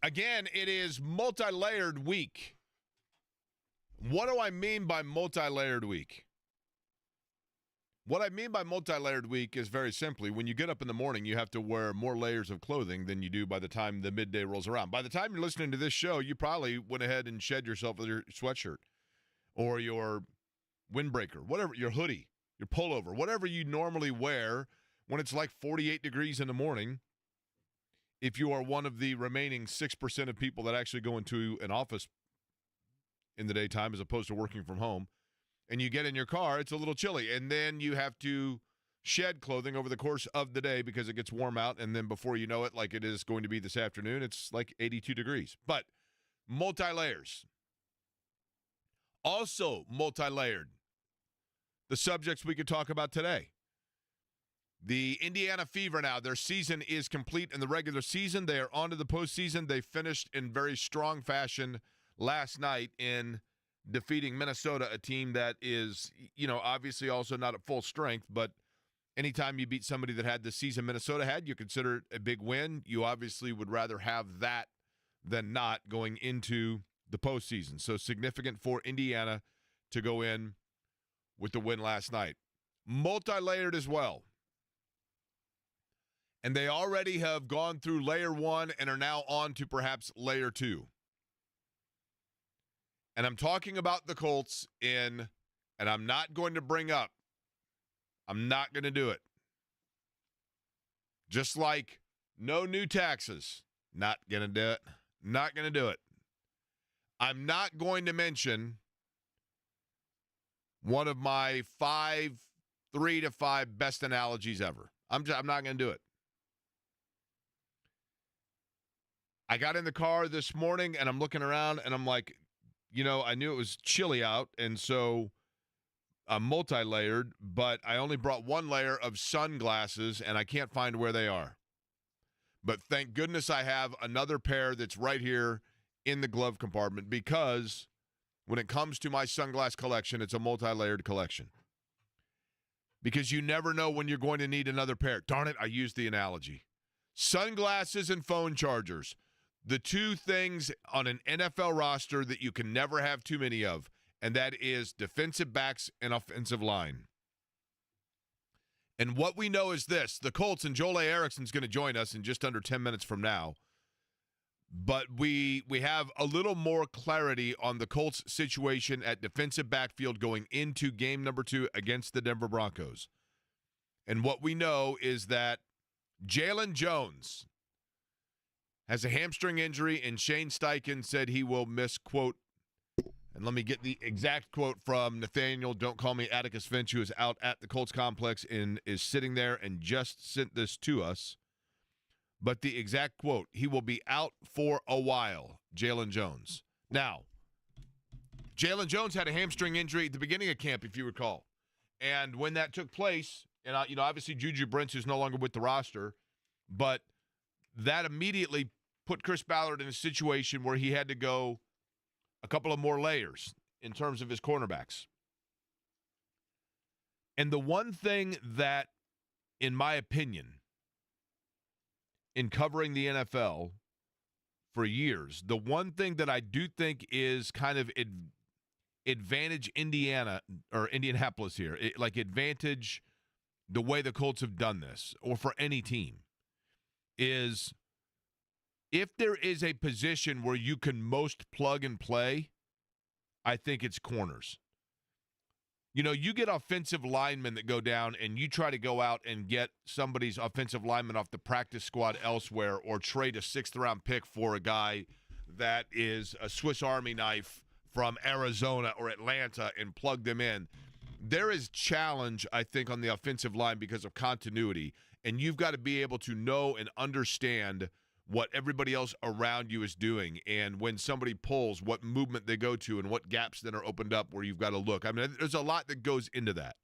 Again, it is multi-layered week. What do I mean by multi-layered week? What I mean by multi-layered week is very simply, when you get up in the morning, you have to wear more layers of clothing than you do by the time the midday rolls around. By the time you're listening to this show, you probably went ahead and shed yourself with your sweatshirt or your windbreaker, whatever, your hoodie, your pullover, whatever you normally wear when it's like 48 degrees in the morning. If you are one of the remaining 6% of people that actually go into an office in the daytime as opposed to working from home, and you get in your car, it's a little chilly. And then you have to shed clothing over the course of the day because it gets warm out. And then before you know it, like it is going to be this afternoon, it's like 82 degrees. But multi-layers. Also multi-layered. The subjects we could talk about today. The Indiana Fever now, their season is complete in the regular season. They are on to the postseason. They finished in very strong fashion last night in defeating Minnesota, a team that is, obviously also not at full strength, but anytime you beat somebody that had the season Minnesota had, you consider it a big win. You obviously would rather have that than not going into the postseason. So significant for Indiana to go in with the win last night. Multi-layered as well. And they already have gone through layer one and are now on to perhaps layer two. And I'm talking about the Colts and I'm not going to bring up, I'm not going to do it. Just like no new taxes, not going to do it. Not going to do it. I'm not going to mention one of my 3 to 5 best analogies ever. I'm not going to do it. I got in the car this morning, and I'm looking around, and I'm like, I knew it was chilly out, and so I'm multi-layered, but I only brought one layer of sunglasses, and I can't find where they are. But thank goodness I have another pair that's right here in the glove compartment, because when it comes to my sunglass collection, it's a multi-layered collection. Because you never know when you're going to need another pair. Darn it, I used the analogy. Sunglasses and phone chargers. The two things on an NFL roster that you can never have too many of, and that is defensive backs and offensive line. And what we know is this. The Colts, and Joel Erickson is going to join us in just under 10 minutes from now. But we have a little more clarity on the Colts situation at defensive backfield going into game number 2 against the Denver Broncos. And what we know is that Jalen Jones has a hamstring injury, and Shane Steichen said he will miss, quote, and let me get the exact quote from Nathaniel, don't call me Atticus Finch, who is out at the Colts complex and is sitting there and just sent this to us. But the exact quote, he will be out for a while, Jalen Jones. Now, Jalen Jones had a hamstring injury at the beginning of camp, if you recall. And when that took place, and obviously Juju Brents is no longer with the roster, but that immediately put Chris Ballard in a situation where he had to go a couple of more layers in terms of his cornerbacks. And the one thing that, in my opinion, in covering the NFL for years, the one thing that I do think is kind of advantage Indiana or Indianapolis here, advantage the way the Colts have done this, or for any team, is if there is a position where you can most plug and play, I think it's corners. You get offensive linemen that go down and you try to go out and get somebody's offensive lineman off the practice squad elsewhere, or trade a 6th-round pick for a guy that is a Swiss Army knife from Arizona or Atlanta and plug them in. There is challenge, I think, on the offensive line because of continuity, and you've got to be able to know and understand what everybody else around you is doing, and when somebody pulls, what movement they go to and what gaps then are opened up where you've got to look. I mean, there's a lot that goes into that.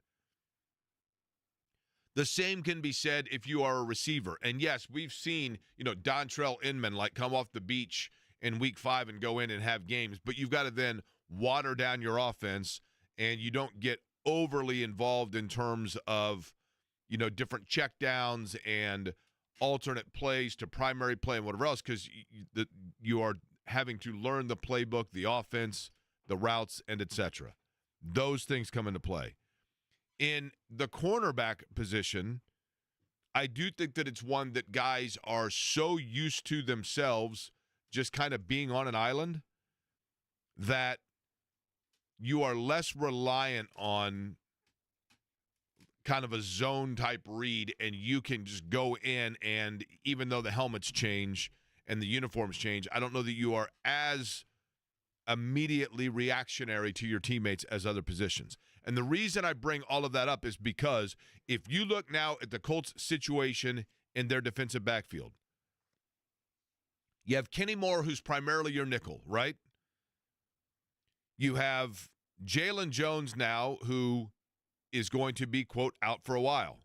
The same can be said if you are a receiver. And yes, we've seen, Dontrell Inman come off the beach in week 5 and go in and have games, but you've got to then water down your offense, and you don't get overly involved in terms of, different checkdowns and alternate plays to primary play and whatever else, because you are having to learn the playbook, the offense, the routes, and etc. Those things come into play. In the cornerback position, I do think that it's one that guys are so used to themselves just kind of being on an island that you are less reliant on kind of a zone type read, and you can just go in, and even though the helmets change and the uniforms change, I don't know that you are as immediately reactionary to your teammates as other positions. And the reason I bring all of that up is because if you look now at the Colts situation in their defensive backfield, you have Kenny Moore, who's primarily your nickel, right? You have Jalen Jones now, who is going to be, quote, out for a while.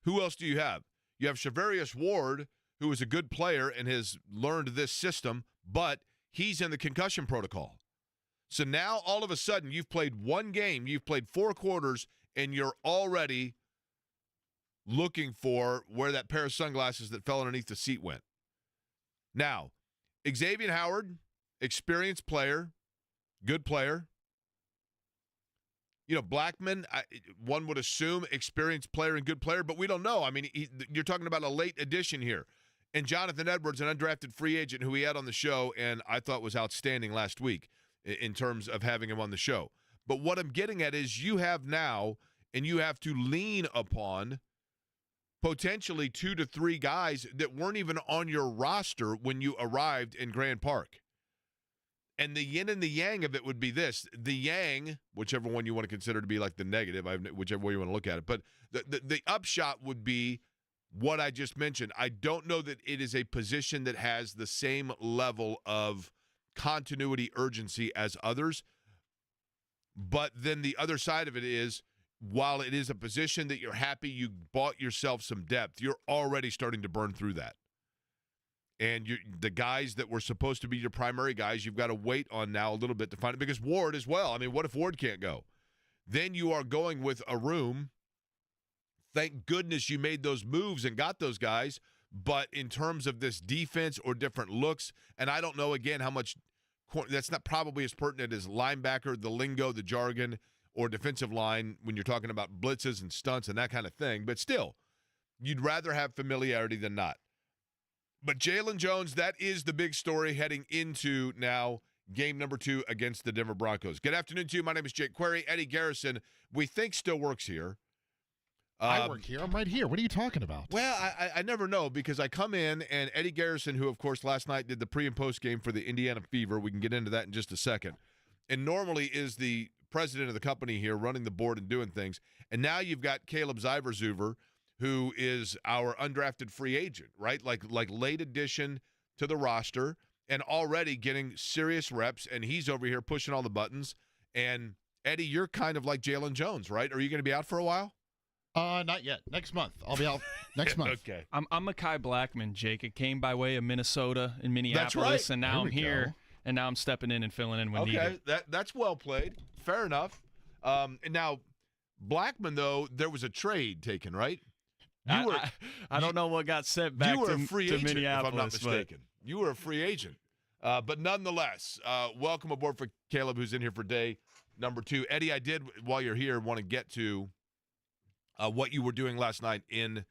Who else do you have? You have Shavarius Ward, who is a good player and has learned this system, but he's in the concussion protocol. So now all of a sudden you've played one game, you've played 4 quarters, and you're already looking for where that pair of sunglasses that fell underneath the seat went. Now, Xavier Howard, experienced player, good player. You know, Blackman, one would assume experienced player and good player, but we don't know. I mean, you're talking about a late addition here. And Jonathan Edwards, an undrafted free agent who we had on the show and I thought was outstanding last week in terms of having him on the show. But what I'm getting at is you have now, and you have to lean upon potentially 2 to 3 guys that weren't even on your roster when you arrived in Grand Park. And the yin and the yang of it would be this. The yang, whichever one you want to consider to be like the negative, whichever way you want to look at it. But the upshot would be what I just mentioned. I don't know that it is a position that has the same level of continuity urgency as others. But then the other side of it is, while it is a position that you're happy you bought yourself some depth, you're already starting to burn through that. And the guys that were supposed to be your primary guys, you've got to wait on now a little bit to find it, because Ward as well. I mean, what if Ward can't go? Then you are going with a room. Thank goodness you made those moves and got those guys. But in terms of this defense or different looks, and I don't know, again, how much that's not probably as pertinent as linebacker, the lingo, the jargon, or defensive line when you're talking about blitzes and stunts and that kind of thing. But still, you'd rather have familiarity than not. But Jalen Jones, that is the big story heading into now game number 2 against the Denver Broncos. Good afternoon to you. My name is Jake Query. Eddie Garrison, we think still works here. I work here. I'm right here. What are you talking about? Well, I never know, because I come in and Eddie Garrison, who, of course, last night did the pre- and post game for the Indiana Fever. We can get into that in just a second. And normally is the president of the company here running the board and doing things. And now you've got Caleb Zyberzuber, who is our undrafted free agent, right? Like late addition to the roster and already getting serious reps, and he's over here pushing all the buttons. And, Eddie, you're kind of like Jalen Jones, right? Are you going to be out for a while? Not yet. Next month. I'll be out next month. Okay. I'm Mekhi Blackman, Jake. It came by way of Minnesota and Minneapolis, That's right. And now I'm here, and now I'm stepping in and filling in when needed. Okay, that's well played. Fair enough. And now, Blackman, though, there was a trade taken, right? I don't know what got sent back you were to, a free to agent, Minneapolis. if I'm not mistaken. You were a free agent. But nonetheless, welcome aboard for Caleb, who's in here for day number 2. Eddie, I did, while you're here, want to get to what you were doing last night in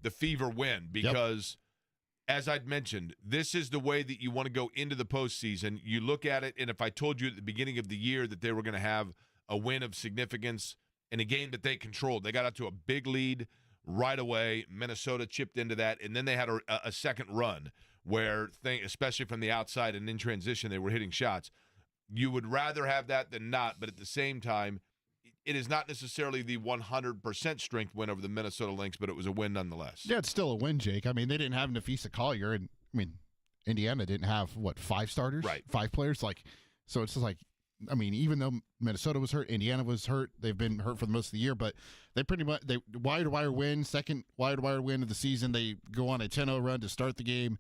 the Fever win, because as I'd mentioned, this is the way that you want to go into the postseason. You look at it, and if I told you at the beginning of the year that they were going to have a win of significance in a game that they controlled, they got out to a big lead right away. Minnesota chipped into that, and then they had a second run where, especially from the outside and in transition, they were hitting shots. You would rather have that than not, but at the same time, it is not necessarily the 100% strength win over the Minnesota Lynx, but it was a win nonetheless. Yeah, it's still a win, Jake. I mean, they didn't have Nafisa Collier, and I mean, Indiana didn't have 5 starters, right? 5 players, so it's just like, I mean, even though Minnesota was hurt, Indiana was hurt. They've been hurt for the most of the year, but they pretty much wire-to-wire win, second wire-to-wire win of the season. They go on a 10-0 run to start the game.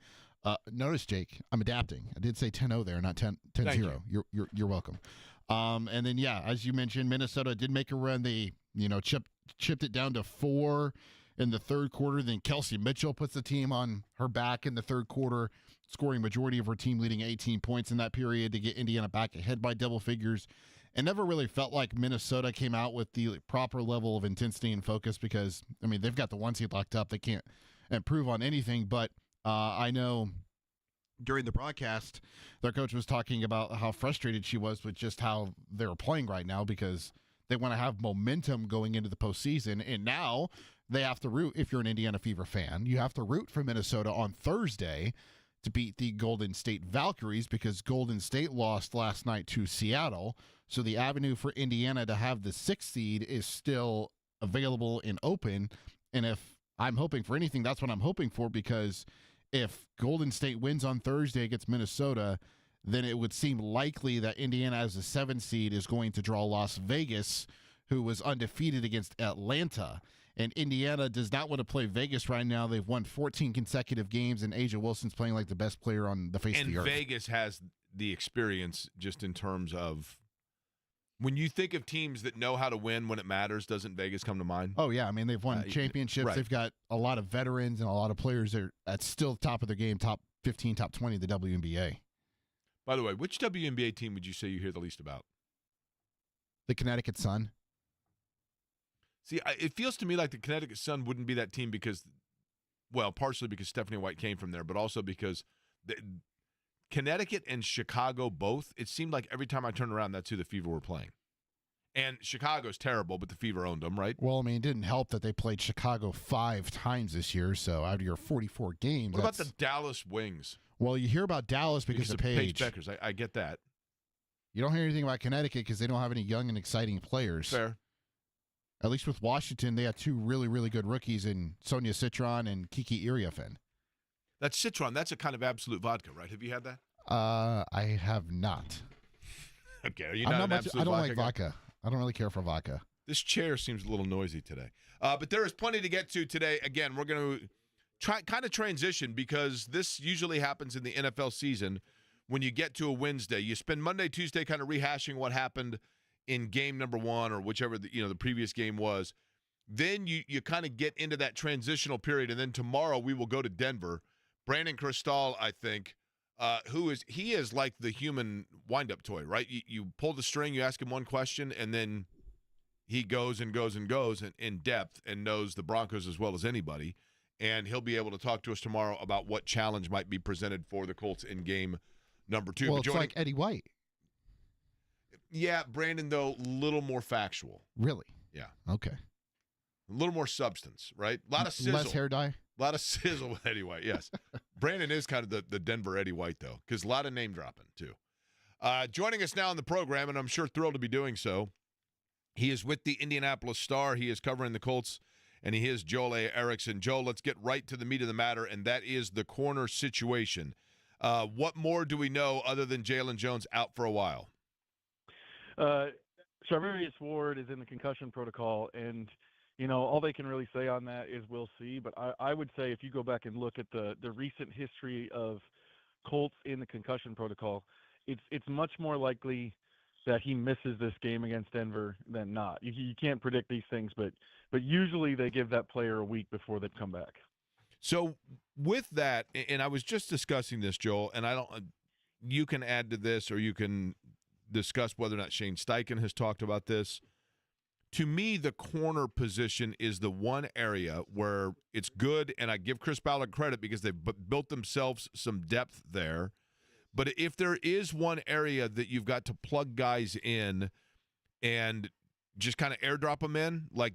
Notice, Jake, I'm adapting. I did say 10-0 there, not 10-0. You're welcome. And then, yeah, as you mentioned, Minnesota did make a run. They, chipped it down to 4, in the third quarter. Then Kelsey Mitchell puts the team on her back in the third quarter, scoring majority of her team, leading 18 points in that period to get Indiana back ahead by double figures. It never really felt like Minnesota came out with the proper level of intensity and focus because, I mean, they've got the one seed locked up. They can't improve on anything. But I know during the broadcast, their coach was talking about how frustrated she was with just how they're playing right now because they want to have momentum going into the postseason. And now they have to root, if you're an Indiana Fever fan, you have to root for Minnesota on Thursday to beat the Golden State Valkyries because Golden State lost last night to Seattle. So the avenue for Indiana to have the 6th seed is still available and open. And if I'm hoping for anything, that's what I'm hoping for, because if Golden State wins on Thursday against Minnesota, then it would seem likely that Indiana as a 7th seed is going to draw Las Vegas, who was undefeated against Atlanta. And Indiana does not want to play Vegas right now. They've won 14 consecutive games, and Asia Wilson's playing like the best player on the face of the earth. And Vegas has the experience just in terms of when you think of teams that know how to win when it matters, doesn't Vegas come to mind? Oh, yeah. I mean, they've won championships. Right. They've got a lot of veterans and a lot of players that are at still top of their game, top 15, top 20 of the WNBA. By the way, which WNBA team would you say you hear the least about? The Connecticut Sun. See, it feels to me like the Connecticut Sun wouldn't be that team because, well, partially because Stephanie White came from there, but also because Connecticut and Chicago both, it seemed like every time I turned around, that's who the Fever were playing. And Chicago's terrible, but the Fever owned them, right? Well, I mean, it didn't help that they played Chicago 5 times this year, so out of your 44 games. What about the Dallas Wings? Well, you hear about Dallas because of Paige. Beckers. I get that. You don't hear anything about Connecticut because they don't have any young and exciting players. Fair. At least with Washington, they have 2 really, really good rookies in Sonia Citron and Kiki Iriafen. That's Citron. That's a kind of absolute vodka, right? Have you had that? I have not. Okay. Are you not an absolute vodka? I don't like vodka. I don't really care for vodka. This chair seems a little noisy today. But there is plenty to get to today. Again, we're going to try kind of transition because this usually happens in the NFL season when you get to a Wednesday. You spend Monday, Tuesday kind of rehashing what happened in game number 1 or whichever the previous game was. Then you kind of get into that transitional period, and then tomorrow we will go to Denver. Brandon Cristal, I think, he is like the human wind-up toy, right? You pull the string, you ask him one question, and then he goes and goes and goes in depth and knows the Broncos as well as anybody. And he'll be able to talk to us tomorrow about what challenge might be presented for the Colts in game number 2. Well, it's like Eddie White. Yeah, Brandon, though, a little more factual. Really? Yeah. Okay. A little more substance, right? A lot of sizzle. Less hair dye? A lot of sizzle with Eddie White, yes. Brandon is kind of the Denver Eddie White, though, because a lot of name dropping, too. Joining us now on the program, and I'm sure thrilled to be doing so, he is with the Indianapolis Star. He is covering the Colts, and he is Joel Erickson. Joel, let's get right to the meat of the matter, and that is the corner situation. What more do we know other than Jalen Jones out for a while? Charvarius Ward is in the concussion protocol, and all they can really say on that is we'll see. But I would say if you go back and look at the recent history of Colts in the concussion protocol, it's much more likely that he misses this game against Denver than not. You can't predict these things, but usually they give that player a week before they come back. So with that, and I was just discussing this, Joel, and you can add to this or you can discuss whether or not Shane Steichen has talked about this. To me, the corner position is the one area where it's good, and I give Chris Ballard credit because they've built themselves some depth there. But if there is one area that you've got to plug guys in and just kind of airdrop them in, like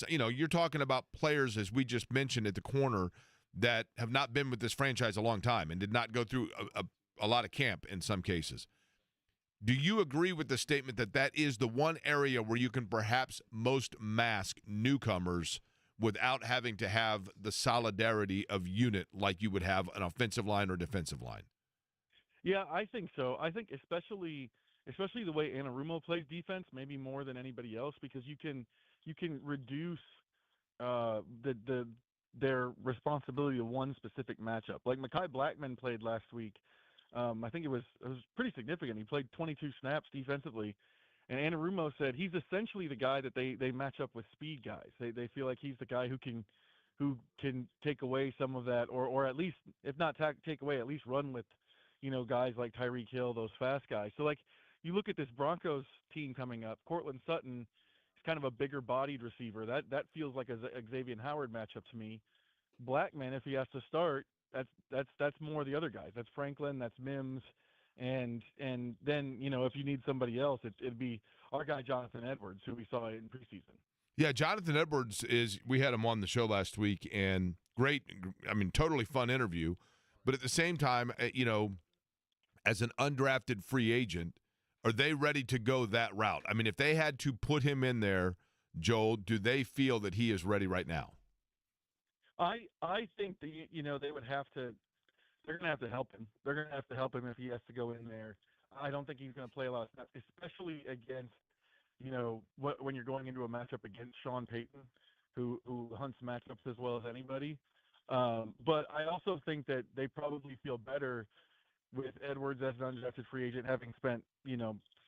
you're talking about players, as we just mentioned at the corner, that have not been with this franchise a long time and did not go through a lot of camp in some cases. Do you agree with the statement that is the one area where you can perhaps most mask newcomers without having to have the solidarity of unit like you would have an offensive line or defensive line? Yeah, I think so. I think especially the way Anarumo plays defense, maybe more than anybody else, because you can reduce their responsibility to one specific matchup. Like Mekhi Blackman played last week. I think it was pretty significant. He played 22 snaps defensively, and Anarumo said he's essentially the guy that they match up with speed guys. They feel like he's the guy who can who can take away some of that, or at least, if not take away, at least run with, guys like Tyreek Hill, those fast guys. So, like, you look at this Broncos team coming up. Cortland Sutton is kind of a bigger-bodied receiver. That feels like a Xavier Howard matchup to me. Blackman, if he has to start, that's more the other guys. That's Franklin, that's Mims, and then if you need somebody else, it'd be our guy Jonathan Edwards, who we saw in preseason. Yeah, Jonathan Edwards we had him on the show last week, and great, totally fun interview. But at the same time, as an undrafted free agent, are they ready to go that route? I mean, if they had to put him in there, Joel, do they feel that he is ready right now? I think that they would have to. They're going to have to help him. They're going to have to help him if he has to go in there. I don't think he's going to play a lot of snaps, especially against when you're going into a matchup against Sean Payton, who hunts matchups as well as anybody. But I also think that they probably feel better with Edwards as an undrafted free agent, having spent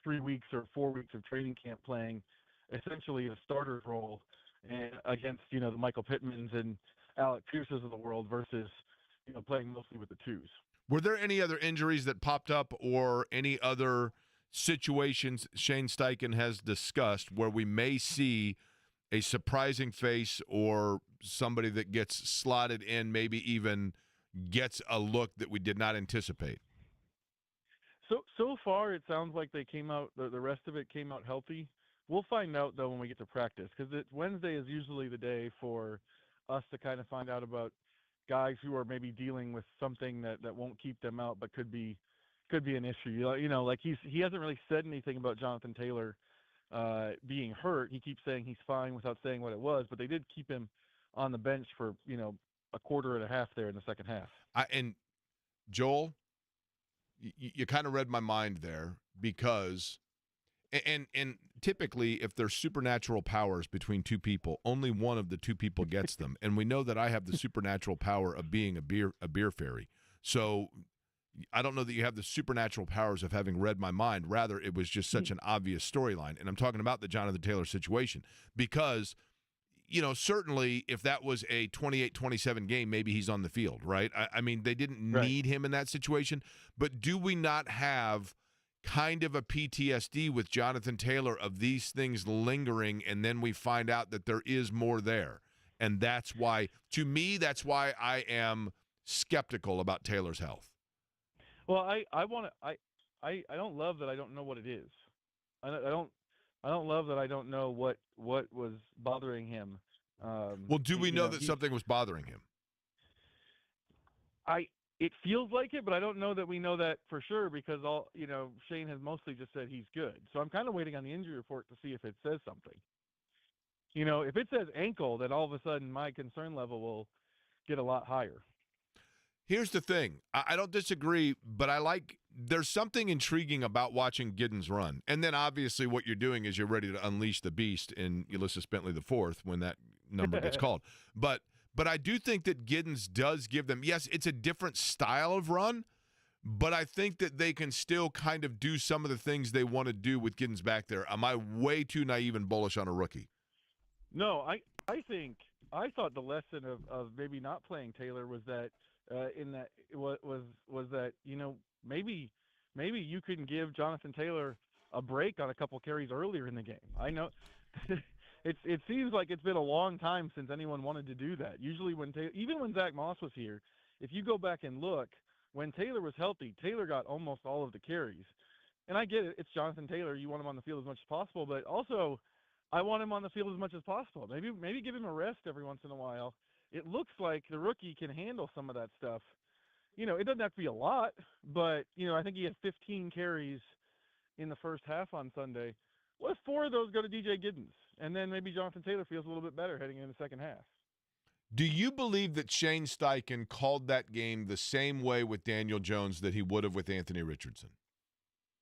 3 weeks or 4 weeks of training camp playing essentially a starter's role and against the Michael Pittmans and Alec Pierces of the world versus playing mostly with the twos. Were there any other injuries that popped up or any other situations Shane Steichen has discussed where we may see a surprising face or somebody that gets slotted in, maybe even gets a look that we did not anticipate? So far, it sounds like they came out. The rest of it came out healthy. We'll find out though when we get to practice, because Wednesday is usually the day for us to kind of find out about guys who are maybe dealing with something that won't keep them out, but could be an issue. Like he hasn't really said anything about Jonathan Taylor being hurt. He keeps saying he's fine without saying what it was, but they did keep him on the bench for a quarter and a half there in the second half. And Joel, you kind of read my mind there, because and typically if there's supernatural powers between two people, only one of the two people gets them. And we know that I have the supernatural power of being a beer fairy. So I don't know that you have the supernatural powers of having read my mind. Rather, it was just such an obvious storyline. And I'm talking about the Jonathan Taylor situation, because certainly if that was a 28-27 game, maybe he's on the field, right? I mean, they didn't need him in that situation. But do we not have kind of a PTSD with Jonathan Taylor of these things lingering, and then we find out that there is more there? And that's why, to me, I am skeptical about Taylor's health. Well, I don't love that I don't know what it is. I don't love that I don't know what was bothering him. Well, do we know that something was bothering him? It feels like it, but I don't know that we know that for sure, because Shane has mostly just said he's good. So I'm kind of waiting on the injury report to see if it says something. If it says ankle, then all of a sudden my concern level will get a lot higher. Here's the thing. I don't disagree, but there's something intriguing about watching Giddens run. And then obviously what you're doing is you're ready to unleash the beast in Ulysses Bentley IV when that number gets called. But I do think that Giddens does give them, yes, it's a different style of run, but I think that they can still kind of do some of the things they want to do with Giddens back there. Am I way too naive and bullish on a rookie? No, I thought the lesson of maybe not playing Taylor was that maybe you can give Jonathan Taylor a break on a couple carries earlier in the game. I know it seems like it's been a long time since anyone wanted to do that. Usually even when Zach Moss was here, if you go back and look, when Taylor was healthy, Taylor got almost all of the carries. And I get it, it's Jonathan Taylor, you want him on the field as much as possible, but also I want him on the field as much as possible. Maybe give him a rest every once in a while. It looks like the rookie can handle some of that stuff. It doesn't have to be a lot, but, I think he had 15 carries in the first half on Sunday. What if 4 of those go to DJ Giddens? And then maybe Jonathan Taylor feels a little bit better heading into the second half. Do you believe that Shane Steichen called that game the same way with Daniel Jones that he would have with Anthony Richardson?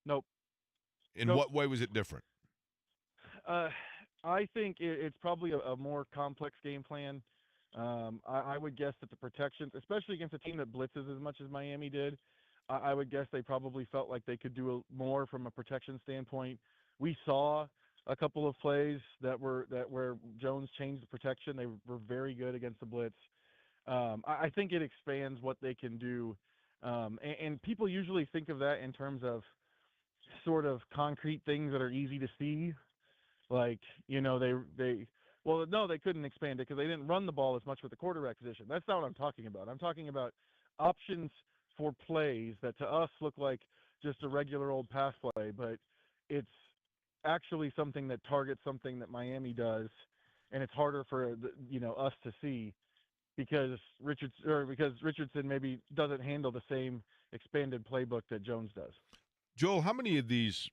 Nope. In what way was it different? I think it's probably a more complex game plan. I would guess that the protections, especially against a team that blitzes as much as Miami did, I would guess they probably felt like they could do more from a protection standpoint. We saw a couple of plays where Jones changed the protection. They were very good against the blitz. I think it expands what they can do, and people usually think of that in terms of sort of concrete things that are easy to see, like well, no, they couldn't expand it because they didn't run the ball as much with the quarterback position. That's not what I'm talking about. I'm talking about options for plays that to us look like just a regular old pass play, but it's actually something that targets something that Miami does, and it's harder for us to see because Richardson maybe doesn't handle the same expanded playbook that Jones does. Joel, how many of these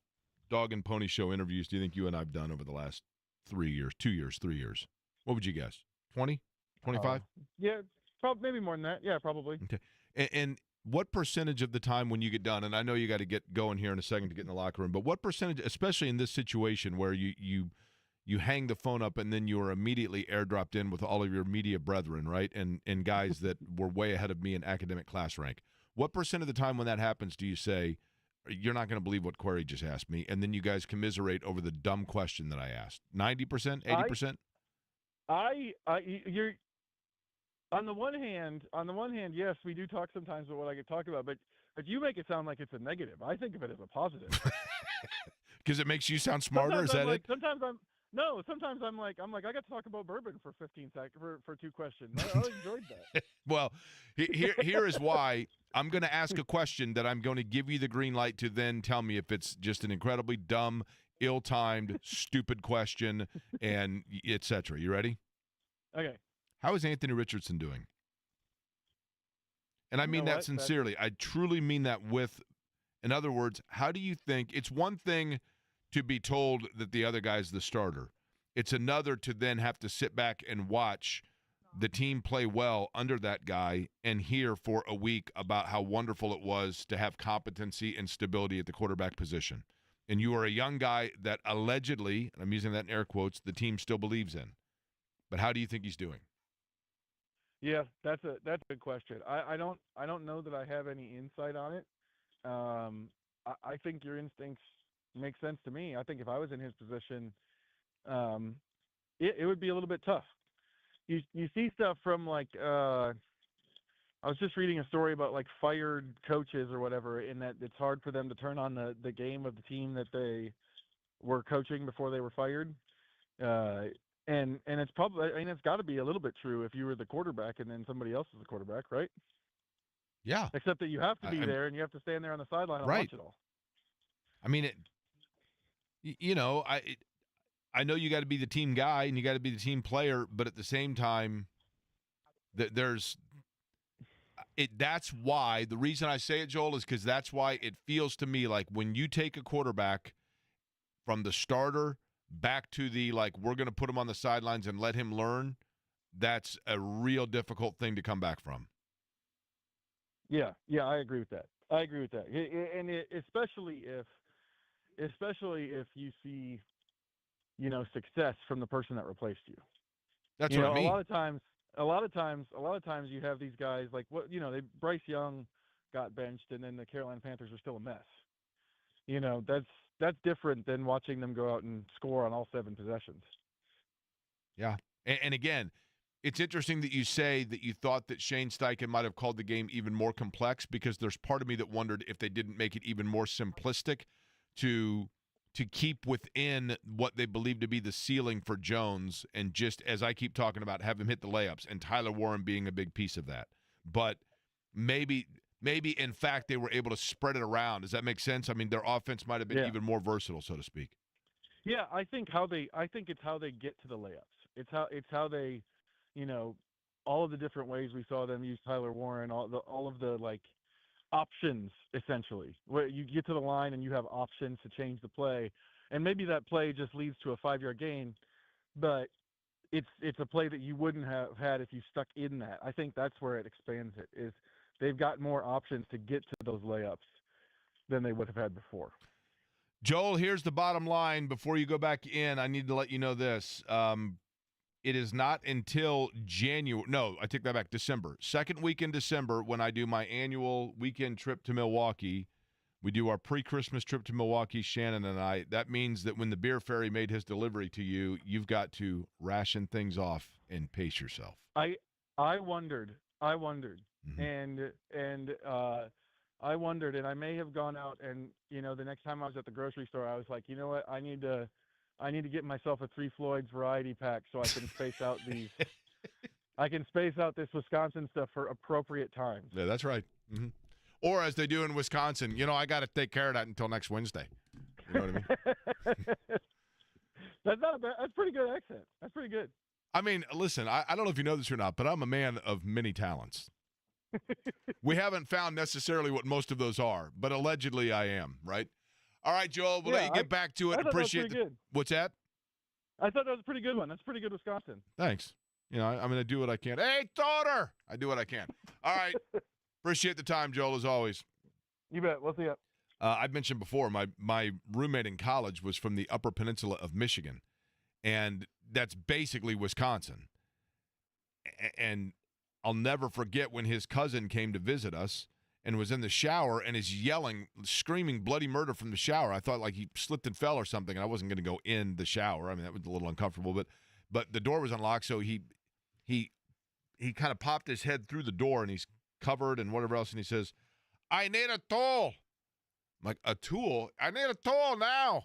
Dog and Pony Show interviews do you think you and I have done over the last 3 years, 2 years, 3 years? What would you guess? 20? 25? Yeah, maybe more than that. Yeah, probably. Okay. And what percentage of the time when you get done, and I know you got to get going here in a second to get in the locker room, but what percentage, especially in this situation where you hang the phone up and then you are immediately airdropped in with all of your media brethren, right, and guys that were way ahead of me in academic class rank, what percent of the time when that happens do you say, you're not going to believe what Query just asked me, and then you guys commiserate over the dumb question that I asked? 90%? 80%? You're on the one hand, yes, we do talk sometimes about what I could talk about, but you make it sound like it's a negative. I think of it as a positive. Because it makes you sound smarter. Is that it? Sometimes I'm like I got to talk about bourbon for 15 seconds for 2 questions. I enjoyed that. Well, here is why. I'm going to ask a question that I'm going to give you the green light to then tell me if it's just an incredibly dumb, ill-timed, stupid question, and et cetera. You ready? Okay. How is Anthony Richardson doing? And I mean that sincerely. I truly mean that with, in other words, how do you think – it's one thing to be told that the other guy's the starter. It's another to then have to sit back and watch the team play well under that guy and hear for a week about how wonderful it was to have competency and stability at the quarterback position. And you are a young guy that allegedly, and I'm using that in air quotes, the team still believes in. But how do you think he's doing? Yeah, that's a good question. I don't know that I have any insight on it. I think your instincts make sense to me. I think if I was in his position, it would be a little bit tough. You see stuff from like I was just reading a story about like fired coaches or whatever, in that it's hard for them to turn on the game of the team that they were coaching before they were fired. And it's probably, it's got to be a little bit true if you were the quarterback and then somebody else is the quarterback, right? Yeah. Except that you have to be there and you have to stand there on the sideline and watch it all. I mean, I know you got to be the team guy and you got to be the team player, but at the same time, that's why, the reason I say it, Joel, is because that's why it feels to me like when you take a quarterback from the starter back to the, like, we're going to put him on the sidelines and let him learn, that's a real difficult thing to come back from. Yeah, I agree with that. And especially if you see, success from the person that replaced you. That's what I mean. A lot of times you have these guys like Bryce Young got benched and then the Carolina Panthers were still a mess. That's different than watching them go out and score on all 7 possessions. Yeah. And again, it's interesting that you say that you thought that Shane Steichen might have called the game even more complex, because there's part of me that wondered if they didn't make it even more simplistic to keep within what they believe to be the ceiling for Jones, and just, as I keep talking about, have him hit the layups, and Tyler Warren being a big piece of that. But maybe in fact they were able to spread it around. Does that make sense? I mean, their offense might have been even more versatile, so to speak. Yeah, I think it's how they get to the layups. It's how they, all of the different ways we saw them use Tyler Warren, all of the like options, essentially, where you get to the line and you have options to change the play, and maybe that play just leads to a 5-yard gain, but it's a play that you wouldn't have had if you stuck in that. I think that's where it expands it, is they've got more options to get to those layups than they would have had before. Joel, here's the bottom line. Before you go back in, I need to let you know this. It is not until January. No, I take that back. December. Second week in December, when I do my annual weekend trip to Milwaukee, We do our pre-Christmas trip to Milwaukee, Shannon and I. That means that when the beer fairy made his delivery to you, you've got to ration things off and pace yourself. I wondered, Mm-hmm. and I wondered, and I may have gone out and the next time I was at the grocery store, I was like, you know what, I need to get myself a Three Floyds variety pack so I can space out these. I can space out this Wisconsin stuff for appropriate times. Yeah, that's right. Mm-hmm. Or as they do in Wisconsin, I got to take care of that until next Wednesday. You know what I mean? That's not a bad. That's pretty good accent. That's pretty good. I mean, listen, I don't know if you know this or not, but I'm a man of many talents. We haven't found necessarily what most of those are, but allegedly I am, right? All right, Joel, we'll let you get back to it. I thought Appreciate that was pretty good. What's that? I thought that was a pretty good one. That's pretty good Wisconsin. Thanks. I'm going to do what I can. Hey, daughter! I do what I can. All right. Appreciate the time, Joel, as always. You bet. We'll see you. I've mentioned before, my roommate in college was from the Upper Peninsula of Michigan, and that's basically Wisconsin. And I'll never forget when his cousin came to visit us and was in the shower and is yelling, screaming bloody murder from the shower. I thought like he slipped and fell or something, and I wasn't going to go in the shower. I mean, that was a little uncomfortable, but the door was unlocked, so he kind of popped his head through the door, and he's covered and whatever else, and he says, I need a tool. I'm like, a tool? I need a tool now.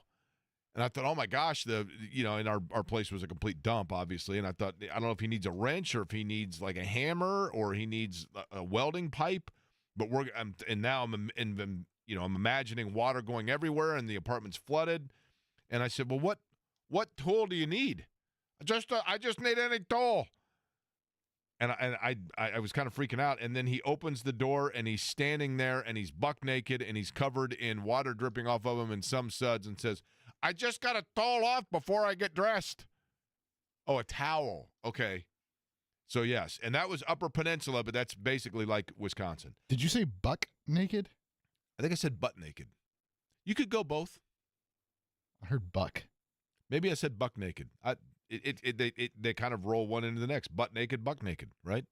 And I thought, oh my gosh, and our place was a complete dump, obviously. And I thought, I don't know if he needs a wrench or if he needs like a hammer or he needs a welding pipe. But now I'm imagining water going everywhere and the apartment's flooded. And I said, well, what tool do you need? I just need any tool. And I was kind of freaking out. And then he opens the door and he's standing there and he's buck naked and he's covered in water dripping off of him and some suds and says, I just got to towel off before I get dressed. Oh, a towel. Okay. So, yes. And that was Upper Peninsula, but that's basically like Wisconsin. Did you say buck naked? I think I said butt naked. You could go both. I heard buck. Maybe I said buck naked. They kind of roll one into the next. Butt naked, buck naked, right?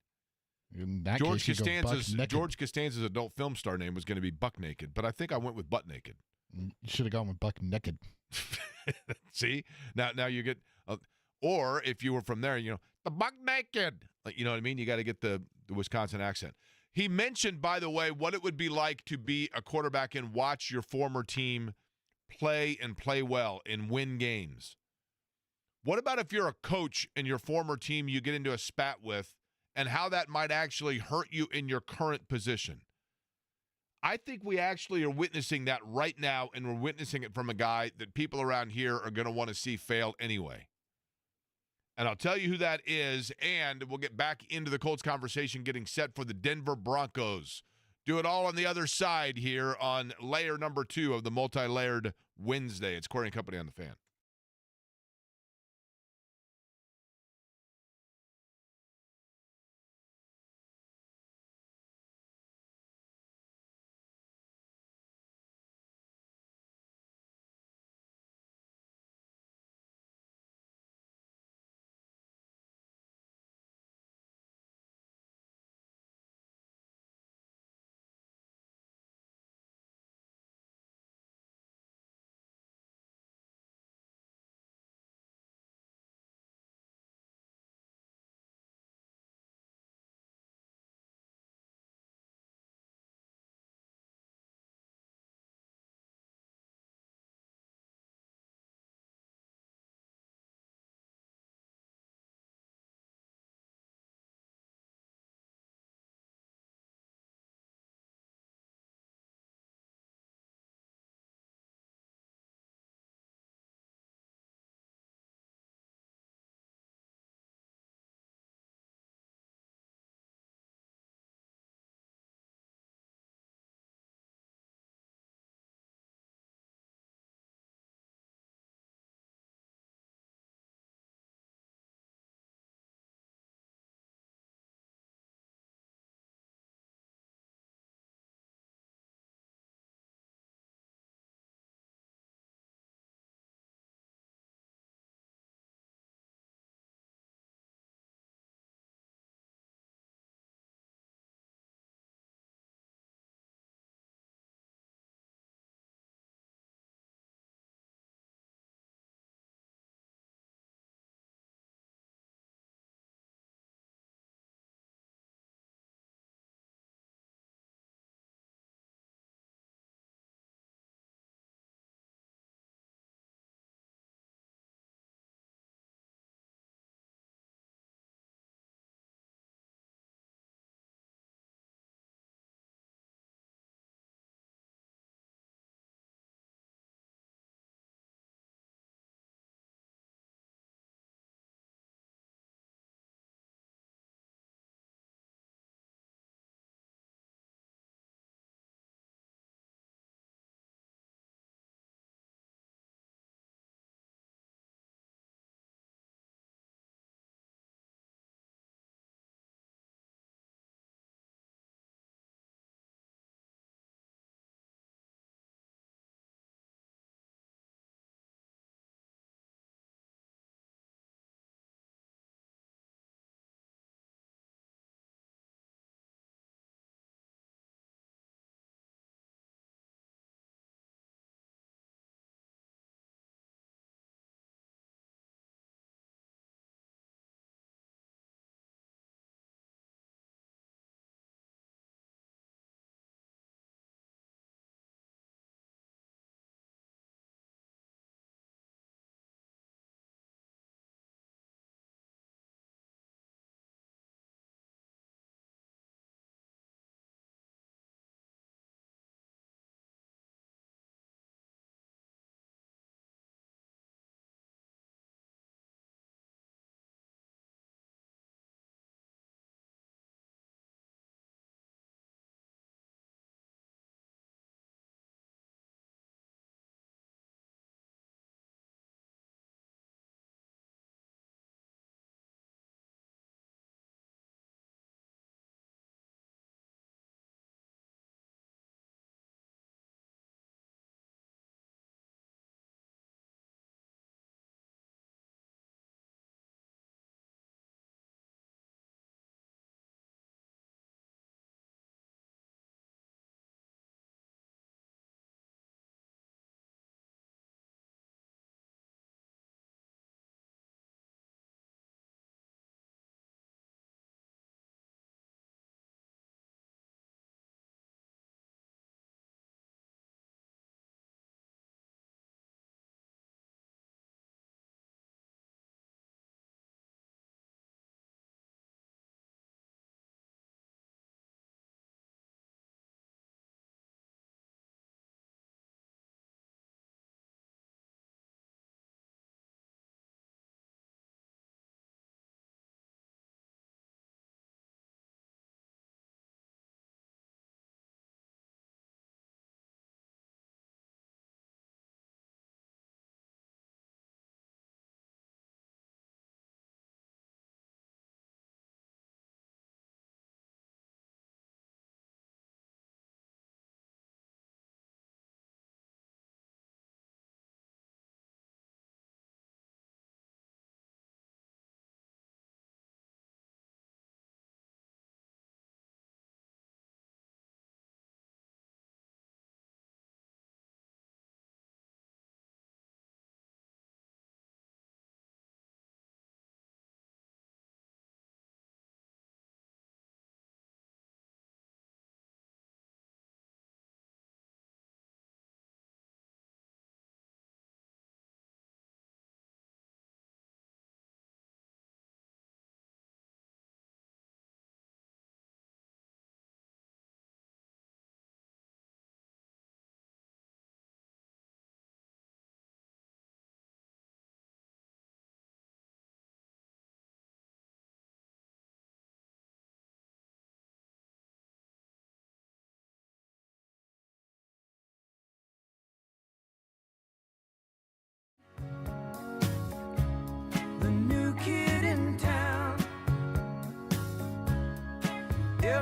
In that George case, Costanza's adult film star name was going to be Buck Naked, but I think I went with Butt Naked. You should have gone with buck naked. See, now you get, or if you were from there, the Buck Naked. Like, you know what I mean? You got to get the Wisconsin accent. He mentioned, by the way, what it would be like to be a quarterback and watch your former team play and play well and win games. What about if you're a coach and your former team you get into a spat with, and how that might actually hurt you in your current position? I think we actually are witnessing that right now, and we're witnessing it from a guy that people around here are going to want to see fail anyway. And I'll tell you who that is, and we'll get back into the Colts conversation getting set for the Denver Broncos. Do it all on the other side here on layer number 2 of the multi-layered Wednesday. It's Corey and Company on the Fan.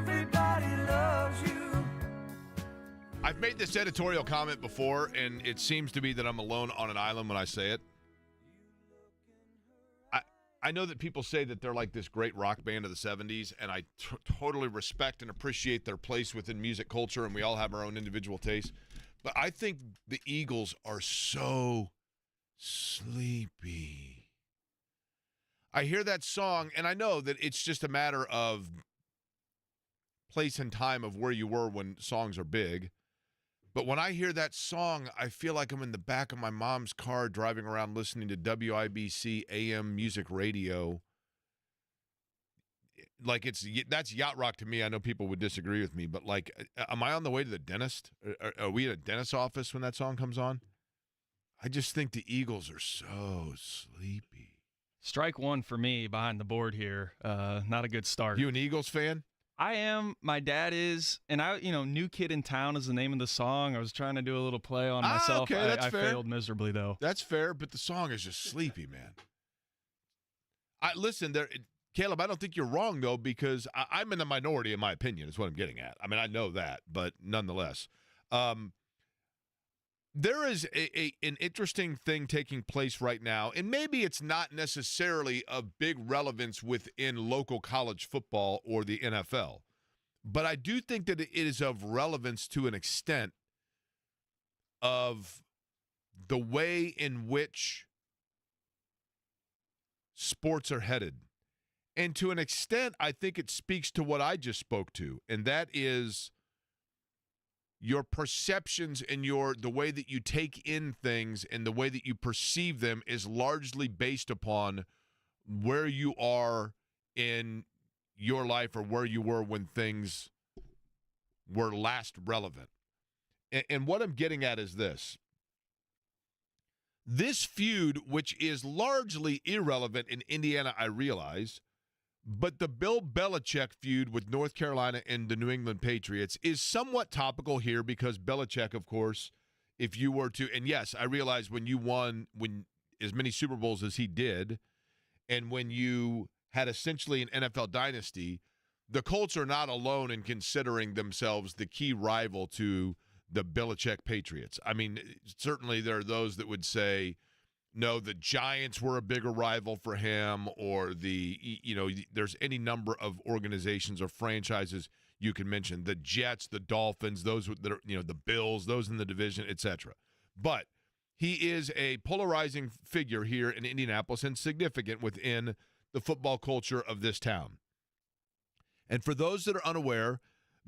everybody loves you. I've made this editorial comment before, and it seems to be that I'm alone on an island when I say it. I know that people say that they're like this great rock band of the 70s, and I totally respect and appreciate their place within music culture, and we all have our own individual tastes. But I think the Eagles are so sleepy. I hear that song, and I know that it's just a matter of place and time of where you were when songs are big. But when I hear that song, I feel like I'm in the back of my mom's car driving around listening to WIBC AM music radio. Like that's yacht rock to me. I know people would disagree with me, but like, am I on the way to the dentist? Are we at a dentist's office when that song comes on? I just think the Eagles are so sleepy. Strike one for me behind the board here. Not a good start. You an Eagles fan? I am. My dad is. And New Kid in Town is the name of the song. I was trying to do a little play on myself. Okay, that's I fair. failed miserably, though. That's fair, but the song is just sleepy, man. Listen, Caleb, I don't think you're wrong, though, because I'm in the minority, in my opinion, is what I'm getting at. I mean, I know that, but nonetheless. There is an interesting thing taking place right now, and maybe it's not necessarily of big relevance within local college football or the NFL, but I do think that it is of relevance to an extent of the way in which sports are headed. And to an extent, I think it speaks to what I just spoke to, and that is your perceptions and the way that you take in things and the way that you perceive them is largely based upon where you are in your life or where you were when things were last relevant. And what I'm getting at is this. This feud, which is largely irrelevant in Indiana, I realize, but the Bill Belichick feud with North Carolina and the New England Patriots is somewhat topical here because Belichick, of course, if you were to, and yes, I realize when you won as many Super Bowls as he did, and when you had essentially an NFL dynasty, the Colts are not alone in considering themselves the key rival to the Belichick Patriots. I mean, certainly there are those that would say, no, the Giants were a bigger rival for him, or there's any number of organizations or franchises you can mention. The Jets, the Dolphins, those that are, the Bills, those in the division, etc. But he is a polarizing figure here in Indianapolis and significant within the football culture of this town. And for those that are unaware,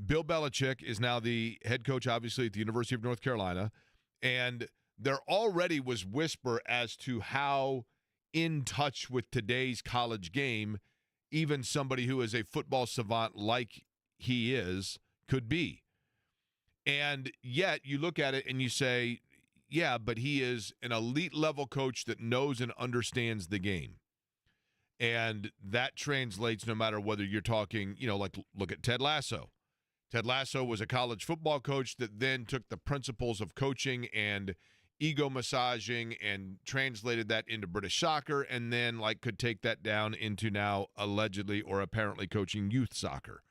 Bill Belichick is now the head coach, obviously, at the University of North Carolina, and there already was whisper as to how in touch with today's college game even somebody who is a football savant like he is could be. And yet you look at it and you say, yeah, but he is an elite level coach that knows and understands the game. And that translates no matter whether you're talking, like look at Ted Lasso. Ted Lasso was a college football coach that then took the principles of coaching and ego massaging and translated that into British soccer, and then could take that down into now allegedly or apparently coaching youth soccer.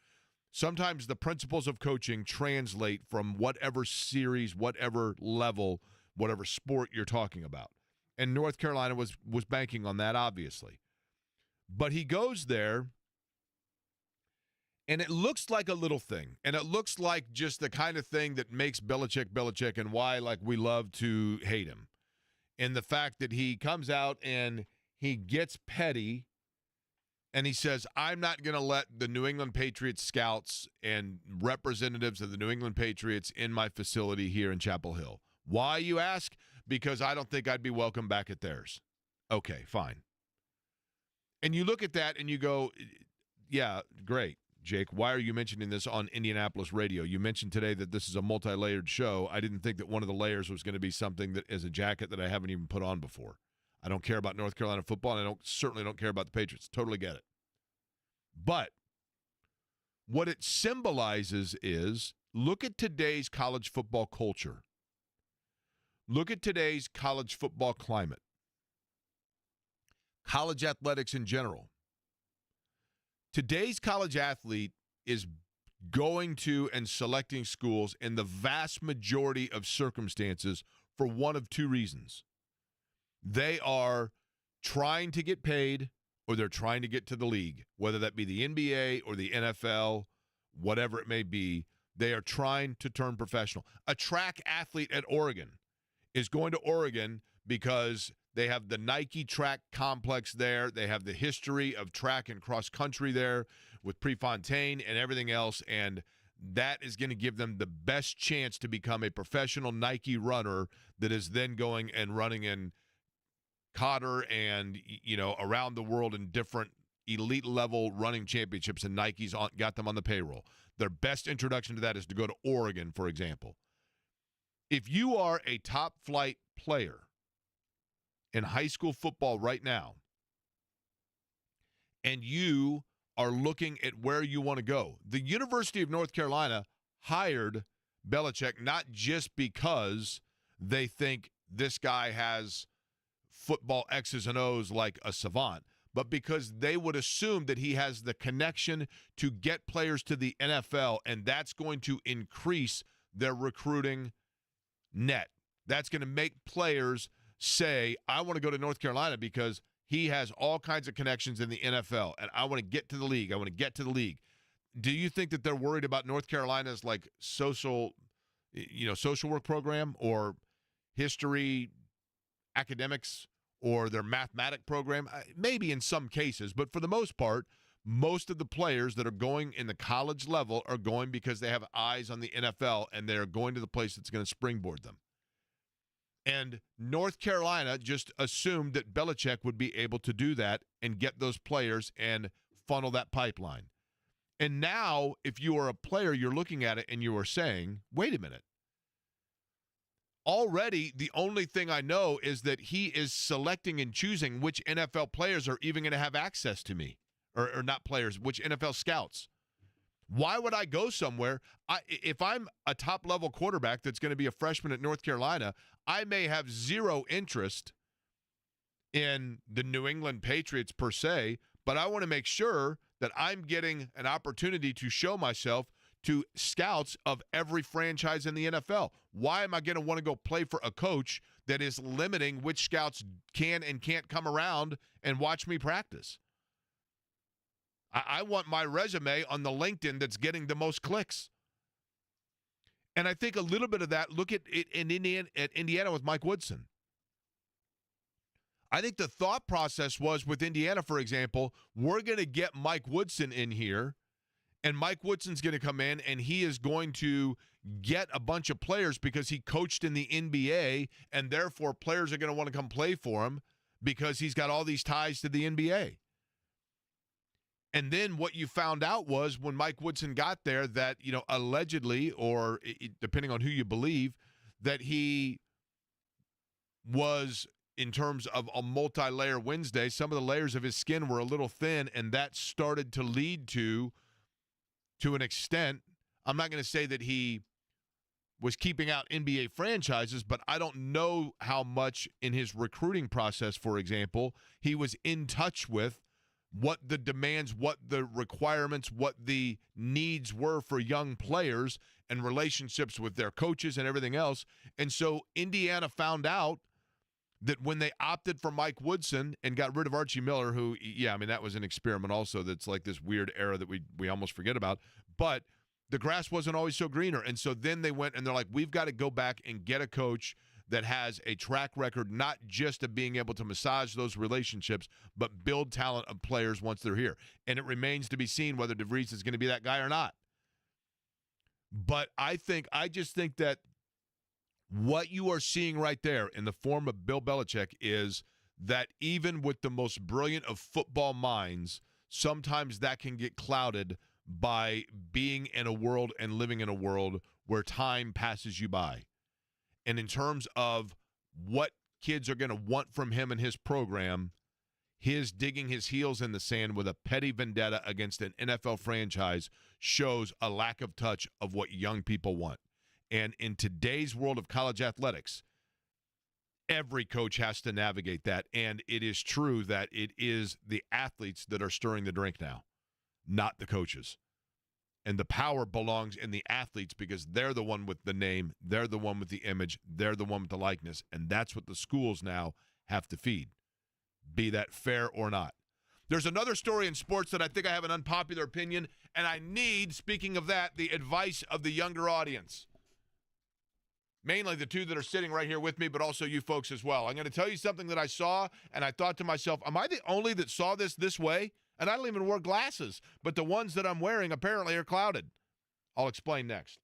Sometimes the principles of coaching translate from whatever series, whatever level, whatever sport you're talking about. And North Carolina was banking on that, obviously. But he goes there, and it looks like a little thing. And it looks like just the kind of thing that makes Belichick and why we love to hate him. And the fact that he comes out and he gets petty and he says, I'm not going to let the New England Patriots scouts and representatives of the New England Patriots in my facility here in Chapel Hill. Why, you ask? Because I don't think I'd be welcome back at theirs. Okay, fine. And you look at that and you go, yeah, great. Jake, why are you mentioning this on Indianapolis radio? You mentioned today that this is a multi-layered show. I didn't think that one of the layers was going to be something that is a jacket that I haven't even put on before. I don't care about North Carolina football, and I certainly don't care about the Patriots. Totally get it. But what it symbolizes is, look at today's college football culture. Look at today's college football climate. College athletics in general. Today's college athlete is going to and selecting schools in the vast majority of circumstances for one of two reasons. They are trying to get paid or they're trying to get to the league, whether that be the NBA or the NFL, whatever it may be. They are trying to turn professional. A track athlete at Oregon is going to Oregon because they have the Nike track complex there. They have the history of track and cross country there with Prefontaine and everything else, and that is going to give them the best chance to become a professional Nike runner that is then going and running in Cotter and, around the world in different elite level running championships, and Nike's got them on the payroll. Their best introduction to that is to go to Oregon, for example. If you are a top flight player in high school football right now, and you are looking at where you want to go, the University of North Carolina hired Bellichick not just because they think this guy has football X's and O's like a savant, but because they would assume that he has the connection to get players to the NFL, and that's going to increase their recruiting net. That's going to make players say, I want to go to North Carolina because he has all kinds of connections in the NFL, and I want to get to the league. I want to get to the league. Do you think that they're worried about North Carolina's like social work program or history, academics, or their mathematic program? Maybe in some cases, but for the most part, most of the players that are going in the college level are going because they have eyes on the NFL, and they're going to the place that's going to springboard them. And North Carolina just assumed that Bellichick would be able to do that and get those players and funnel that pipeline. And now, if you are a player, you're looking at it and you are saying, wait a minute. Already, the only thing I know is that he is selecting and choosing which NFL players are even going to have access to me. Or not players, which NFL scouts. Why would I go somewhere? If I'm a top-level quarterback that's going to be a freshman at North Carolina, I may have zero interest in the New England Patriots per se, but I want to make sure that I'm getting an opportunity to show myself to scouts of every franchise in the NFL. Why am I going to want to go play for a coach that is limiting which scouts can and can't come around and watch me practice? I want my resume on the LinkedIn that's getting the most clicks. And I think a little bit of that, look at it in Indiana with Mike Woodson. I think the thought process was with Indiana, for example, we're going to get Mike Woodson in here, and Mike Woodson's going to come in, and he is going to get a bunch of players because he coached in the NBA, and therefore players are going to want to come play for him because he's got all these ties to the NBA. And then what you found out was when Mike Woodson got there that, allegedly, or depending on who you believe, that he was, in terms of a multi-layer Wednesday, some of the layers of his skin were a little thin, and that started to lead to an extent, I'm not going to say that he was keeping out NBA franchises, but I don't know how much in his recruiting process, for example, he was in touch with what the demands, what the requirements, what the needs were for young players and relationships with their coaches and everything else. And so Indiana found out that when they opted for Mike Woodson and got rid of Archie Miller, who, that was an experiment also that's like this weird era that we almost forget about. But the grass wasn't always so greener. And so then they went and they're like, we've got to go back and get a coach that has a track record, not just of being able to massage those relationships, but build talent of players once they're here. And it remains to be seen whether DeVries is going to be that guy or not. But I just think that what you are seeing right there in the form of Bill Belichick is that even with the most brilliant of football minds, sometimes that can get clouded by being in a world and living in a world where time passes you by. And in terms of what kids are going to want from him and his program, his digging his heels in the sand with a petty vendetta against an NFL franchise shows a lack of touch of what young people want. And in today's world of college athletics, every coach has to navigate that. And it is true that it is the athletes that are stirring the drink now, not the coaches. And the power belongs in the athletes because they're the one with the name, they're the one with the image, they're the one with the likeness, and that's what the schools now have to feed, be that fair or not. There's another story in sports that I think I have an unpopular opinion, and I need, speaking of that, the advice of the younger audience. Mainly the two that are sitting right here with me, but also you folks as well. I'm going to tell you something that I saw, and I thought to myself, am I the only that saw this way? And I don't even wear glasses, but the ones that I'm wearing apparently are clouded. I'll explain next.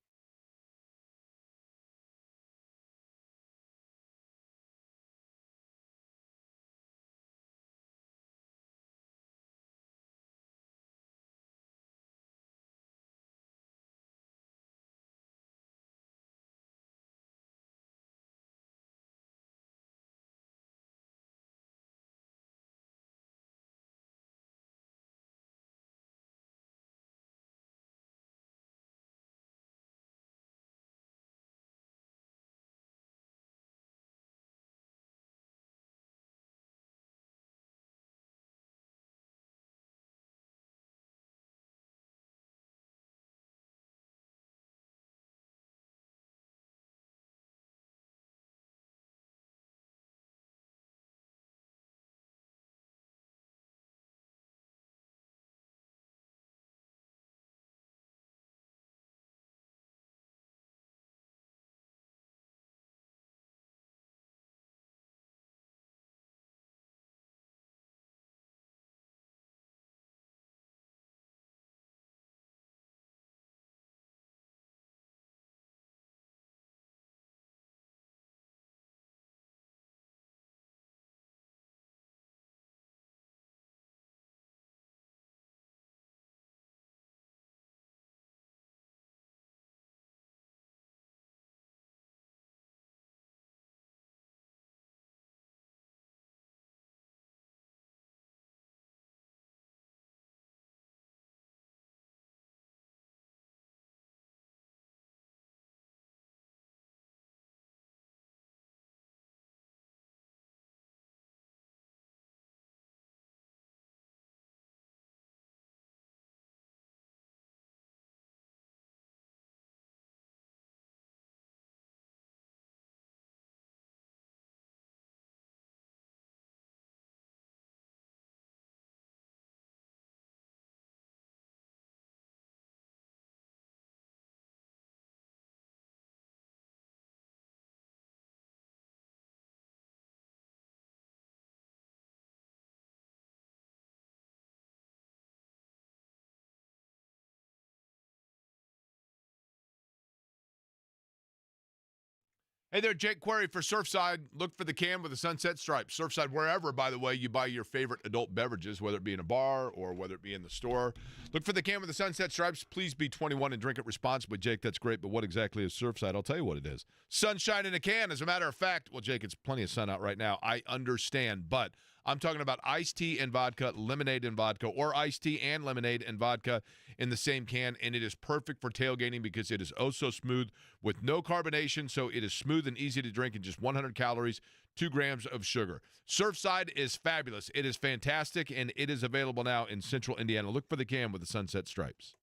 Hey there, Jake Query for Surfside. Look for the can with the sunset stripe. Surfside, wherever, by the way, you buy your favorite adult beverages, whether it be in a bar or whether it be in the store. Look for the can with the sunset stripes. Please be 21 and drink it responsibly. Jake, that's great, but what exactly is Surfside? I'll tell you what it is. Sunshine in a can. As a matter of fact, well, Jake, it's plenty of sun out right now. I understand, but I'm talking about iced tea and vodka, lemonade and vodka, or iced tea and lemonade and vodka in the same can, and it is perfect for tailgating because it is oh so smooth with no carbonation, so it is smooth and easy to drink in just 100 calories, 2 grams of sugar. Surfside is fabulous. It is fantastic, and it is available now in central Indiana. Look for the can with the sunset stripes.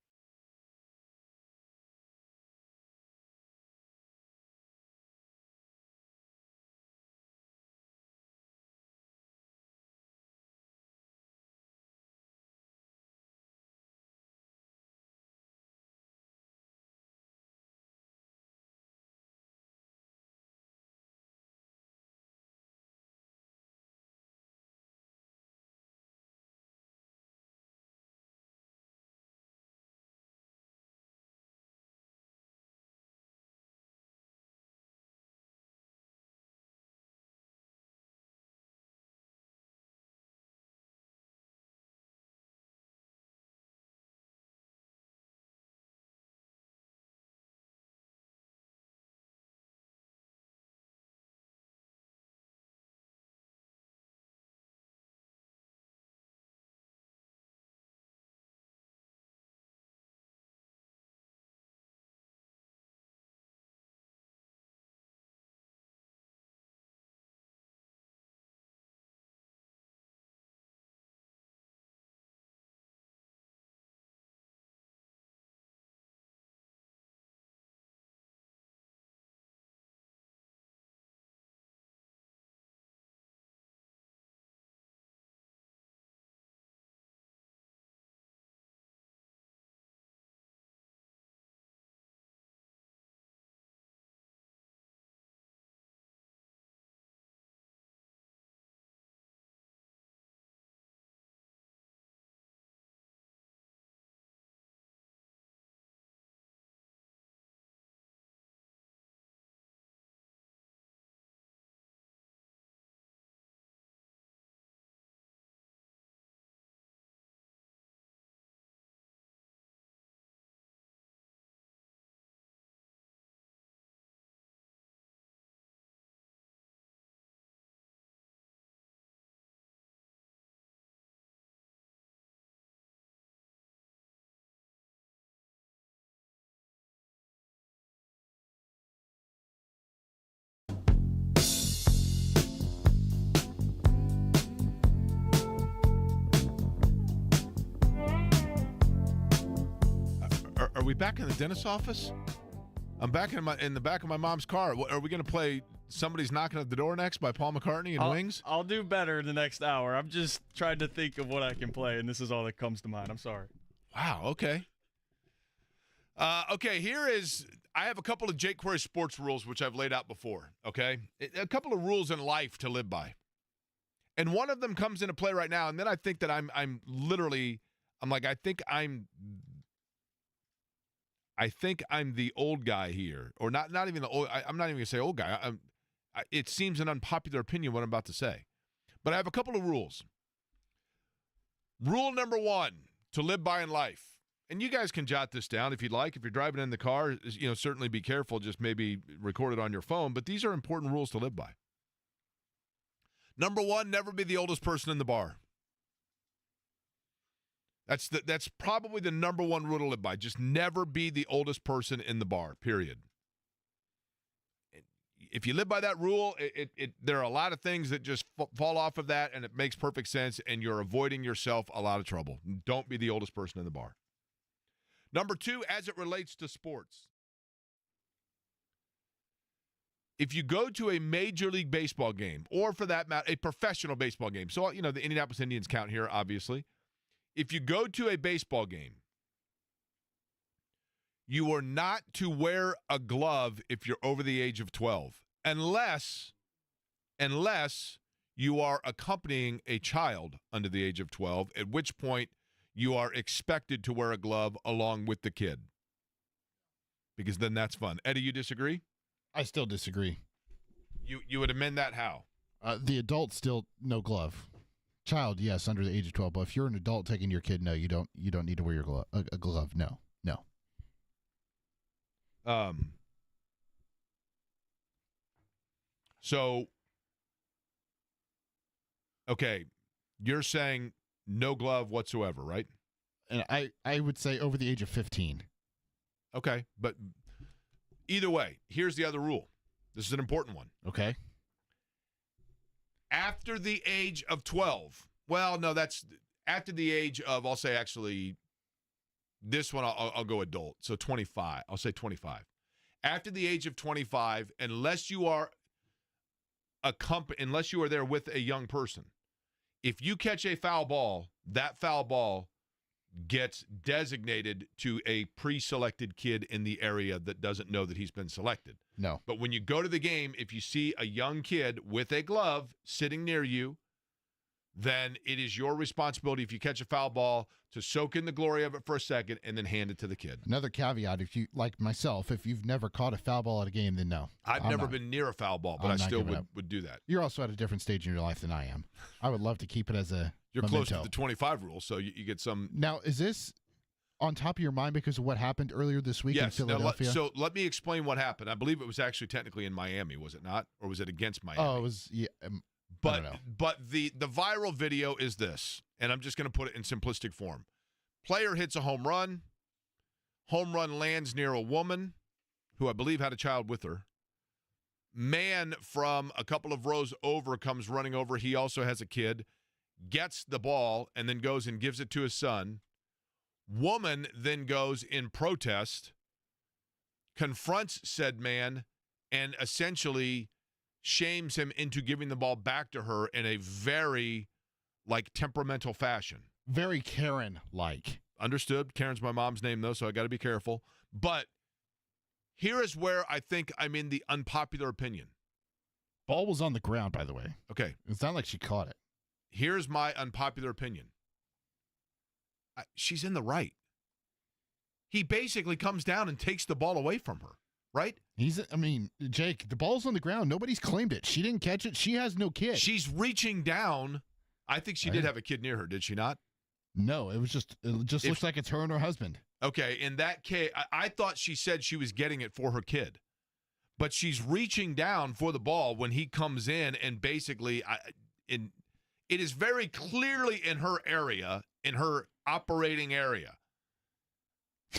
we back in the dentist's office? I'm back in the back of my mom's car. Are we going to play Somebody's Knocking at the Door next by Paul McCartney and Wings? I'll do better the next hour. I'm just trying to think of what I can play, and this is all that comes to mind. I'm sorry. Wow, okay. Okay, I have a couple of Jake Query sports rules, which I've laid out before, okay? A couple of rules in life to live by. And one of them comes into play right now, and then I think that I'm the old guy here, or not even the old. I'm not even gonna say old guy. It seems an unpopular opinion what I'm about to say, but I have a couple of rules. Rule number 1 to live by in life, and you guys can jot this down if you'd like. If you're driving in the car, certainly be careful. Just maybe record it on your phone. But these are important rules to live by. Number 1, never be the oldest person in the bar. That's probably the number 1 rule to live by. Just never be the oldest person in the bar, period. If you live by that rule, there are a lot of things that just fall off of that, and it makes perfect sense, and you're avoiding yourself a lot of trouble. Don't be the oldest person in the bar. Number 2, as it relates to sports. If you go to a Major League Baseball game, or for that matter, a professional baseball game, so, the Indianapolis Indians count here, obviously. If you go to a baseball game, you are not to wear a glove if you're over the age of 12, unless you are accompanying a child under the age of 12, at which point you are expected to wear a glove along with the kid. Because then that's fun. Eddie, you disagree? I still disagree. You would amend that how? The adult still no glove. Child, yes, under the age of 12. But if you're an adult taking your kid, no, you don't need to wear your a glove. No. So, okay, you're saying no glove whatsoever, right? And I would say over the age of 15. Okay, but either way, here's the other rule. This is an important one. Okay. After the age of 12, well, no, that's after the age of, I'll say actually, this one I'll go adult, so 25. I'll say 25. After the age of 25, unless you are there with a young person, if you catch a foul ball, that foul ball gets designated to a pre-selected kid in the area that doesn't know that he's been selected. No. But when you go to the game, if you see a young kid with a glove sitting near you, then it is your responsibility, if you catch a foul ball, to soak in the glory of it for a second and then hand it to the kid. Another caveat, if you, like myself, if you've never caught a foul ball at a game, then no. I've never been near a foul ball, but I still would do that. You're also at a different stage in your life than I am. I would love to keep it as a You're memento. close to the 25 rule, so you get some. Now, is this on top of your mind because of what happened earlier this week in Philadelphia? So let me explain what happened. I believe it was actually technically in Miami, was it not? Or was it against Miami? Oh, it was, yeah. But the viral video is this, and I'm just going to put it in simplistic form. Player hits a home run. Home run lands near a woman who I believe had a child with her. Man from a couple of rows over comes running over. He also has a kid. Gets the ball and then goes and gives it to his son. Woman then goes in protest, confronts said man, and essentially shames him into giving the ball back to her in a very, temperamental fashion. Very Karen-like. Understood. Karen's my mom's name, though, so I got to be careful. But here is where I think I'm in the unpopular opinion. Ball was on the ground, by the way. Okay. It's not like she caught it. Here's my unpopular opinion. She's in the right. He basically comes down and takes the ball away from her, right? Jake, the ball's on the ground. Nobody's claimed it. She didn't catch it. She has no kid. She's reaching down. I think she did have a kid near her, did she not? No, it just looks like it's her and her husband. Okay, in that case, I thought she said she was getting it for her kid. But she's reaching down for the ball when he comes in, and basically it is very clearly in her area, in her operating area.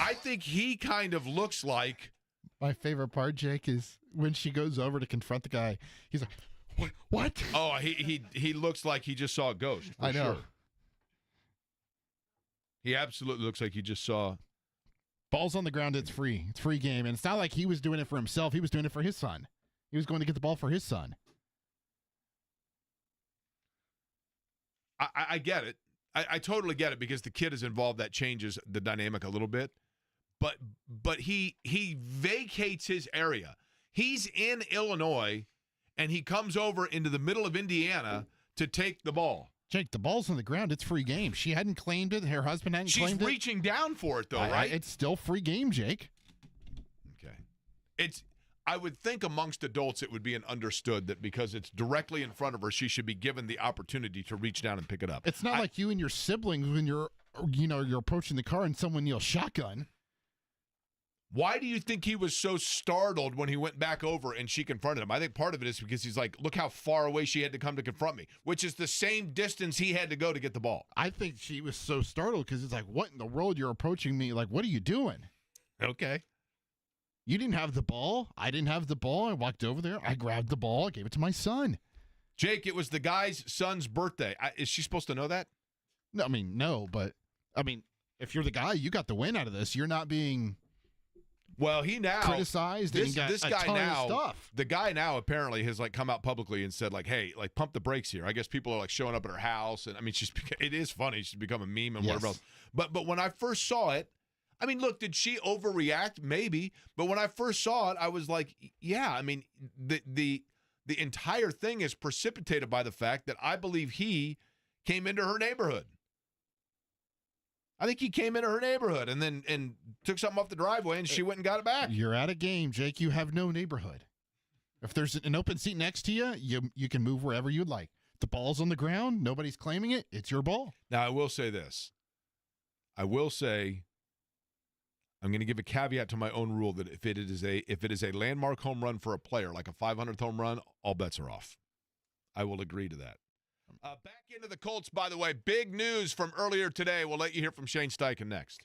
I think he kind of looks like... My favorite part, Jake, is when she goes over to confront the guy. He's like, what? Oh, he looks like he just saw a ghost. I know. Sure. He absolutely looks like he just saw Ball's on the ground. It's free. It's free game. And it's not like he was doing it for himself. He was doing it for his son. He was going to get the ball for his son. I get it. I totally get it because the kid is involved. That changes the dynamic a little bit. But he vacates his area. He's in Illinois, and he comes over into the middle of Indiana to take the ball. Jake, the ball's on the ground. It's free game. She hadn't claimed it. Her husband hadn't claimed it. She's reaching down for it, though, right? It's still free game, Jake. Okay. I would think amongst adults it would be understood that because it's directly in front of her, she should be given the opportunity to reach down and pick it up. It's not like you and your siblings when you're approaching the car and someone yells shotgun. Why do you think he was so startled when he went back over and she confronted him? I think part of it is because he's like, look how far away she had to come to confront me, which is the same distance he had to go to get the ball. I think she was so startled because it's like, what in the world? You're approaching me. Like, what are you doing? Okay. You didn't have the ball. I didn't have the ball. I walked over there. I grabbed the ball. I gave it to my son. Jake, it was the guy's son's birthday. Is she supposed to know that? No, I mean, no, but I mean, if you're the guy, you got the win out of this. You're not being he now criticized. This guy now, of stuff. the guy now apparently has like come out publicly and said like, hey, like pump the brakes here. I guess people are like showing up at her house, and I mean, it is funny. She's become a meme and whatever else. But when I first saw it, I mean, look, did she overreact? Maybe. But when I first saw it, I was like, yeah, I mean, the entire thing is precipitated by the fact that I believe he came into her neighborhood. I think he came into her neighborhood and took something off the driveway, and she went and got it back. You're at a game, Jake. You have no neighborhood. If there's an open seat next to you, you can move wherever you'd like. The ball's on the ground. Nobody's claiming it. It's your ball. Now, I will say this. I'm going to give a caveat to my own rule that if it is a landmark home run for a player, like a 500th home run, all bets are off. I will agree to that. Back into the Colts, by the way. Big news from earlier today. We'll let you hear from Shane Steichen next.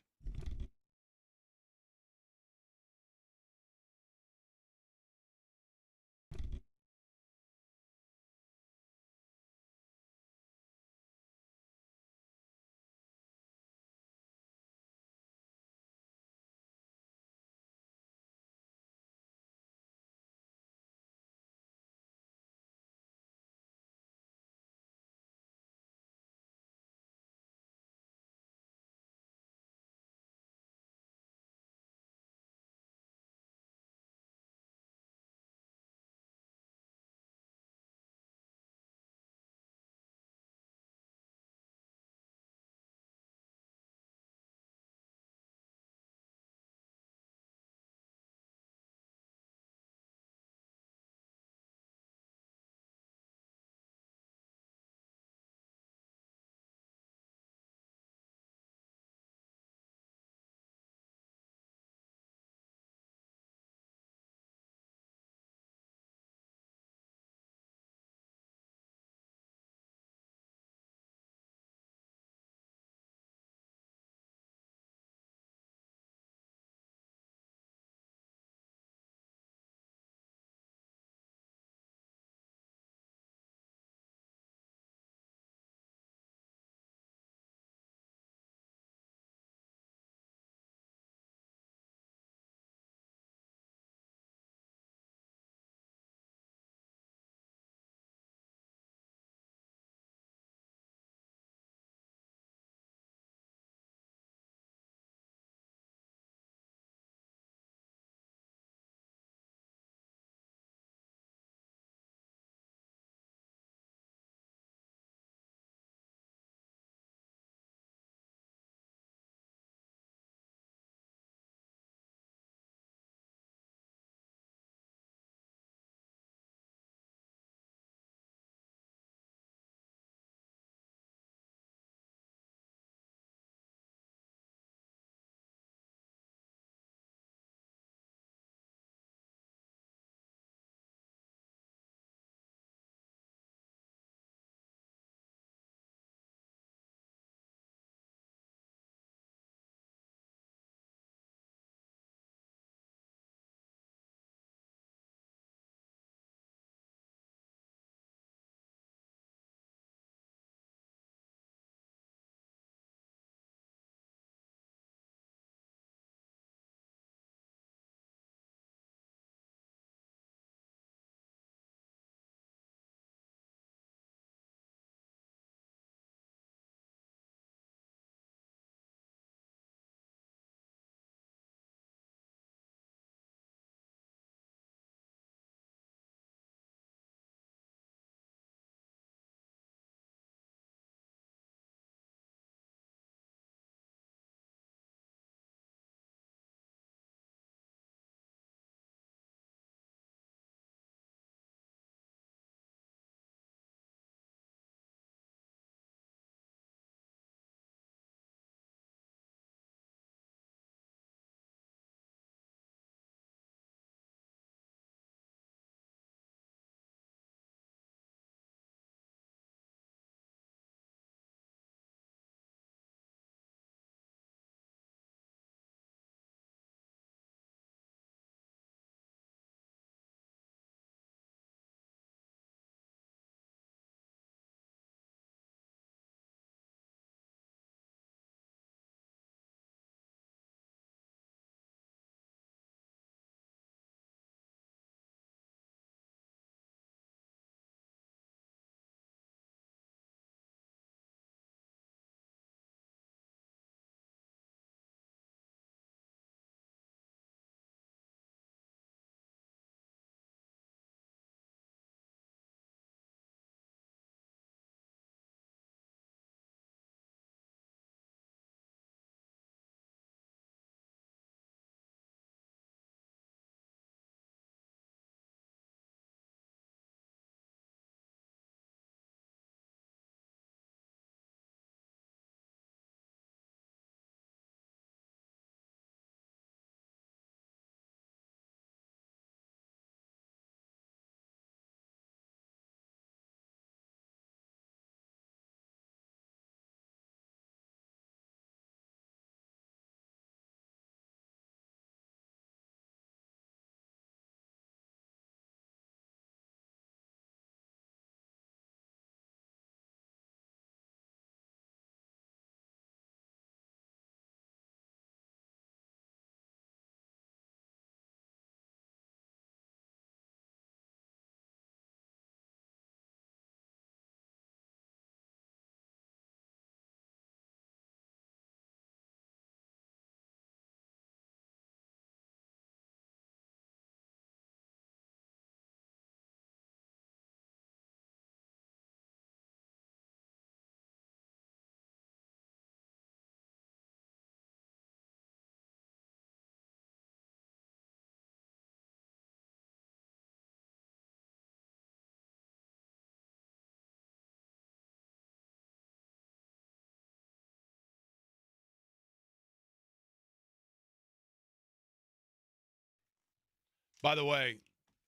By the way,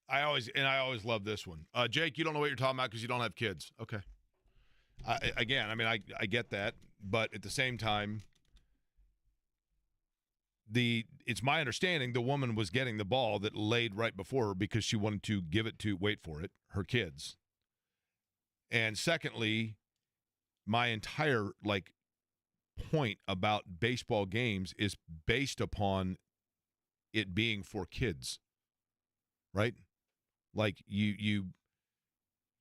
I always love this one. Jake, you don't know what you're talking about because you don't have kids. Okay. I get that, but at the same time, it's my understanding the woman was getting the ball that laid right before her because she wanted to give it to, wait for it, her kids. And secondly, my entire point about baseball games is based upon it being for kids, right? Like you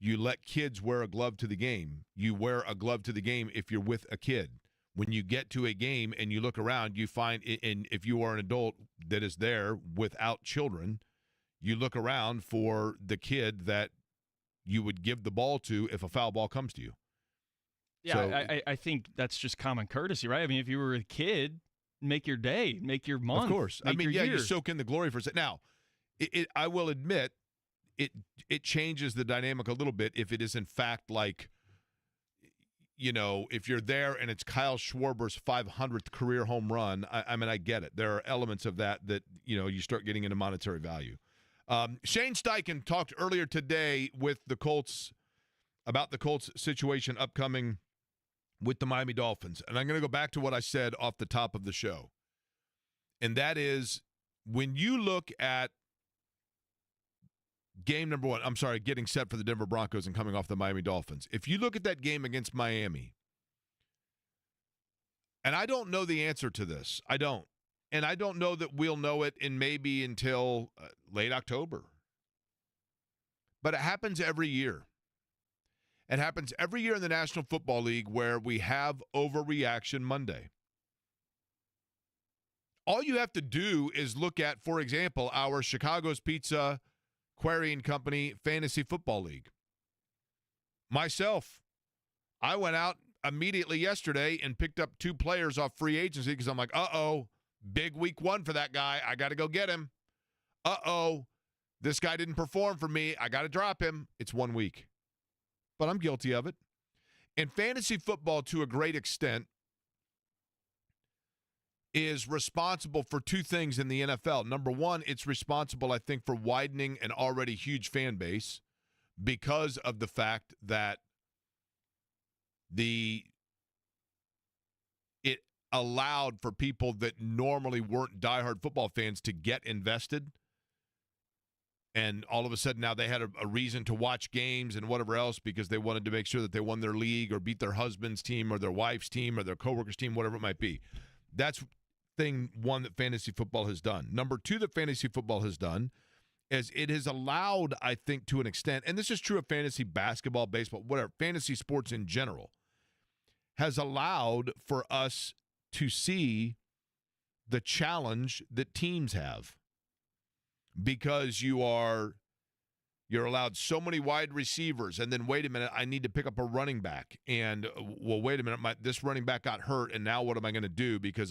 let kids wear a glove to the game. You wear a glove to the game if you're with a kid. When you get to a game and you look around, you find, and if you are an adult that is there without children, you look around for the kid that you would give the ball to if a foul ball comes to you. Yeah, so, I think that's just common courtesy, right? I mean, if you were a kid, make your day, make your month. Of course. I mean, you soak in the glory for a second. Now, I will admit, it changes the dynamic a little bit if it is in fact if you're there and it's Kyle Schwarber's 500th career home run. I get it. There are elements of that you start getting into monetary value. Shane Steichen talked earlier today with the Colts about the Colts situation upcoming with the Miami Dolphins. And I'm going to go back to what I said off the top of the show. And that is, when you look at game number one, getting set for the Denver Broncos and coming off the Miami Dolphins. If you look at that game against Miami, and I don't know the answer to this. I don't. And I don't know that we'll know it in maybe until late October. But it happens every year. It happens every year in the National Football League where we have Overreaction Monday. All you have to do is look at, for example, our Chicago's Pizza Query and Company Fantasy Football League. Myself, I went out immediately yesterday and picked up 2 players off free agency because I'm like, big week 1 for that guy. I got to go get him. This guy didn't perform for me. I got to drop him. It's 1 week. But I'm guilty of it. And fantasy football, to a great extent, is responsible for 2 things in the NFL. Number one, it's responsible, I think, for widening an already huge fan base because of the fact that it allowed for people that normally weren't diehard football fans to get invested. And all of a sudden now they had a reason to watch games and whatever else because they wanted to make sure that they won their league or beat their husband's team or their wife's team or their coworker's team, whatever it might be. That's thing one that fantasy football has done. Number 2 that fantasy football has done is it has allowed, I think, to an extent, and this is true of fantasy basketball, baseball, whatever, fantasy sports in general, has allowed for us to see the challenge that teams have. Because you're allowed so many wide receivers, and then wait a minute, I need to pick up a running back, and wait a minute, this running back got hurt, and now what am I going to do? Because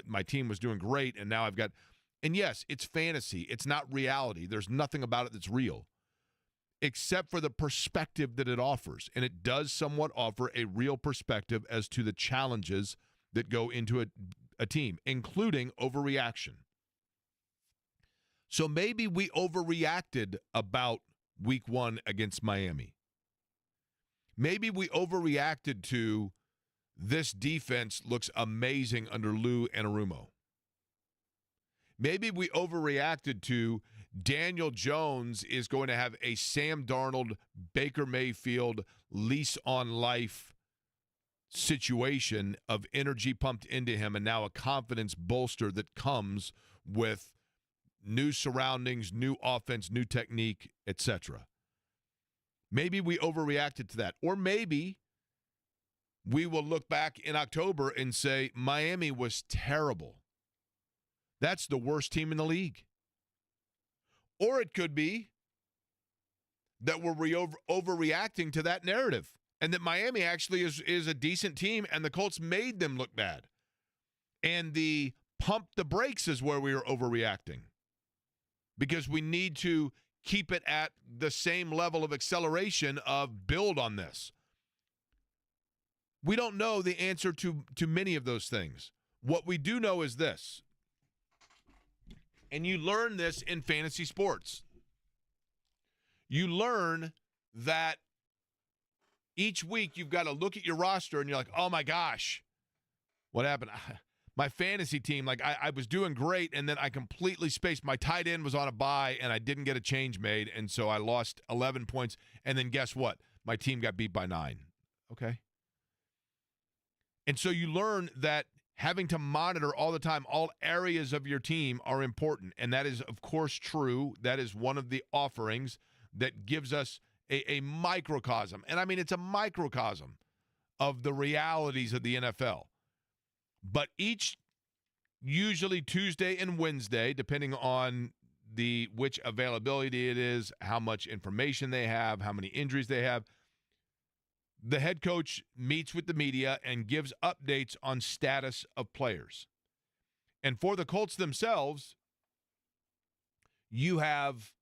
my team was doing great, and now I've got, and yes, it's fantasy, it's not reality. There's nothing about it that's real, except for the perspective that it offers, and it does somewhat offer a real perspective as to the challenges that go into a team, including overreaction. So maybe we overreacted about week 1 against Miami. Maybe we overreacted to this defense looks amazing under Lou Anarumo. Maybe we overreacted to Daniel Jones is going to have a Sam Darnold, Baker Mayfield lease on life situation of energy pumped into him and now a confidence bolster that comes with new surroundings, new offense, new technique, etc. Maybe we overreacted to that. Or maybe we will look back in October and say, Miami was terrible. That's the worst team in the league. Or it could be that we're overreacting to that narrative and that Miami actually is a decent team and the Colts made them look bad. And the pump the brakes is where we are overreacting. Because we need to keep it at the same level of acceleration of build on this. We don't know the answer to many of those things. What we do know is this. And you learn this in fantasy sports. You learn that each week you've got to look at your roster and you're like, oh my gosh, what happened? My fantasy team, like I was doing great, and then I completely spaced. My tight end was on a bye, and I didn't get a change made, and so I lost 11 points. And then guess what? My team got beat by 9. Okay. And so you learn that having to monitor all the time, all areas of your team are important. And that is, of course, true. That is one of the offerings that gives us a microcosm. And I mean, it's a microcosm of the realities of the NFL. But each, usually Tuesday and Wednesday, depending on which availability it is, how much information they have, how many injuries they have, the head coach meets with the media and gives updates on status of players. And for the Colts themselves, you have,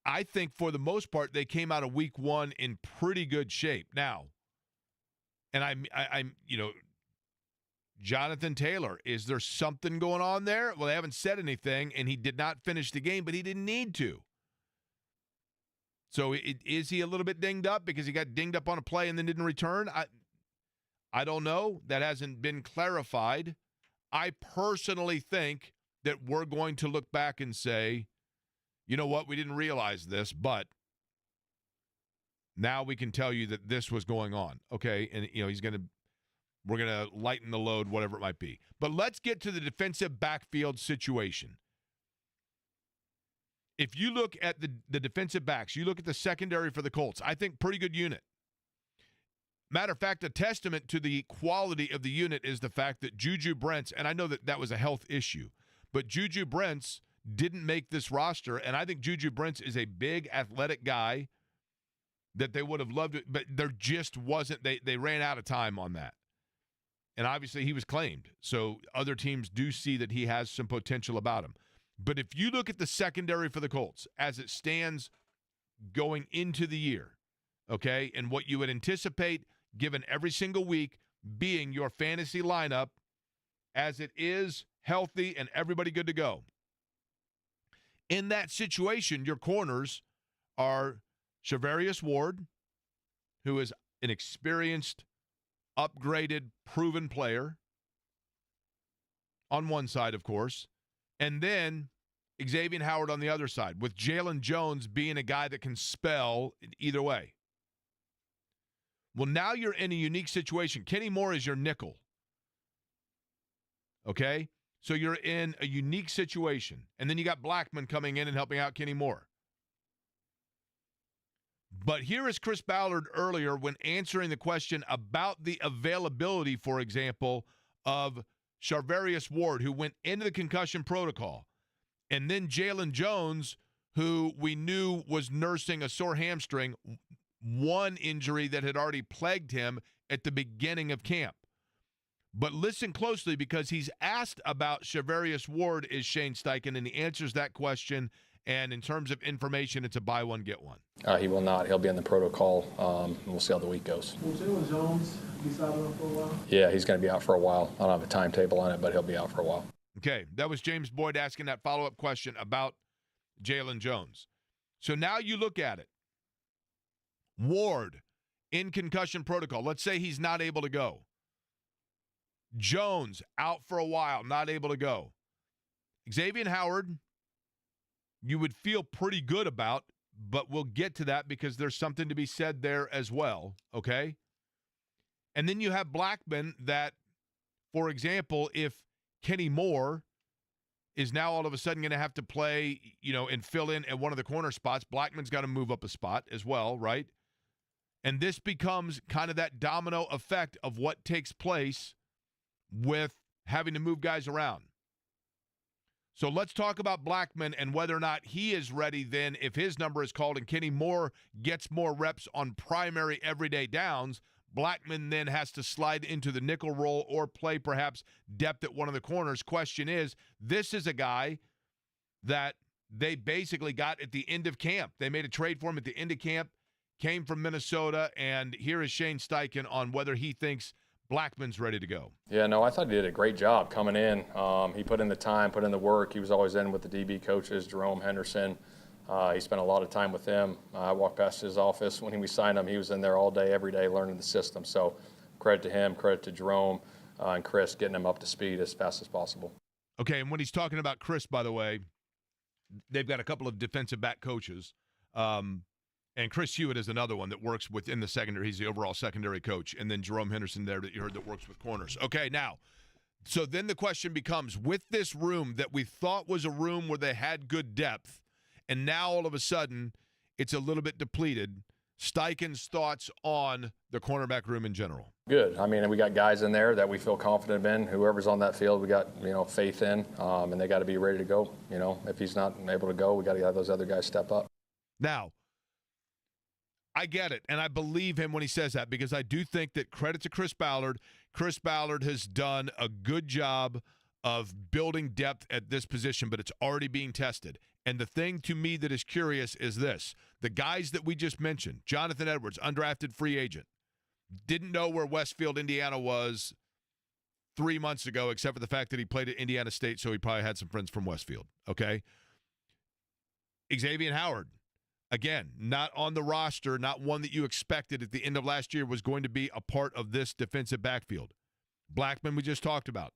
I think for the most part, they came out of week 1 in pretty good shape. Now, and I'm Jonathan Taylor, is there something going on there? Well, they haven't said anything, and he did not finish the game, but he didn't need to. So is he a little bit dinged up because he got dinged up on a play and then didn't return? I don't know. That hasn't been clarified. I personally think that we're going to look back and say, you know what, we didn't realize this, but now we can tell you that this was going on. Okay, and we're going to lighten the load, whatever it might be. But let's get to the defensive backfield situation. If you look at the defensive backs, you look at the secondary for the Colts, I think pretty good unit. Matter of fact, a testament to the quality of the unit is the fact that Juju Brents, and I know that was a health issue, but Juju Brents didn't make this roster, and I think Juju Brents is a big athletic guy that they would have loved it, but there just wasn't, they ran out of time on that. And obviously he was claimed, so other teams do see that he has some potential about him. But if you look at the secondary for the Colts as it stands going into the year, okay, and what you would anticipate given every single week being your fantasy lineup as it is healthy and everybody good to go. In that situation, your corners are Charvarius Ward, who is an experienced, upgraded, proven player on one side, of course, and then Xavier Howard on the other side, with Jalen Jones being a guy that can spell either way. Well, now you're in a unique situation. Kenny Moore is your nickel. Okay? So you're in a unique situation. And then you got Blackman coming in and helping out Kenny Moore. But here is Chris Ballard earlier when answering the question about the availability, for example, of Charvarius Ward, who went into the concussion protocol, and then Jalen Jones, who we knew was nursing a sore hamstring, one injury that had already plagued him at the beginning of camp. But listen closely, because he's asked about Charvarius Ward, is Shane Steichen, and he answers that question. And in terms of information, it's a buy one, get one. He will not. He'll be in the protocol. We'll see how the week goes. Will Jalen Jones be sidelined for a while? Yeah, he's going to be out for a while. I don't have a timetable on it, but he'll be out for a while. Okay, that was James Boyd asking that follow-up question about Jalen Jones. So now you look at it. Ward in concussion protocol. Let's say he's not able to go. Jones out for a while, not able to go. Xavier Howard, you would feel pretty good about, but we'll get to that because there's something to be said there as well, okay? And then you have Blackman that, for example, if Kenny Moore is now all of a sudden going to have to play, and fill in at one of the corner spots, Blackman's got to move up a spot as well, right? And this becomes kind of that domino effect of what takes place with having to move guys around. So let's talk about Blackman and whether or not he is ready then if his number is called and Kenny Moore gets more reps on primary everyday downs. Blackman then has to slide into the nickel role or play perhaps depth at one of the corners. Question is, this is a guy that they basically got at the end of camp. They made a trade for him at the end of camp, came from Minnesota, and here is Shane Steichen on whether he thinks Blackman's ready to go. Yeah, no, I thought he did a great job coming in. He put in the time, put in the work. He was always in with the DB coaches, Jerome Henderson. He spent a lot of time with them. I walked past his office when we signed him. He was in there all day, every day, learning the system. So credit to him, credit to Jerome and Chris getting him up to speed as fast as possible. Okay, and when he's talking about Chris, by the way, they've got a couple of defensive back coaches. And Chris Hewitt is another one that works within the secondary. He's the overall secondary coach. And then Jerome Henderson there that you heard that works with corners. Okay, now, so then the question becomes, with this room that we thought was a room where they had good depth, and now all of a sudden it's a little bit depleted, Steichen's thoughts on the cornerback room in general? Good. I mean, we got guys in there that we feel confident in. Whoever's on that field, we got, faith in, and they got to be ready to go. If he's not able to go, we got to have those other guys step up. Now, I get it, and I believe him when he says that, because I do think that credit to Chris Ballard. Chris Ballard has done a good job of building depth at this position, but it's already being tested. And the thing to me that is curious is this. The guys that we just mentioned, Jonathan Edwards, undrafted free agent, didn't know where Westfield, Indiana was 3 months ago, except for the fact that he played at Indiana State, so he probably had some friends from Westfield, okay? Xavier Howard, again, not on the roster, not one that you expected at the end of last year was going to be a part of this defensive backfield. Blackman we just talked about.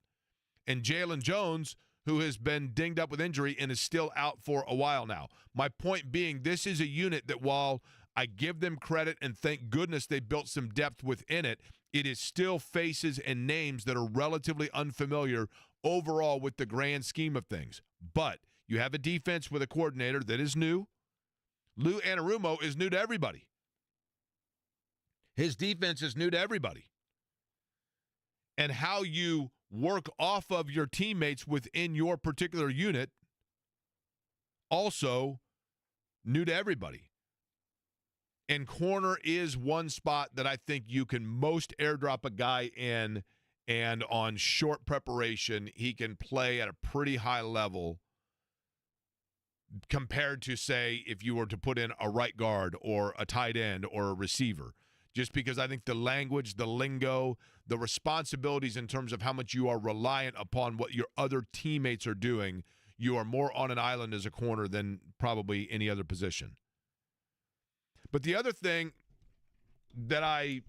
And Jalen Jones, who has been dinged up with injury and is still out for a while now. My point being, this is a unit that while I give them credit and thank goodness they built some depth within it, it is still faces and names that are relatively unfamiliar overall with the grand scheme of things. But you have a defense with a coordinator that is new. Lou Anarumo is new to everybody. His defense is new to everybody. And how you work off of your teammates within your particular unit, also new to everybody. And corner is one spot that I think you can most airdrop a guy in, and on short preparation, he can play at a pretty high level compared to, say, if you were to put in a right guard or a tight end or a receiver. Just because I think the language, the lingo, the responsibilities in terms of how much you are reliant upon what your other teammates are doing, you are more on an island as a corner than probably any other position. But the other thing that I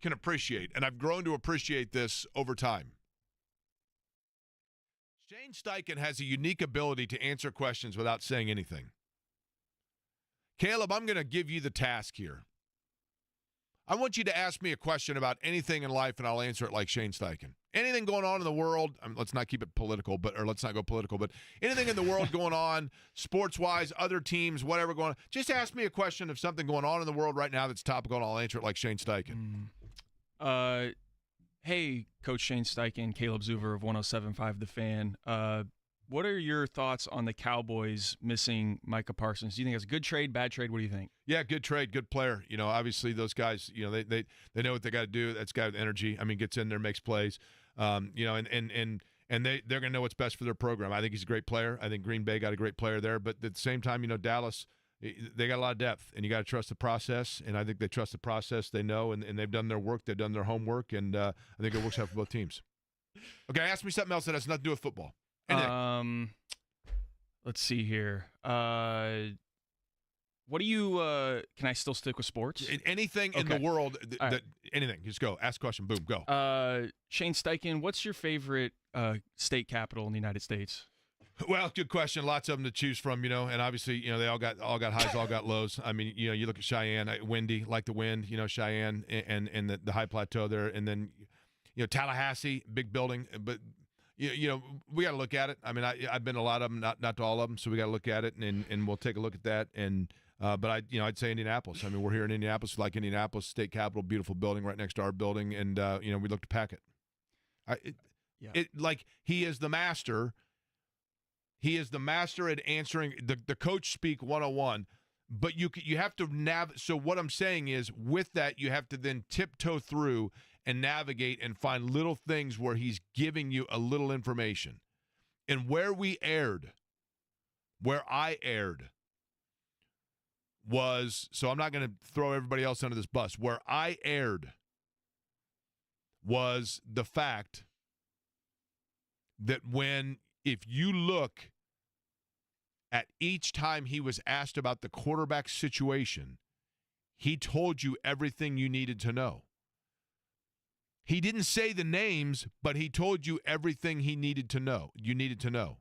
can appreciate, and I've grown to appreciate this over time, Shane Steichen has a unique ability to answer questions without saying anything. Caleb, I'm going to give you the task here. I want you to ask me a question about anything in life, and I'll answer it like Shane Steichen. Anything going on in the world, let's not keep it political, or let's not go political, but anything in the world going on, sports-wise, other teams, whatever going on, just ask me a question of something going on in the world right now that's topical, and I'll answer it like Shane Steichen. Hey, Coach Shane Steichen, Caleb Zuver of 107.5 The Fan. What are your thoughts on the Cowboys missing Micah Parsons? Do you think it's a good trade, bad trade? What do you think? Yeah, good trade, good player. Obviously those guys, they know what they got to do. That's guy with energy. Gets in there, makes plays. And they're going to know what's best for their program. I think he's a great player. I think Green Bay got a great player there. But at the same time, Dallas, they got a lot of depth, and you got to trust the process. And I think they trust the process. They know, and they've done their work. They've done their homework, and I think it works out for both teams. Okay, ask me something else that has nothing to do with football. Let's see here. What do you can I still stick with sports? Anything in the world anything. Just go. Ask a question. Boom, go. Shane Steichen, what's your favorite state capital in the United States? Well, good question. Lots of them to choose from, and obviously, they all got highs, all got lows. You look at Cheyenne, windy, like the wind, Cheyenne and the high plateau there, and then Tallahassee, big building, but we got to look at it. I've been to a lot of them, not to all of them, so we got to look at it, and we'll take a look at that. And but I'd say Indianapolis. We're here in Indianapolis, like Indianapolis, state capital, beautiful building right next to our building, and we look to pack it. He is the master. He is the master at answering the coach speak 101. But you have to so what I'm saying is, with that, you have to then tiptoe through and navigate and find little things where he's giving you a little information. And where I erred was, so I'm not going to throw everybody else under this bus, where I erred was the fact that if you look at each time he was asked about the quarterback situation, he told you everything you needed to know. He didn't say the names, but he told you everything he needed to know. You needed to know.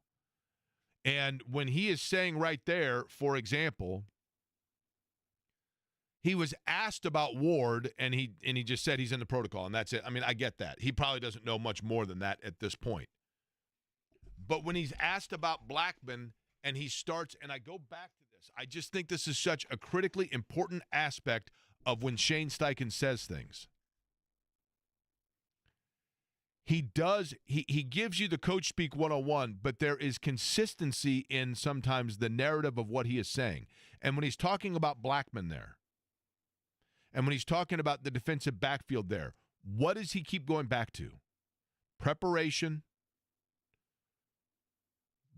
And when he is saying right there, for example, he was asked about Ward, and he just said he's in the protocol, and that's it. I mean, I get that. He probably doesn't know much more than that at this point. But when he's asked about Blackman, and he starts, and I go back to this, I just think this is such a critically important aspect of when Shane Steichen says things. He gives you the coach speak 101, but there is consistency in sometimes the narrative of what he is saying. And when he's talking about Blackman there, and when he's talking about the defensive backfield there, what does he keep going back to? Preparation,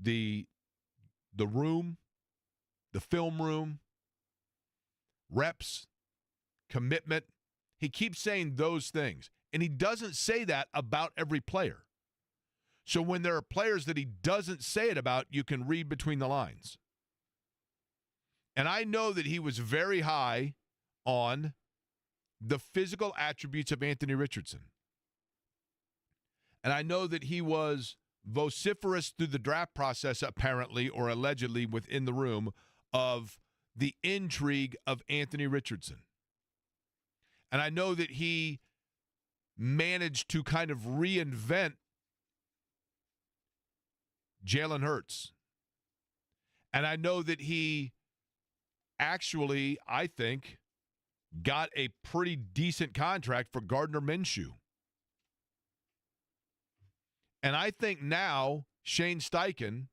the room, the film room, reps, commitment. He keeps saying those things. And he doesn't say that about every player. So when there are players that he doesn't say it about, you can read between the lines. And I know that he was very high on the physical attributes of Anthony Richardson. And I know that he was vociferous through the draft process, apparently, or allegedly within the room, of the intrigue of Anthony Richardson. And I know that he managed to kind of reinvent Jalen Hurts. And I know that he actually, I think, got a pretty decent contract for Gardner Minshew. And I think now Shane Steichen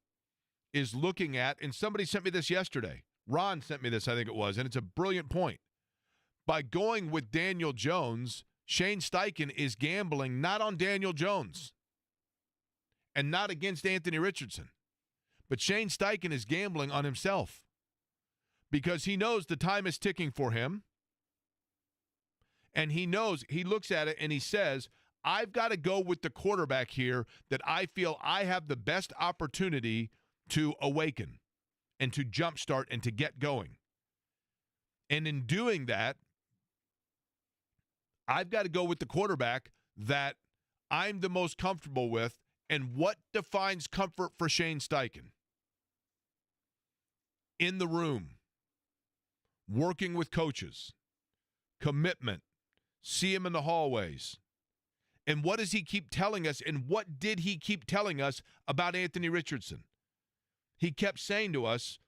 is looking at, and somebody sent me this yesterday. Ron sent me this, I think it was, and it's a brilliant point. By going with Daniel Jones, Shane Steichen is gambling not on Daniel Jones and not against Anthony Richardson, but Shane Steichen is gambling on himself because he knows the time is ticking for him, and he knows, he looks at it and he says, I've got to go with the quarterback here that I feel I have the best opportunity to awaken and to jumpstart and to get going. And in doing that, I've got to go with the quarterback that I'm the most comfortable with. And what defines comfort for Shane Steichen? In the room, working with coaches, commitment, see him in the hallways. And what does he keep telling us? And what did he keep telling us about Anthony Richardson? He kept saying to us,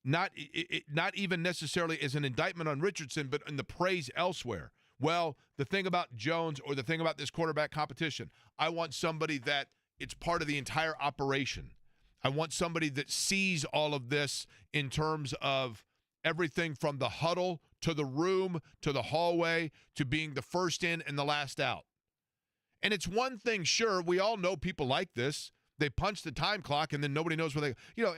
not even necessarily as an indictment on Richardson, but in the praise elsewhere. Well, the thing about Jones, or the thing about this quarterback competition, I want somebody that it's part of the entire operation. I want somebody that sees all of this in terms of everything from the huddle to the room to the hallway to being the first in and the last out. And it's one thing, sure, we all know people like this. They punch the time clock and then nobody knows where they,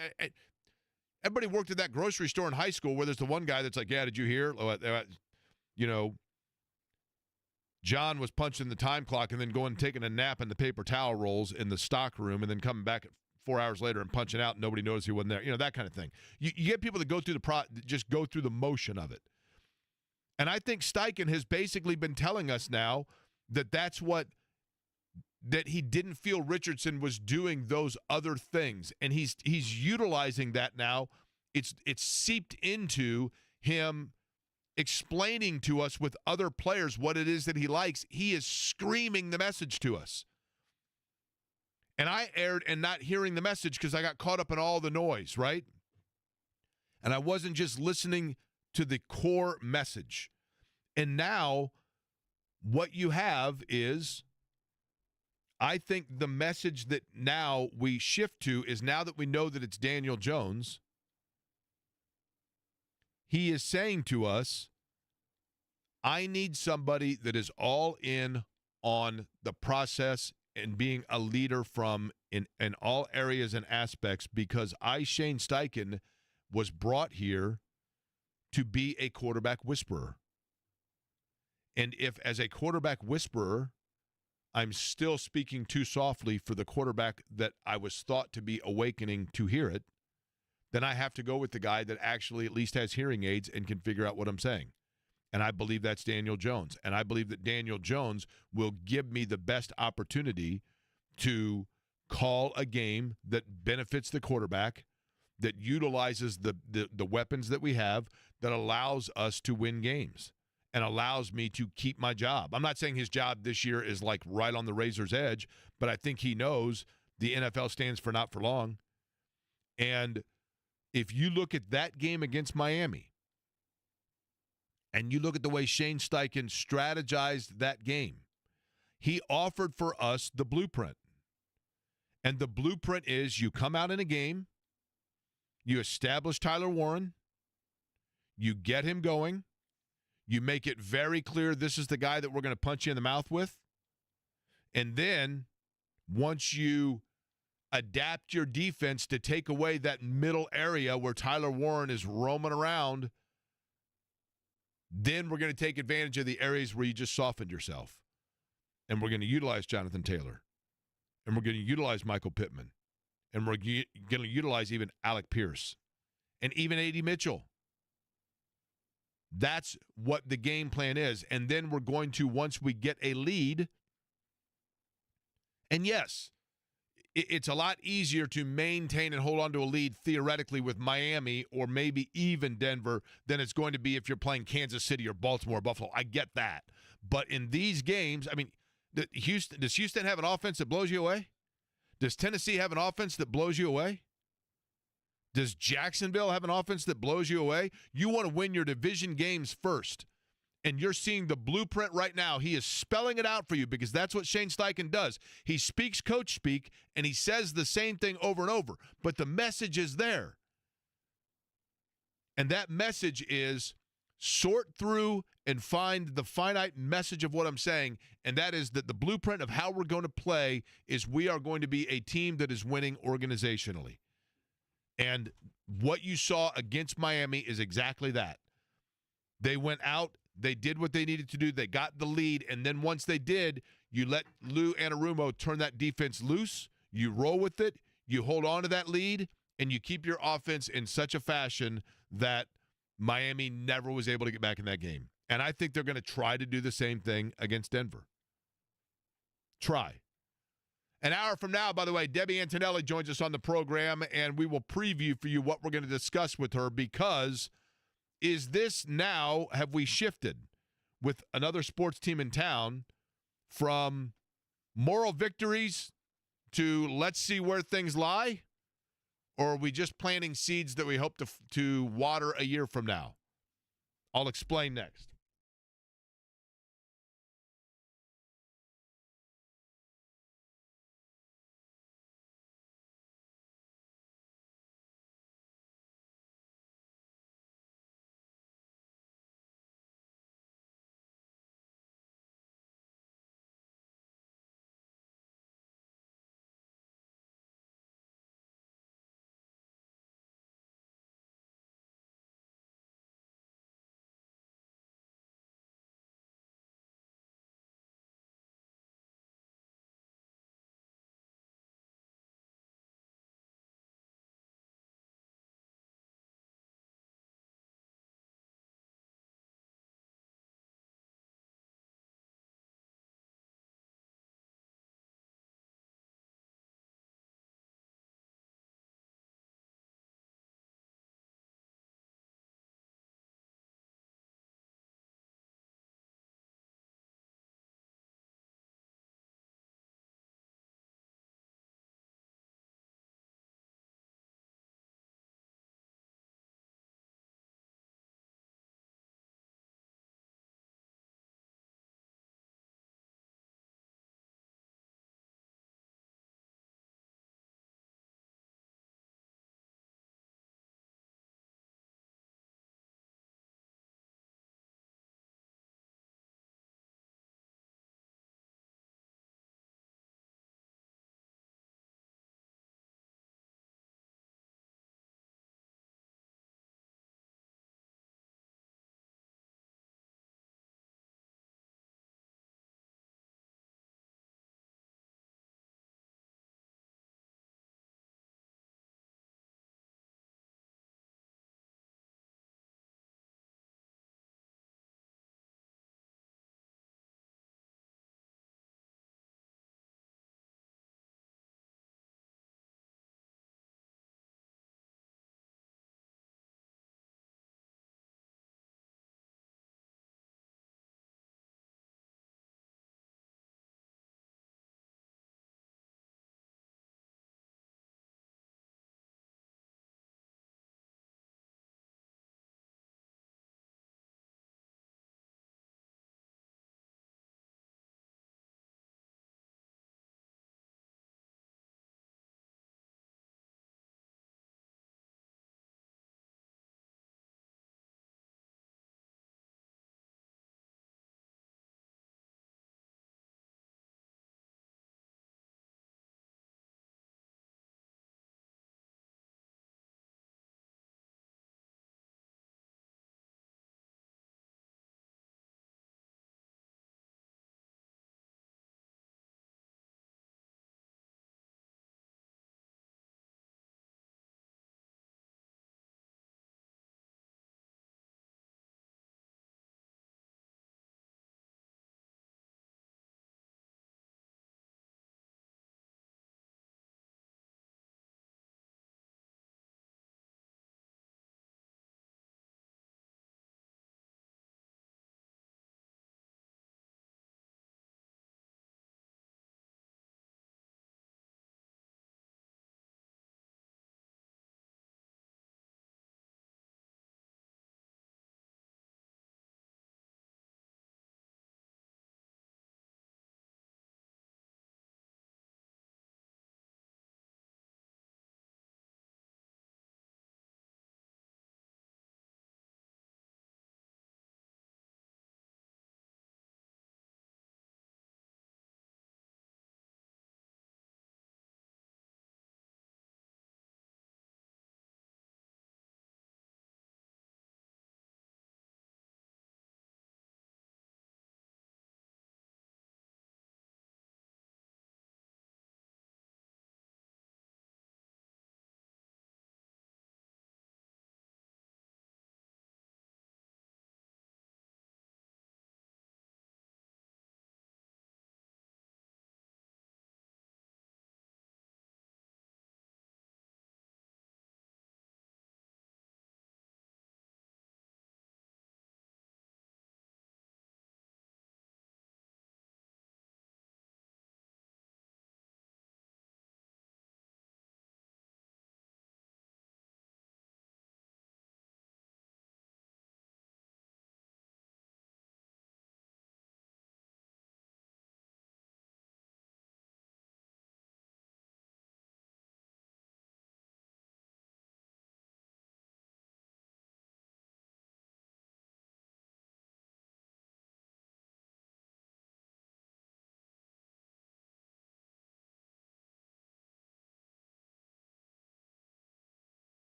everybody worked at that grocery store in high school where there's the one guy that's like, yeah, did you hear? John was punching the time clock and then going and taking a nap in the paper towel rolls in the stock room and then coming back 4 hours later and punching out and nobody noticed he wasn't there. That kind of thing. You get people that go through just go through the motion of it. And I think Steichen has basically been telling us now that that he didn't feel Richardson was doing those other things. And he's utilizing that now. It's seeped into him explaining to us with other players what it is that he likes. He is screaming the message to us. And I erred in not hearing the message because I got caught up in all the noise, right? And I wasn't just listening to the core message. And now what you have is, I think the message that now we shift to is, now that we know that it's Daniel Jones, he is saying to us, I need somebody that is all in on the process and being a leader in all areas and aspects, because Shane Steichen, was brought here to be a quarterback whisperer. And if, as a quarterback whisperer, I'm still speaking too softly for the quarterback that I was thought to be awakening to hear it, then I have to go with the guy that actually at least has hearing aids and can figure out what I'm saying. And I believe that's Daniel Jones. And I believe that Daniel Jones will give me the best opportunity to call a game that benefits the quarterback, that utilizes the weapons that we have, that allows us to win games and allows me to keep my job. I'm not saying his job this year is like right on the razor's edge, but I think he knows the NFL stands for not for long. And if you look at that game against Miami and you look at the way Shane Steichen strategized that game, he offered for us the blueprint. And the blueprint is you come out in a game, you establish Tyler Warren, you get him going, you make it very clear this is the guy that we're going to punch you in the mouth with, and then once you adapt your defense to take away that middle area where Tyler Warren is roaming around, then we're going to take advantage of the areas where you just softened yourself. And we're going to utilize Jonathan Taylor. And we're going to utilize Michael Pittman. And we're going to utilize even Alec Pierce. And even A.D. Mitchell. That's what the game plan is. And then we're going to, once we get a lead, and yes, it's a lot easier to maintain and hold on to a lead theoretically with Miami or maybe even Denver than it's going to be if you're playing Kansas City or Baltimore or Buffalo. I get that. But in these games, I mean, does Houston have an offense that blows you away? Does Tennessee have an offense that blows you away? Does Jacksonville have an offense that blows you away? You want to win your division games first. And you're seeing the blueprint right now. He is spelling it out for you because that's what Shane Steichen does. He speaks coach speak, and he says the same thing over and over. But the message is there. And that message is sort through and find the finite message of what I'm saying, and that is that the blueprint of how we're going to play is we are going to be a team that is winning organizationally. And what you saw against Miami is exactly that. They went out, they did what they needed to do, they got the lead, and then once they did, you let Lou Anarumo turn that defense loose, you roll with it, you hold on to that lead, and you keep your offense in such a fashion that Miami never was able to get back in that game. And I think they're going to try to do the same thing against Denver. Try. An hour from now, by the way, Debbie Antonelli joins us on the program, and we will preview for you what we're going to discuss with her, because is this now, have we shifted with another sports team in town from moral victories to let's see where things lie? Or are we just planting seeds that we hope to water a year from now? I'll explain next.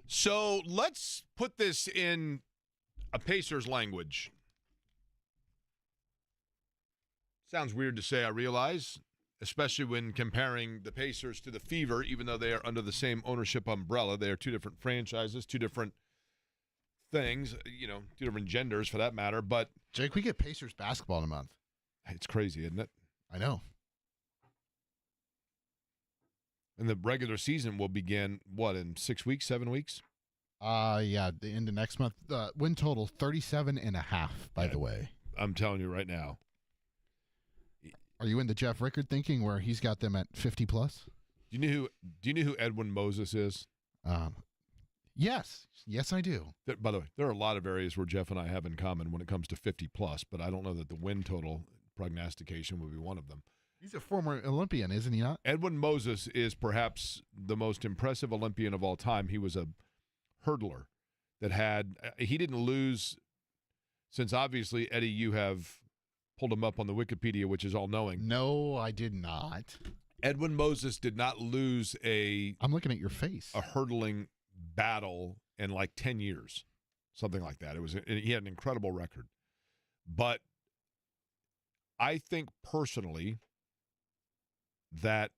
So let's put this in a Pacers language. Sounds weird to say, I realize, especially when comparing the Pacers to the Fever, even though they are under the same ownership umbrella. They are two different franchises, two different things, two different genders for that matter. But Jake, we get Pacers basketball in a month. It's crazy, isn't it? I know. And the regular season will begin, in 6 weeks, 7 weeks? Yeah, the end of next month. Win total 37.5, by the way. I'm telling you right now. Are you in the Jeff Rickard thinking where he's got them at 50 plus? Do you know who Edwin Moses is? Yes, I do. By the way, there are a lot of areas where Jeff and I have in common when it comes to 50 plus, but I don't know that the win total prognostication would be one of them. He's a former Olympian, isn't he not? Edwin Moses is perhaps the most impressive Olympian of all time. He was a hurdler that he didn't lose since obviously, Eddie, you have pulled him up on the Wikipedia, which is all-knowing. No, I did not. Edwin Moses did not lose I'm looking at your face. a hurdling battle in like 10 years, something like that. He had an incredible record. But I think personally that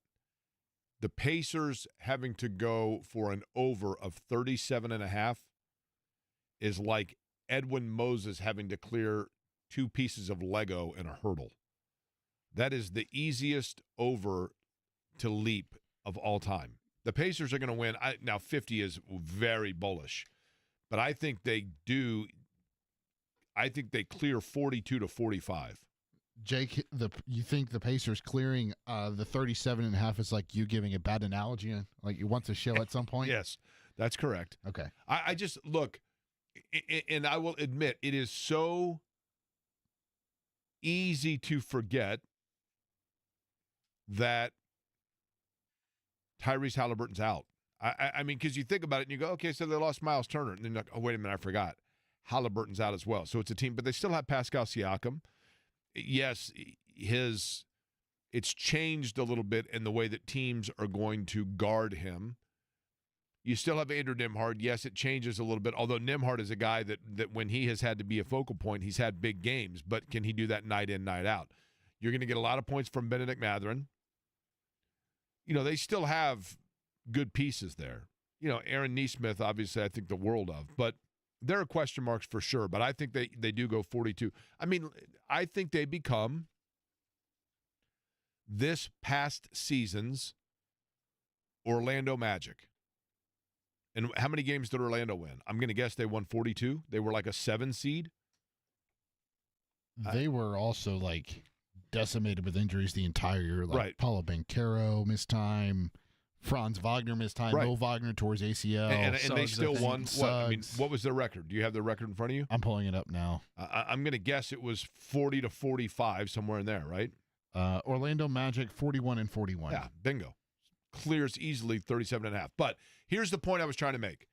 the Pacers having to go for an over of 37.5 is like Edwin Moses having to clear 2 pieces of Lego in a hurdle. That is the easiest over to leap of all time. The Pacers are going to win. Now, 50 is very bullish, but I think they do. I think they clear 42 to 45. Jake, you think the Pacers clearing the 37.5 is like you giving a bad analogy, like you want to show at some point? Yes, that's correct. Okay. I just look, and I will admit, it is so easy to forget that Tyrese Halliburton's out. I mean, because you think about it and you go, okay, so they lost Miles Turner. And then you're like, oh, wait a minute, I forgot. Halliburton's out as well. So it's a team, but they still have Pascal Siakam. Yes, it's changed a little bit in the way that teams are going to guard him. You still have Andrew Nembhard. Yes, it changes a little bit, although Nembhard is a guy that when he has had to be a focal point, he's had big games, but can he do that night in, night out? You're going to get a lot of points from Benedict Mathurin. They still have good pieces there. Aaron Nesmith, obviously, I think the world of, but there are question marks for sure, but I think they do go 42. I mean, I think they become this past season's Orlando Magic. And how many games did Orlando win? I'm going to guess they won 42. They were like a 7 seed. They were also like decimated with injuries the entire year. Like right. Paulo Banchero missed time. Franz Wagner missed time. Right. Mo Wagner tore his ACL. And they still won. What was their record? Do you have their record in front of you? I'm pulling it up now. I'm going to guess it was 40 to 45, somewhere in there, right? Orlando Magic, 41-41. Yeah, bingo. Clears easily 37.5. But here's the point I was trying to make.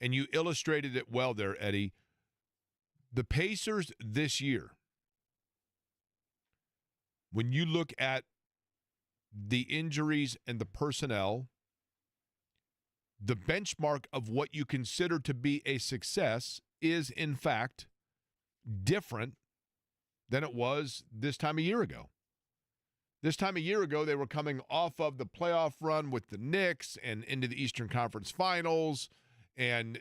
And you illustrated it well there, Eddie. The Pacers this year, when you look at the injuries and the personnel, the benchmark of what you consider to be a success is, in fact, different than it was this time a year ago. This time a year ago, they were coming off of the playoff run with the Knicks and into the Eastern Conference Finals. And,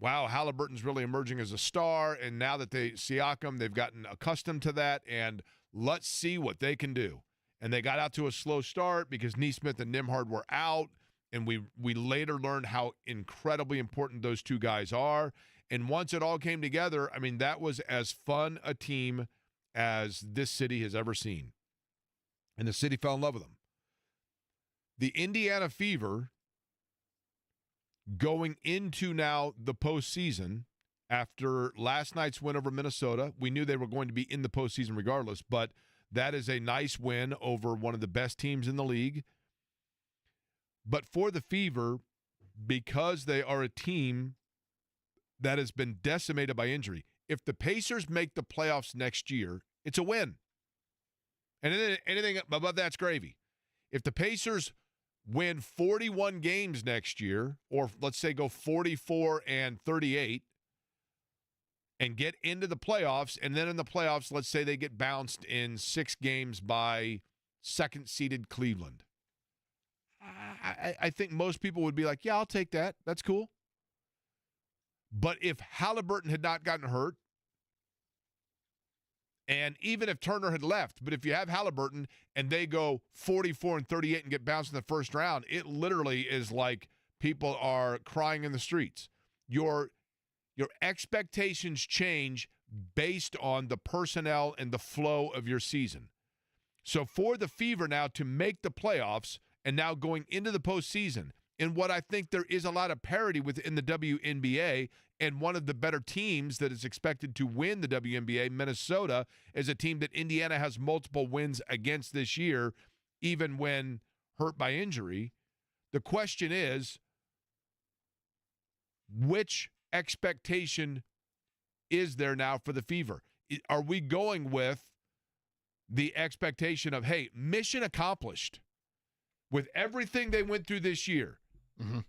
wow, Halliburton's really emerging as a star. And now that Siakam, they've gotten accustomed to that. And let's see what they can do. And they got out to a slow start because Nesmith and Nembhard were out. And we later learned how incredibly important those two guys are. And once it all came together, I mean, that was as fun a team as this city has ever seen. And the city fell in love with them. The Indiana Fever, going into now the postseason, after last night's win over Minnesota, we knew they were going to be in the postseason regardless, but that is a nice win over one of the best teams in the league. But for the Fever, because they are a team that has been decimated by injury, if the Pacers make the playoffs next year, it's a win. And anything above that's gravy. If the Pacers win 41 games next year, or let's say go 44-38, and get into the playoffs, and then in the playoffs, let's say they get bounced in 6 games by second-seeded Cleveland. I think most people would be like, yeah, I'll take that. That's cool. But if Halliburton had not gotten hurt, and even if Turner had left, but if you have Halliburton and they go 44-38 and get bounced in the first round, it literally is like people are crying in the streets. Your expectations change based on the personnel and the flow of your season. So for the Fever now to make the playoffs and now going into the postseason, in what I think there is a lot of parity within the WNBA, and one of the better teams that is expected to win the WNBA, Minnesota, is a team that Indiana has multiple wins against this year, even when hurt by injury. The question is, which expectation is there now for the Fever? Are we going with the expectation of, hey, mission accomplished with everything they went through this year? Mm-hmm.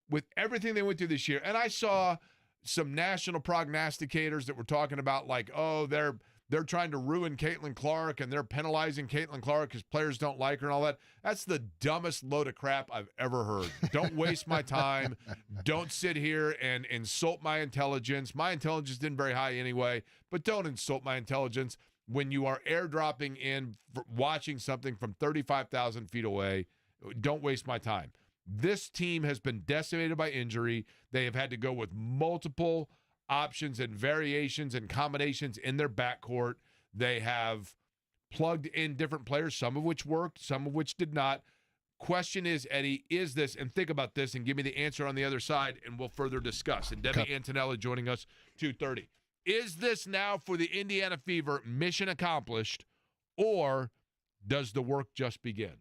With everything they went through this year. And I saw some national prognosticators that were talking about, like, oh, they're trying to ruin Caitlin Clark and they're penalizing Caitlin Clark because players don't like her and all that. That's the dumbest load of crap I've ever heard. Don't waste my time. Don't sit here and insult my intelligence. My intelligence isn't very high anyway, but don't insult my intelligence when you are airdropping in, watching something from 35,000 feet away. Don't waste my time. This team has been decimated by injury. They have had to go with multiple options and variations and combinations in their backcourt. They have plugged in different players, some of which worked, some of which did not. Question is, Eddie, is this, and think about this and give me the answer on the other side, and we'll further discuss. And Debbie Antonelli joining us 2:30. Is this now for the Indiana Fever mission accomplished, or does the work just begin?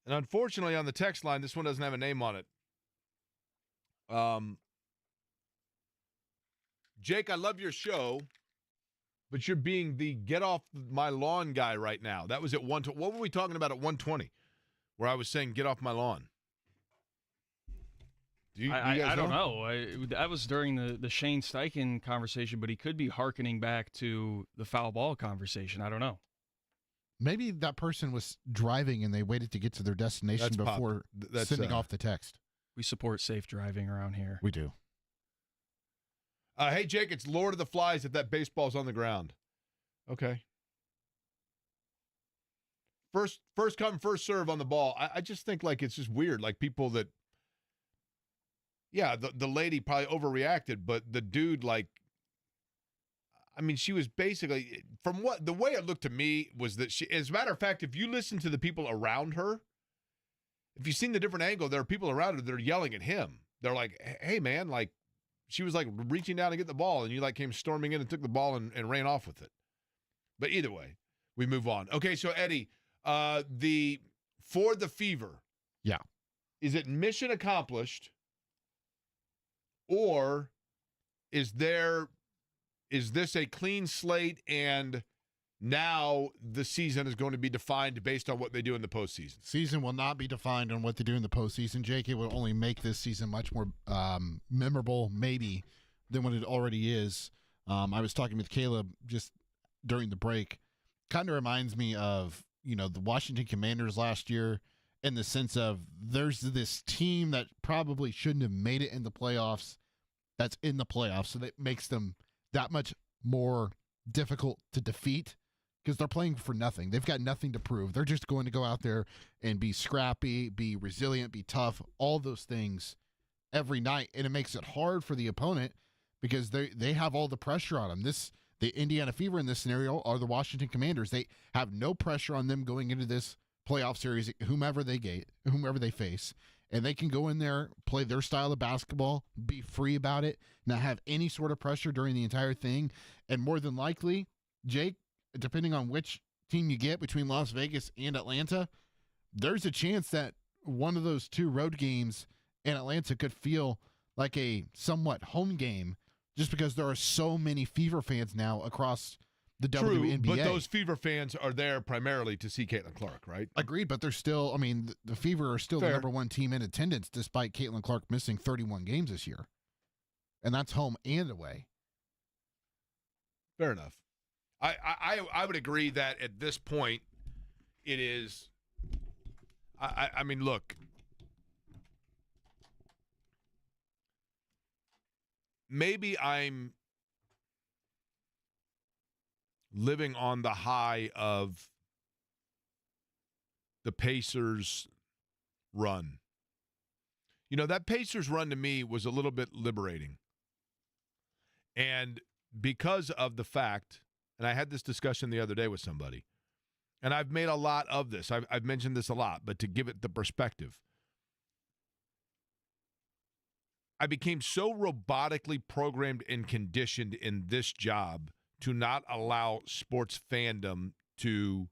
And unfortunately, on the text line, this one doesn't have a name on it. Jake, I love your show, but you're being the get off my lawn guy right now. That was at 120. What were we talking about at 120? Where I was saying get off my lawn. Do you guys I don't know. That was during the Shane Steichen conversation, but he could be hearkening back to the foul ball conversation. I don't know. Maybe that person was driving and they waited to get to their destination That's before sending off the text. We support safe driving around here. We do. Hey, Jake, it's Lord of the Flies if that baseball's on the ground. Okay. First come, first serve on the ball. I just think, like, it's just weird. Like, people that, yeah, the lady probably overreacted, but the dude, like, I mean, she was basically, the way it looked to me was that she, as a matter of fact, if you listen to the people around her, if you've seen the different angle, there are people around her that are yelling at him. They're like, hey, man, like, she was like reaching down to get the ball, and you like came storming in and took the ball and ran off with it. But either way, we move on. Okay, so Eddie, for the Fever. Yeah. Is it mission accomplished, or is this a clean slate and now the season is going to be defined based on what they do in the postseason? Season will not be defined on what they do in the postseason. Jake, it will only make this season much more memorable, maybe, than what it already is. I was talking with Caleb just during the break. Kind of reminds me of, the Washington Commanders last year, in the sense of there's this team that probably shouldn't have made it in the playoffs that's in the playoffs, so that makes them that much more difficult to defeat because they're playing for nothing. They've got nothing to prove. They're just going to go out there and be scrappy, be resilient, be tough, all those things every night, and it makes it hard for the opponent because they have all the pressure on them. The Indiana Fever in this scenario are the Washington Commanders. They have no pressure on them going into this playoff series, whomever they face, and they can go in there, play their style of basketball, be free about it, not have any sort of pressure during the entire thing, and more than likely, Jake, depending on which team you get between Las Vegas and Atlanta, there's a chance that one of those two road games in Atlanta could feel like a somewhat home game just because there are so many Fever fans now across the WNBA. But those Fever fans are there primarily to see Caitlin Clark, right? Agreed, but they're still, the Fever are still Fair. the number one team in attendance despite Caitlin Clark missing 31 games this year. And that's home and away. Fair enough. I would agree that at this point it is. I mean, look. Maybe I'm living on the high of the Pacers run. That Pacers run to me was a little bit liberating. And because of the fact, and I had this discussion the other day with somebody, and I've made a lot of this. I've mentioned this a lot, but to give it the perspective, I became so robotically programmed and conditioned in this job to not allow sports fandom to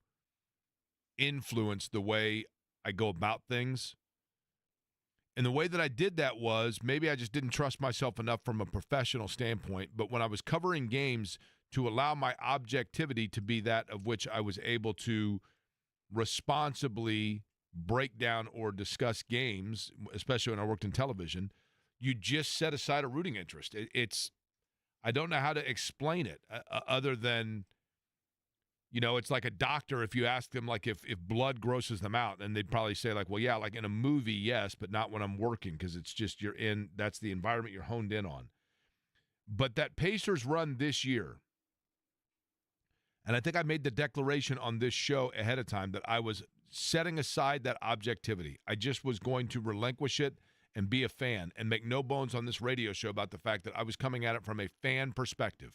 influence the way I go about things. And the way that I did that was maybe I just didn't trust myself enough from a professional standpoint. But when I was covering games, to allow my objectivity to be that of which I was able to responsibly break down or discuss games, especially when I worked in television, you just set aside a rooting interest. I don't know how to explain it other than, it's like a doctor. If you ask them, like, if blood grosses them out, and they'd probably say, like, well, yeah, like in a movie, yes, but not when I'm working, because it's just that's the environment you're honed in on. But that Pacers run this year, and I think I made the declaration on this show ahead of time that I was setting aside that objectivity. I just was going to relinquish it and be a fan and make no bones on this radio show about the fact that I was coming at it from a fan perspective.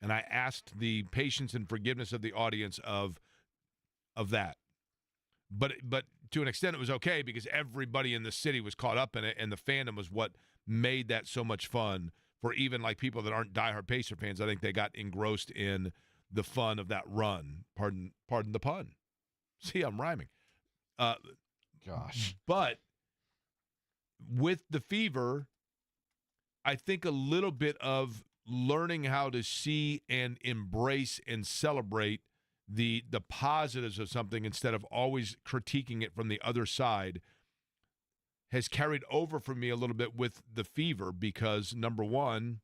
And I asked the patience and forgiveness of the audience of that. But to an extent it was okay because everybody in the city was caught up in it, and the fandom was what made that so much fun for even like people that aren't diehard Pacer fans. I think they got engrossed in the fun of that run. Pardon the pun. See, I'm rhyming. Gosh. But with the Fever, I think a little bit of learning how to see and embrace and celebrate the positives of something instead of always critiquing it from the other side has carried over for me a little bit with the Fever because, number one,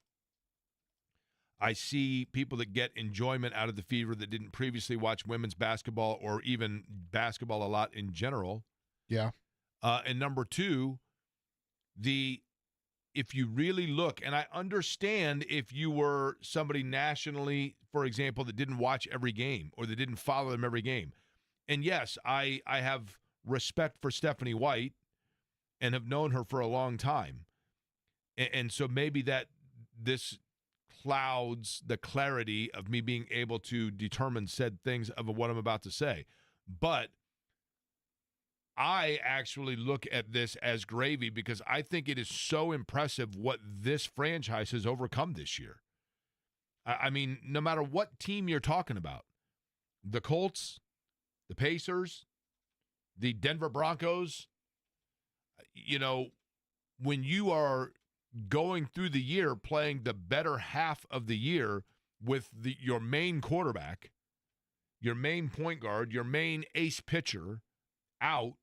I see people that get enjoyment out of the Fever that didn't previously watch women's basketball or even basketball a lot in general. Yeah. And number two, if you really look, and I understand if you were somebody nationally, for example, that didn't watch every game or that didn't follow them every game. And yes, I have respect for Stephanie White and have known her for a long time. And so maybe that this clouds the clarity of me being able to determine said things of what I'm about to say. But I actually look at this as gravy because I think it is so impressive what this franchise has overcome this year. I mean, no matter what team you're talking about, the Colts, the Pacers, the Denver Broncos, you know, when you are going through the year playing the better half of the year with your main quarterback, your main point guard, your main ace pitcher out,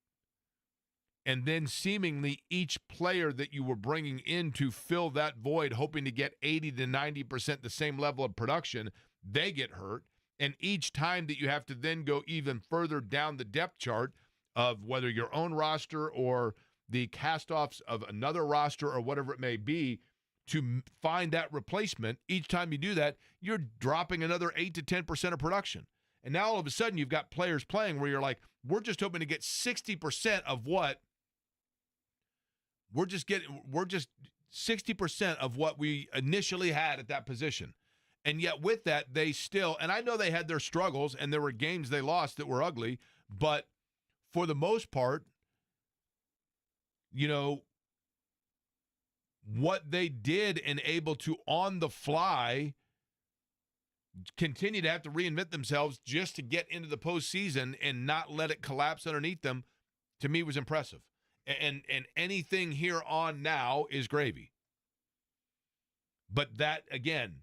and then seemingly each player that you were bringing in to fill that void, hoping to get 80 to 90% the same level of production, they get hurt. And each time that you have to then go even further down the depth chart of whether your own roster or the cast-offs of another roster or whatever it may be to find that replacement, each time you do that, you're dropping another 8 to 10% of production. And now all of a sudden you've got players playing where you're like, we're just hoping to get 60% of what we're just 60% of what we initially had at that position. And yet with that, they still, and I know they had their struggles and there were games they lost that were ugly, but for the most part, you know, what they did and able to on the fly continue to have to reinvent themselves just to get into the postseason and not let it collapse underneath them, to me was impressive. And anything here on now is gravy. But that, again,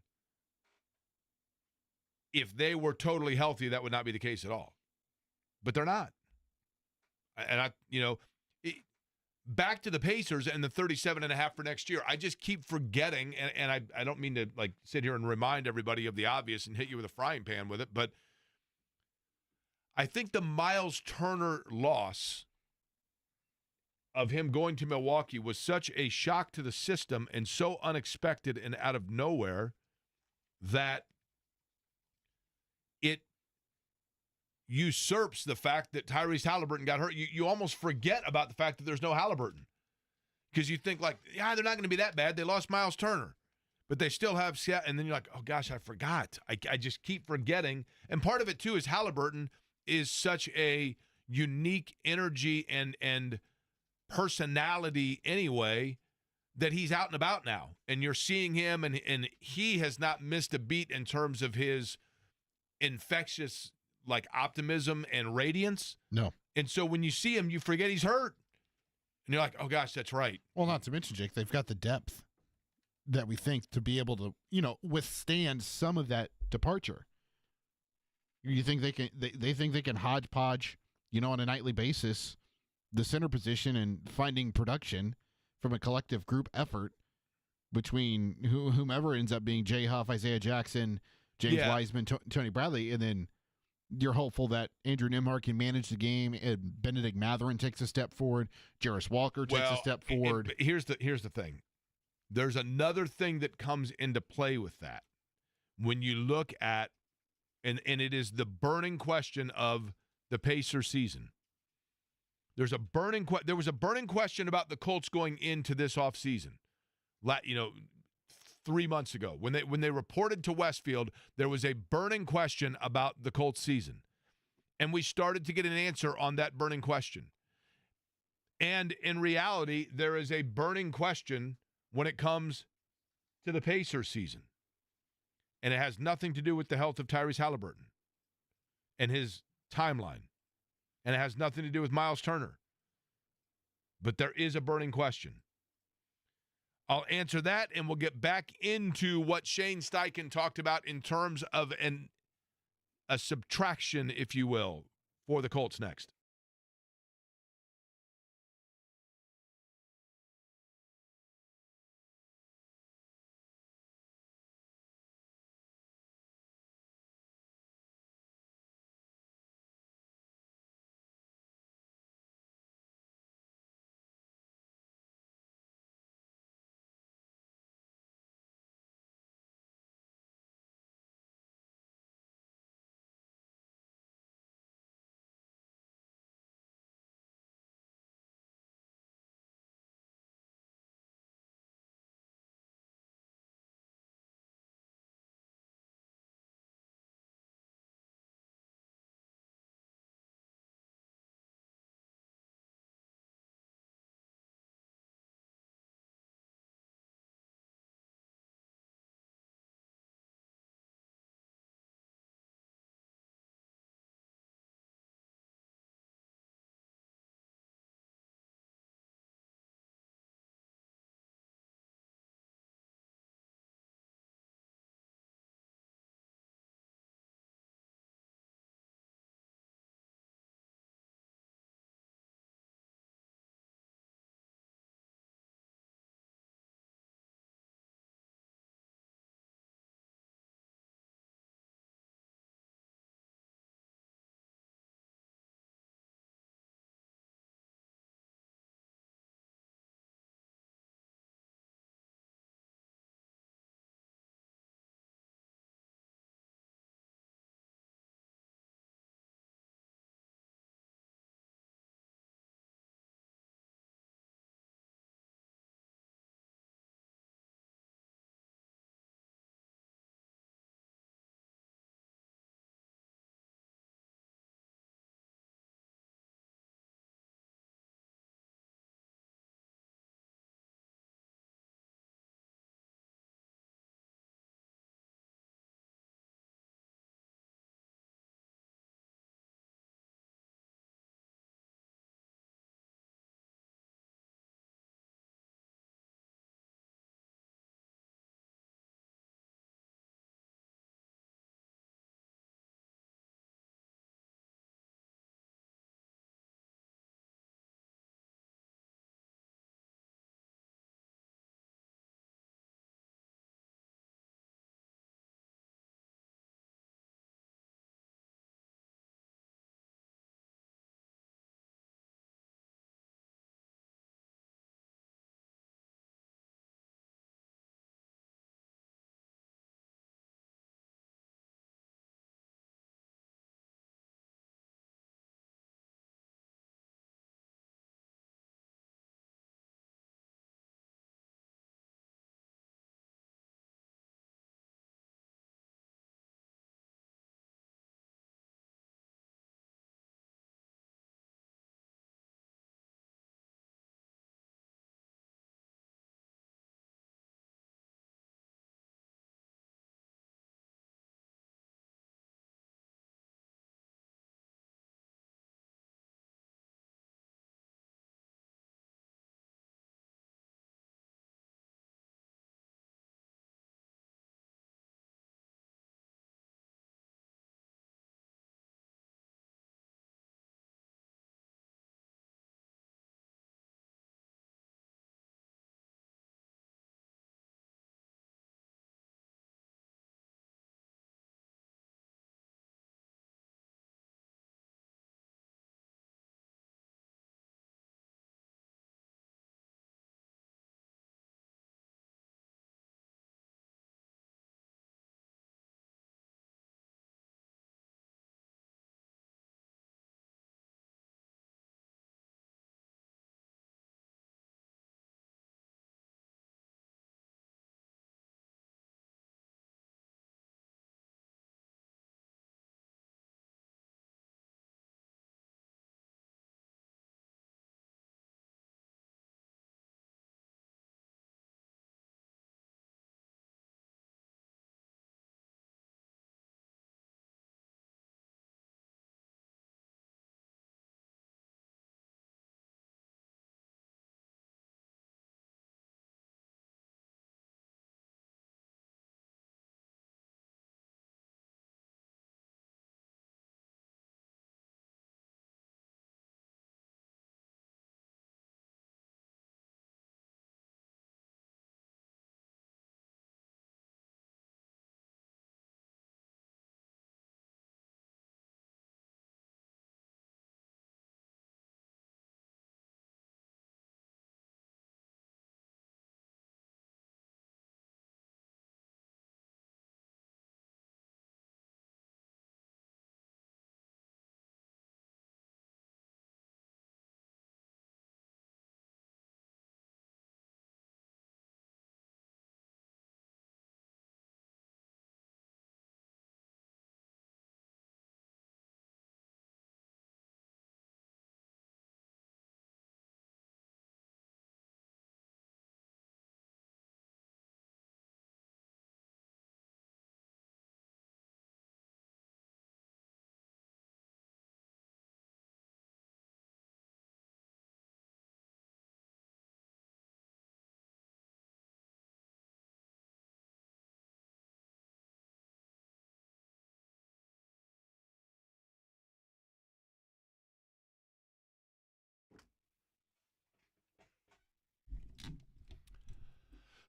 if they were totally healthy, that would not be the case at all. But they're not. And back to the Pacers and the 37.5 for next year. I just keep forgetting, and I don't mean to like sit here and remind everybody of the obvious and hit you with a frying pan with it, but I think the Miles Turner loss of him going to Milwaukee was such a shock to the system and so unexpected and out of nowhere that it usurps the fact that Tyrese Halliburton got hurt. You almost forget about the fact that there's no Halliburton because you think like, yeah, they're not going to be that bad. They lost Miles Turner, but they still have – and then you're like, oh, gosh, I forgot. I just keep forgetting. And part of it, too, is Halliburton is such a unique energy and personality anyway that he's out and about now. And you're seeing him, and he has not missed a beat in terms of his infectious – like optimism and radiance. No. And so when you see him, you forget he's hurt. And you're like, oh, gosh, that's right. Well, not to mention, Jake, they've got the depth that we think to be able to, withstand some of that departure. You think they can? They think they can hodgepodge, on a nightly basis, the center position and finding production from a collective group effort between whomever ends up being Jay Huff, Isaiah Jackson, James Wiseman, Tony Bradley, and then you're hopeful that Andrew Nembhard can manage the game, and Benedict Mathurin takes a step forward, Jarris Walker takes a step forward. Here's the thing. There's another thing that comes into play with that. When you look at, and it is the burning question of the Pacers season. There was a burning question about the Colts going into this offseason. 3 months ago, when they reported to Westfield, there was a burning question about the Colts season. And we started to get an answer on that burning question. And in reality, there is a burning question when it comes to the Pacers season. And it has nothing to do with the health of Tyrese Halliburton and his timeline. And it has nothing to do with Miles Turner. But there is a burning question. I'll answer that, and we'll get back into what Shane Steichen talked about in terms of a subtraction, if you will, for the Colts next.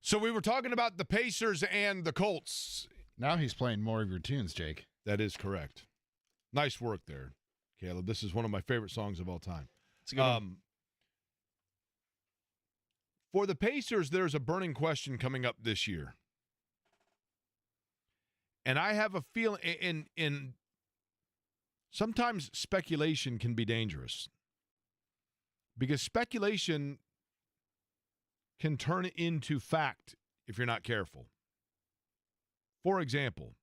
So we were talking about the Pacers and the Colts. Now he's playing more of your tunes, Jake. That is correct. Nice work there, Caleb. This is one of my favorite songs of all time. It's a good one. For the Pacers, there's a burning question coming up this year. And I have a feeling in sometimes speculation can be dangerous. Because speculation can turn into fact if you're not careful. For example,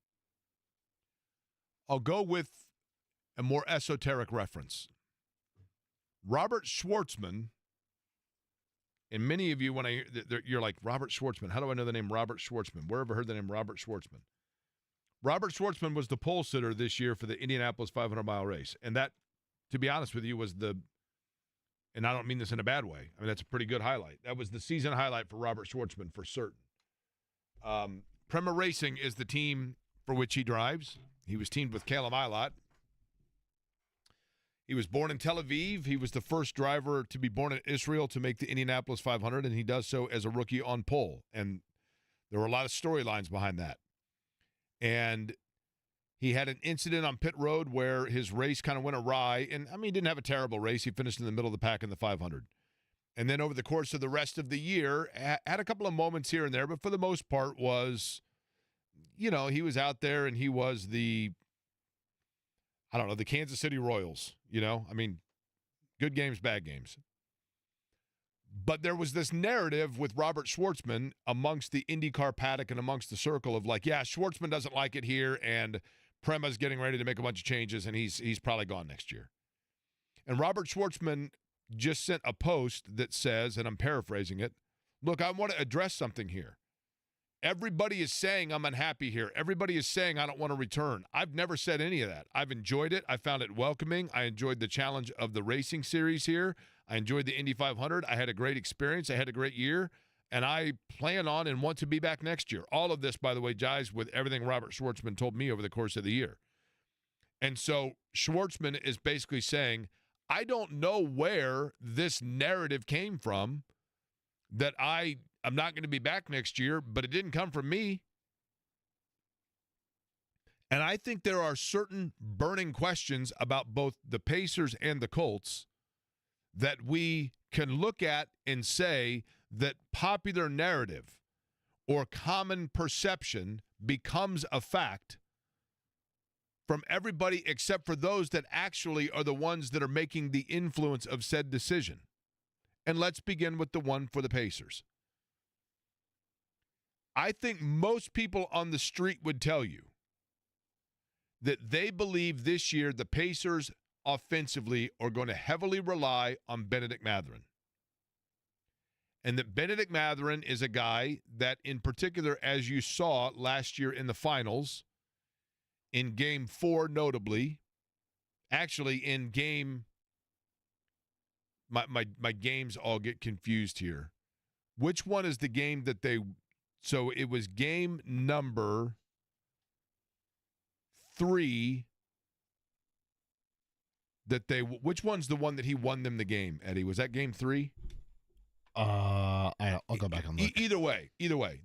I'll go with a more esoteric reference. Robert Schwartzman, and many of you, when you're like, Robert Schwartzman, how do I know the name Robert Schwartzman? Where have I heard the name Robert Schwartzman? Robert Schwartzman was the pole sitter this year for the Indianapolis 500-mile race. And that, to be honest with you, was and I don't mean this in a bad way. I mean, that's a pretty good highlight. That was the season highlight for Robert Schwartzman for certain. Prema Racing is the team for which he drives. He was teamed with Callum Ilott. He was born in Tel Aviv. He was the first driver to be born in Israel to make the Indianapolis 500, and he does so as a rookie on pole. And there were a lot of storylines behind that. And he had an incident on pit road where his race kind of went awry. And, I mean, he didn't have a terrible race. He finished in the middle of the pack in the 500. And then over the course of the rest of the year, had a couple of moments here and there, but for the most part was, he was out there and he was the Kansas City Royals, I mean, good games, bad games. But there was this narrative with Robert Schwartzman amongst the IndyCar paddock and amongst the circle of like, yeah, Schwartzman doesn't like it here, and Prema's getting ready to make a bunch of changes, and he's probably gone next year. And Robert Schwartzman just sent a post that says, and I'm paraphrasing it, look, I want to address something here. Everybody is saying I'm unhappy here. Everybody is saying I don't want to return. I've never said any of that. I've enjoyed it. I found it welcoming. I enjoyed the challenge of the racing series here. I enjoyed the Indy 500. I had a great experience. I had a great year. And I plan on and want to be back next year. All of this, by the way, jives with everything Robert Schwartzman told me over the course of the year. And so Schwartzman is basically saying, I don't know where this narrative came from that I'm not going to be back next year, but it didn't come from me. And I think there are certain burning questions about both the Pacers and the Colts that we can look at and say that popular narrative or common perception becomes a fact from everybody except for those that actually are the ones that are making the influence of said decision. And let's begin with the one for the Pacers. I think most people on the street would tell you that they believe this year the Pacers offensively are going to heavily rely on Benedict Mathurin. And that Benedict Mathurin is a guy that, in particular, as you saw last year in the finals, in Game 4 notably, actually in Game... My games all get confused here. Which one is the game that they... So it was game number 3 that they... Which one's the one that he won them the game, Eddie? Was that game 3? I'll go back and look. Either way.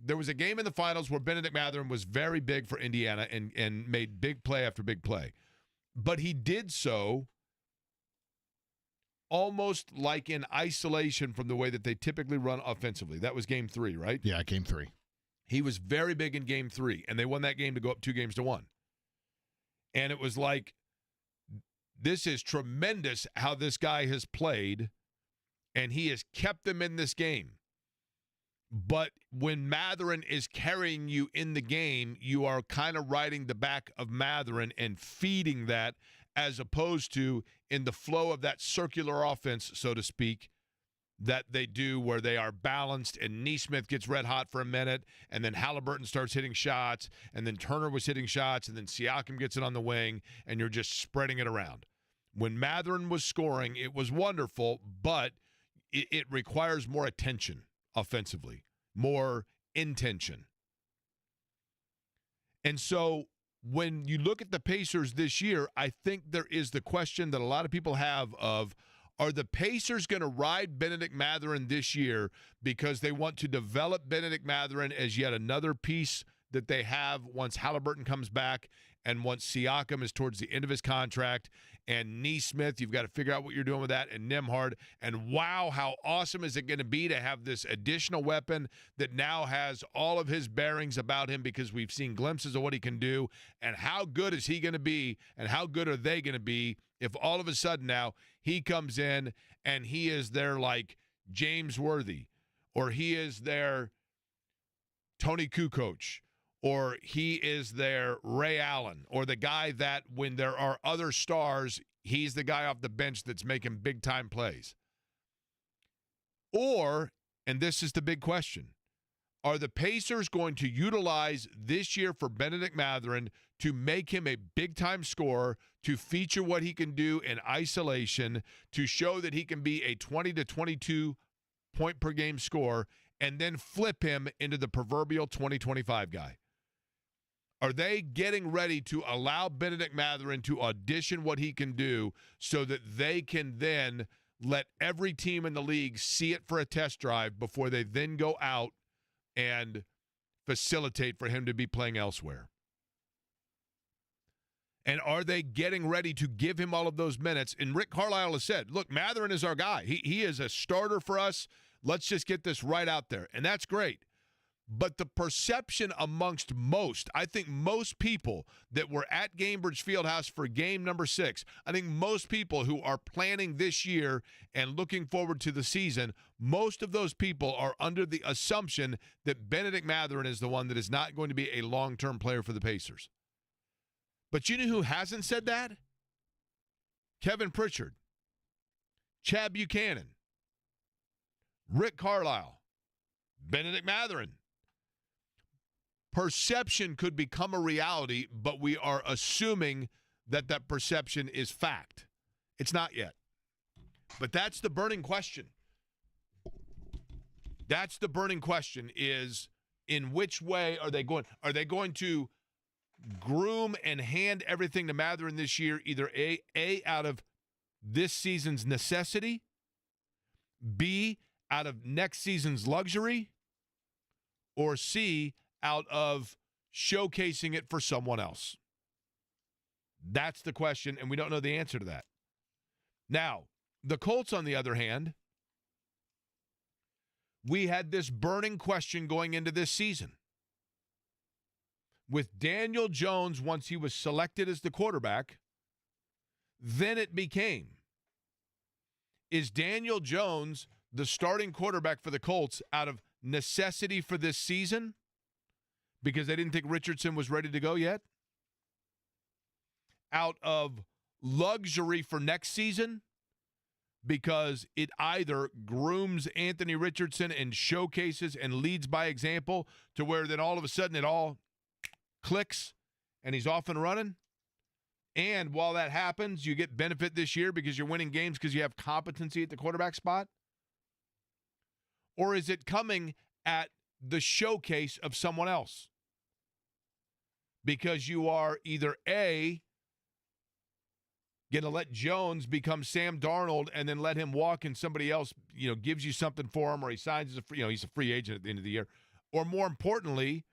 There was a game in the finals where Benedict Mathurin was very big for Indiana and made big play after big play. But he did so almost like in isolation from the way that they typically run offensively. That was game 3, right? Yeah, game 3. He was very big in game 3, and they won that game to go up 2-1. And it was like, this is tremendous how this guy has played, and he has kept them in this game. But when Mathurin is carrying you in the game, you are kind of riding the back of Mathurin and feeding that, as opposed to in the flow of that circular offense, so to speak, that they do where they are balanced and Neesmith gets red hot for a minute and then Halliburton starts hitting shots and then Turner was hitting shots and then Siakam gets it on the wing and you're just spreading it around. When Mathurin was scoring, it was wonderful, but it requires more attention offensively, more intention. And so when you look at the Pacers this year, I think there is the question that a lot of people have of, Are the Pacers going to ride Benedict Mathurin this year because they want to develop Benedict Mathurin as yet another piece that they have once Halliburton comes back and once Siakam is towards the end of his contract, and Nesmith, you've got to figure out what you're doing with that, and Nembhard, and wow, how awesome is it going to be to have this additional weapon that now has all of his bearings about him because we've seen glimpses of what he can do, and how good is he going to be, and how good are they going to be if all of a sudden now he comes in and he is their, like, James Worthy, or he is their Tony Kukoc, or he is their Ray Allen, or the guy that when there are other stars, he's the guy off the bench that's making big-time plays. Or, and this is the big question, are the Pacers going to utilize this year for Benedict Mathurin to make him a big-time scorer, to feature what he can do in isolation, to show that he can be a 20 to 22 point per game scorer, and then flip him into the proverbial 20-25 guy? Are they getting ready to allow Benedict Mathurin to audition what he can do so that they can then let every team in the league see it for a test drive before they then go out and facilitate for him to be playing elsewhere? And are they getting ready to give him all of those minutes? And Rick Carlisle has said, look, Mathurin is our guy. He is a starter for us. Let's just get this right out there. And that's great. But the perception amongst most, I think most people that were at Gainbridge Fieldhouse for game number 6, I think most people who are planning this year and looking forward to the season, most of those people are under the assumption that Benedict Mathurin is the one that is not going to be a long-term player for the Pacers. But you know who hasn't said that? Kevin Pritchard, Chad Buchanan, Rick Carlisle, Benedict Mathurin. Perception could become a reality, but we are assuming that that perception is fact. It's not yet. But that's the burning question. That's the burning question, is in which way are they going? Are they going to groom and hand everything to Mathurin this year, either A, out of this season's necessity, B, out of next season's luxury, or C, out of showcasing it for someone else? That's the question, and we don't know the answer to that. Now, the Colts, on the other hand, we had this burning question going into this season. With Daniel Jones, once he was selected as the quarterback, then it became, is Daniel Jones the starting quarterback for the Colts out of necessity for this season, because they didn't think Richardson was ready to go yet? Out of luxury for next season, because it either grooms Anthony Richardson and showcases and leads by example to where then all of a sudden it all clicks and he's off and running? And while that happens, you get benefit this year because you're winning games because you have competency at the quarterback spot? Or is it coming at the showcase of someone else? Because you are either A, going to let Jones become Sam Darnold and then let him walk and somebody else, gives you something for him, or he signs as a free, he's a free agent at the end of the year. Or more importantly,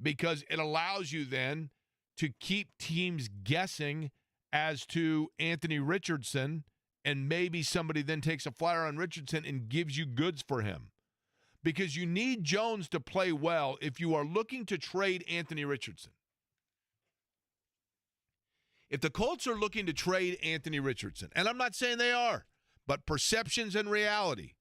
because it allows you then to keep teams guessing as to Anthony Richardson, and maybe somebody then takes a flyer on Richardson and gives you goods for him. Because you need Jones to play well if you are looking to trade Anthony Richardson. If the Colts are looking to trade Anthony Richardson, and I'm not saying they are, but perceptions and reality,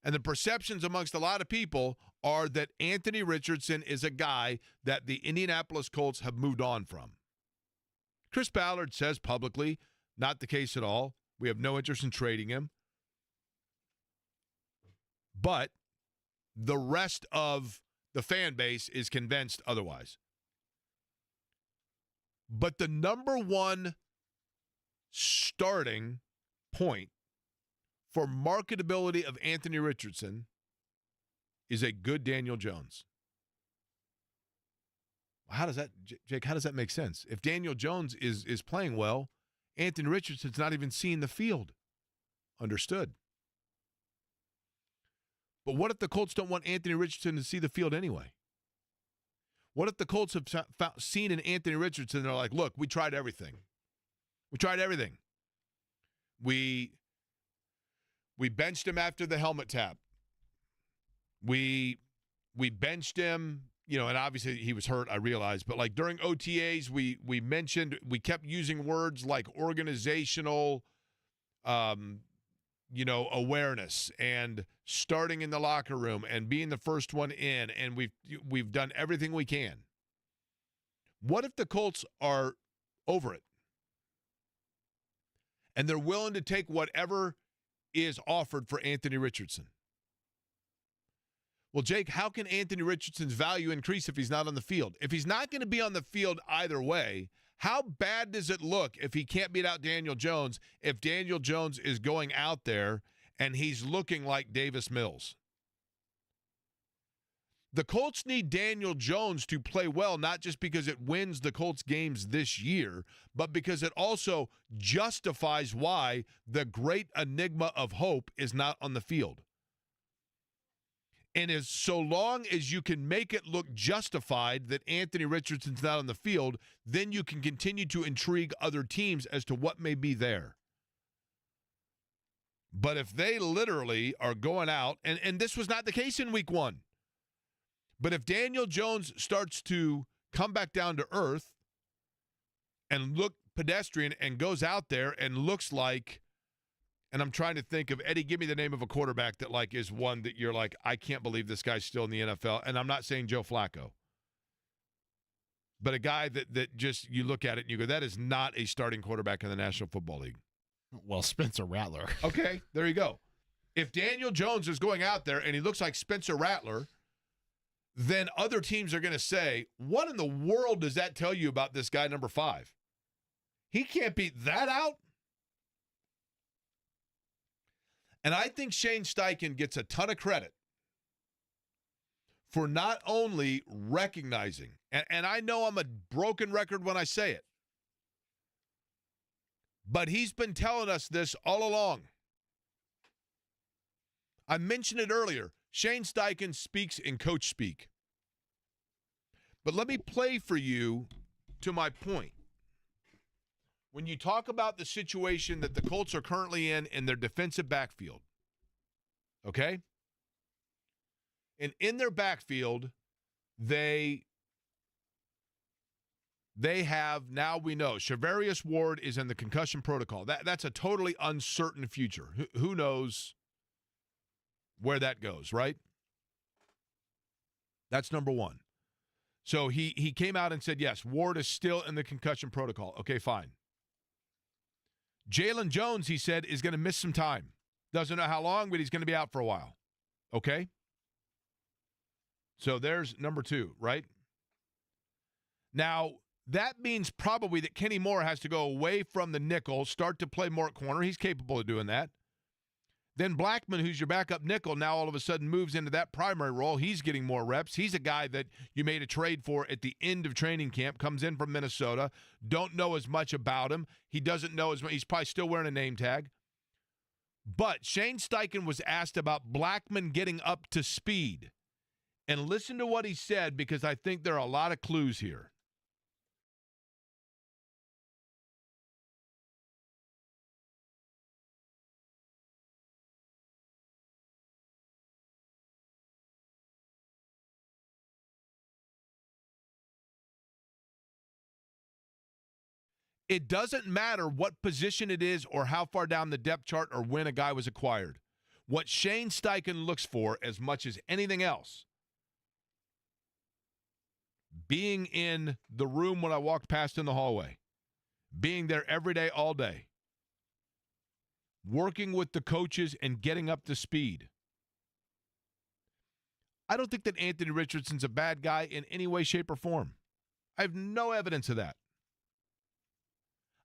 and the perceptions amongst a lot of people are that Anthony Richardson is a guy that the Indianapolis Colts have moved on from. Chris Ballard says publicly, not the case at all. We have no interest in trading him. But the rest of the fan base is convinced otherwise. But the number one starting point for marketability of Anthony Richardson is a good Daniel Jones. How does that, Jake, how does that make sense? If Daniel Jones is playing well, Anthony Richardson's not even seeing the field. Understood. But what if the Colts don't want Anthony Richardson to see the field anyway? What if the Colts have seen an Anthony Richardson and they're like, look, we tried everything. We tried everything. We benched him after the helmet tap. We benched him, and obviously he was hurt, I realize, but like during OTAs, we kept using words like organizational awareness and starting in the locker room and being the first one in, and we've done everything we can. What if the Colts are over it and they're willing to take whatever is offered for Anthony Richardson? Well, Jake, how can Anthony Richardson's value increase if he's not on the field? If he's not going to be on the field either way, how bad does it look if he can't beat out Daniel Jones, if Daniel Jones is going out there and he's looking like Davis Mills? The Colts need Daniel Jones to play well, not just because it wins the Colts games this year, but because it also justifies why the great enigma of hope is not on the field. And as so long as you can make it look justified that Anthony Richardson's not on the field, then you can continue to intrigue other teams as to what may be there. But if they literally are going out, and this was not the case in week one, but if Daniel Jones starts to come back down to earth and look pedestrian and goes out there and looks like, and I'm trying to think of, Eddie, give me the name of a quarterback that like is one that you're like, I can't believe this guy's still in the NFL. And I'm not saying Joe Flacco. But a guy that just, you look at it and you go, that is not a starting quarterback in the National Football League. Well, Spencer Rattler. Okay, there you go. If Daniel Jones is going out there and he looks like Spencer Rattler, then other teams are going to say, what in the world does that tell you about this guy, number 5? He can't beat that out? And I think Shane Steichen gets a ton of credit for not only recognizing, and I know I'm a broken record when I say it, but he's been telling us this all along. I mentioned it earlier. Shane Steichen speaks in coach speak. But let me play for you to my point. When you talk about the situation that the Colts are currently in their defensive backfield, okay? And in their backfield, they have, now we know, Charvarius Ward is in the concussion protocol. That's a totally uncertain future. Who knows where that goes, right? That's number one. So he came out and said, yes, Ward is still in the concussion protocol. Okay, fine. Jalen Jones, he said, is going to miss some time. Doesn't know how long, but he's going to be out for a while. Okay? So there's number 2, right? Now, that means probably that Kenny Moore has to go away from the nickel, start to play more at corner. He's capable of doing that. Then Blackman, who's your backup nickel, now all of a sudden moves into that primary role. He's getting more reps. He's a guy that you made a trade for at the end of training camp, comes in from Minnesota. Don't know as much about him. He doesn't know as much. He's probably still wearing a name tag. But Shane Steichen was asked about Blackman getting up to speed. And listen to what he said, because I think there are a lot of clues here. It doesn't matter what position it is or how far down the depth chart or when a guy was acquired. What Shane Steichen looks for as much as anything else, being in the room when I walked past in the hallway, being there every day, all day, working with the coaches and getting up to speed. I don't think that Anthony Richardson's a bad guy in any way, shape, or form. I have no evidence of that.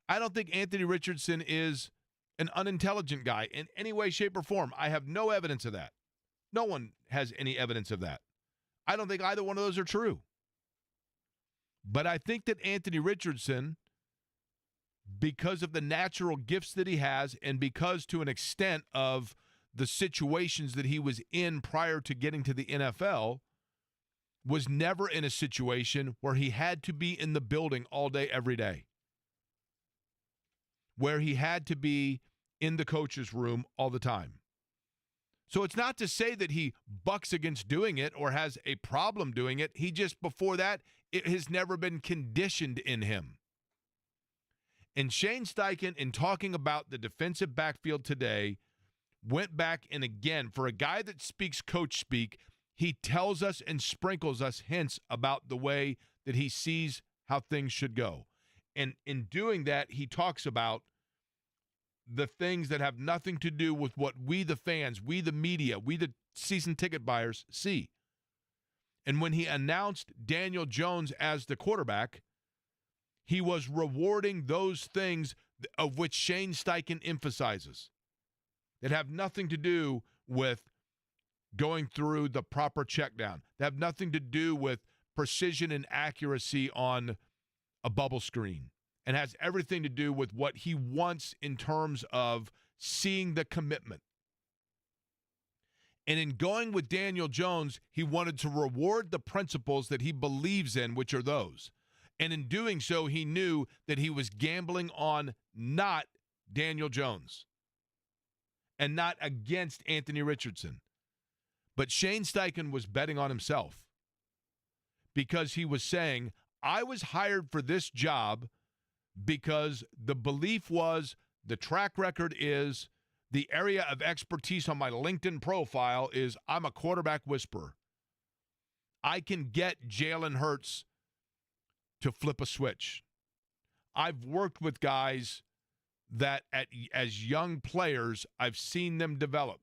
I don't think Anthony Richardson is an unintelligent guy in any way, shape, or form. I have no evidence of that. No one has any evidence of that. I don't think either one of those are true. But I think that Anthony Richardson because of the natural gifts that he has and because to an extent of the situations that he was in prior to getting to the NFL, was never in a situation where he had to be in the building all day, every day, where he had to be in the coach's room all the time. So it's not to say that he bucks against doing it or has a problem doing it. He just, before that, it has never been conditioned in him. And Shane Steichen, in talking about the defensive backfield today, went back and again, for a guy that speaks coach speak, he tells us and sprinkles us hints about the way that he sees how things should go. And in doing that, he talks about the things that have nothing to do with what we, the fans, we, the media, we, the season ticket buyers, see. And when he announced Daniel Jones as the quarterback, he was rewarding those things of which Shane Steichen emphasizes that have nothing to do with going through the proper check down. They have nothing to do with precision and accuracy on a bubble screen, and has everything to do with what he wants in terms of seeing the commitment. And in going with Daniel Jones, he wanted to reward the principles that he believes in, which are those. And in doing so, he knew that he was gambling on not Daniel Jones and not against Anthony Richardson. But Shane Steichen was betting on himself because he was saying, I was hired for this job because the belief was, the track record is, the area of expertise on my LinkedIn profile is I'm a quarterback whisperer. I can get Jalen Hurts to flip a switch. I've worked with guys that as young players, I've seen them develop.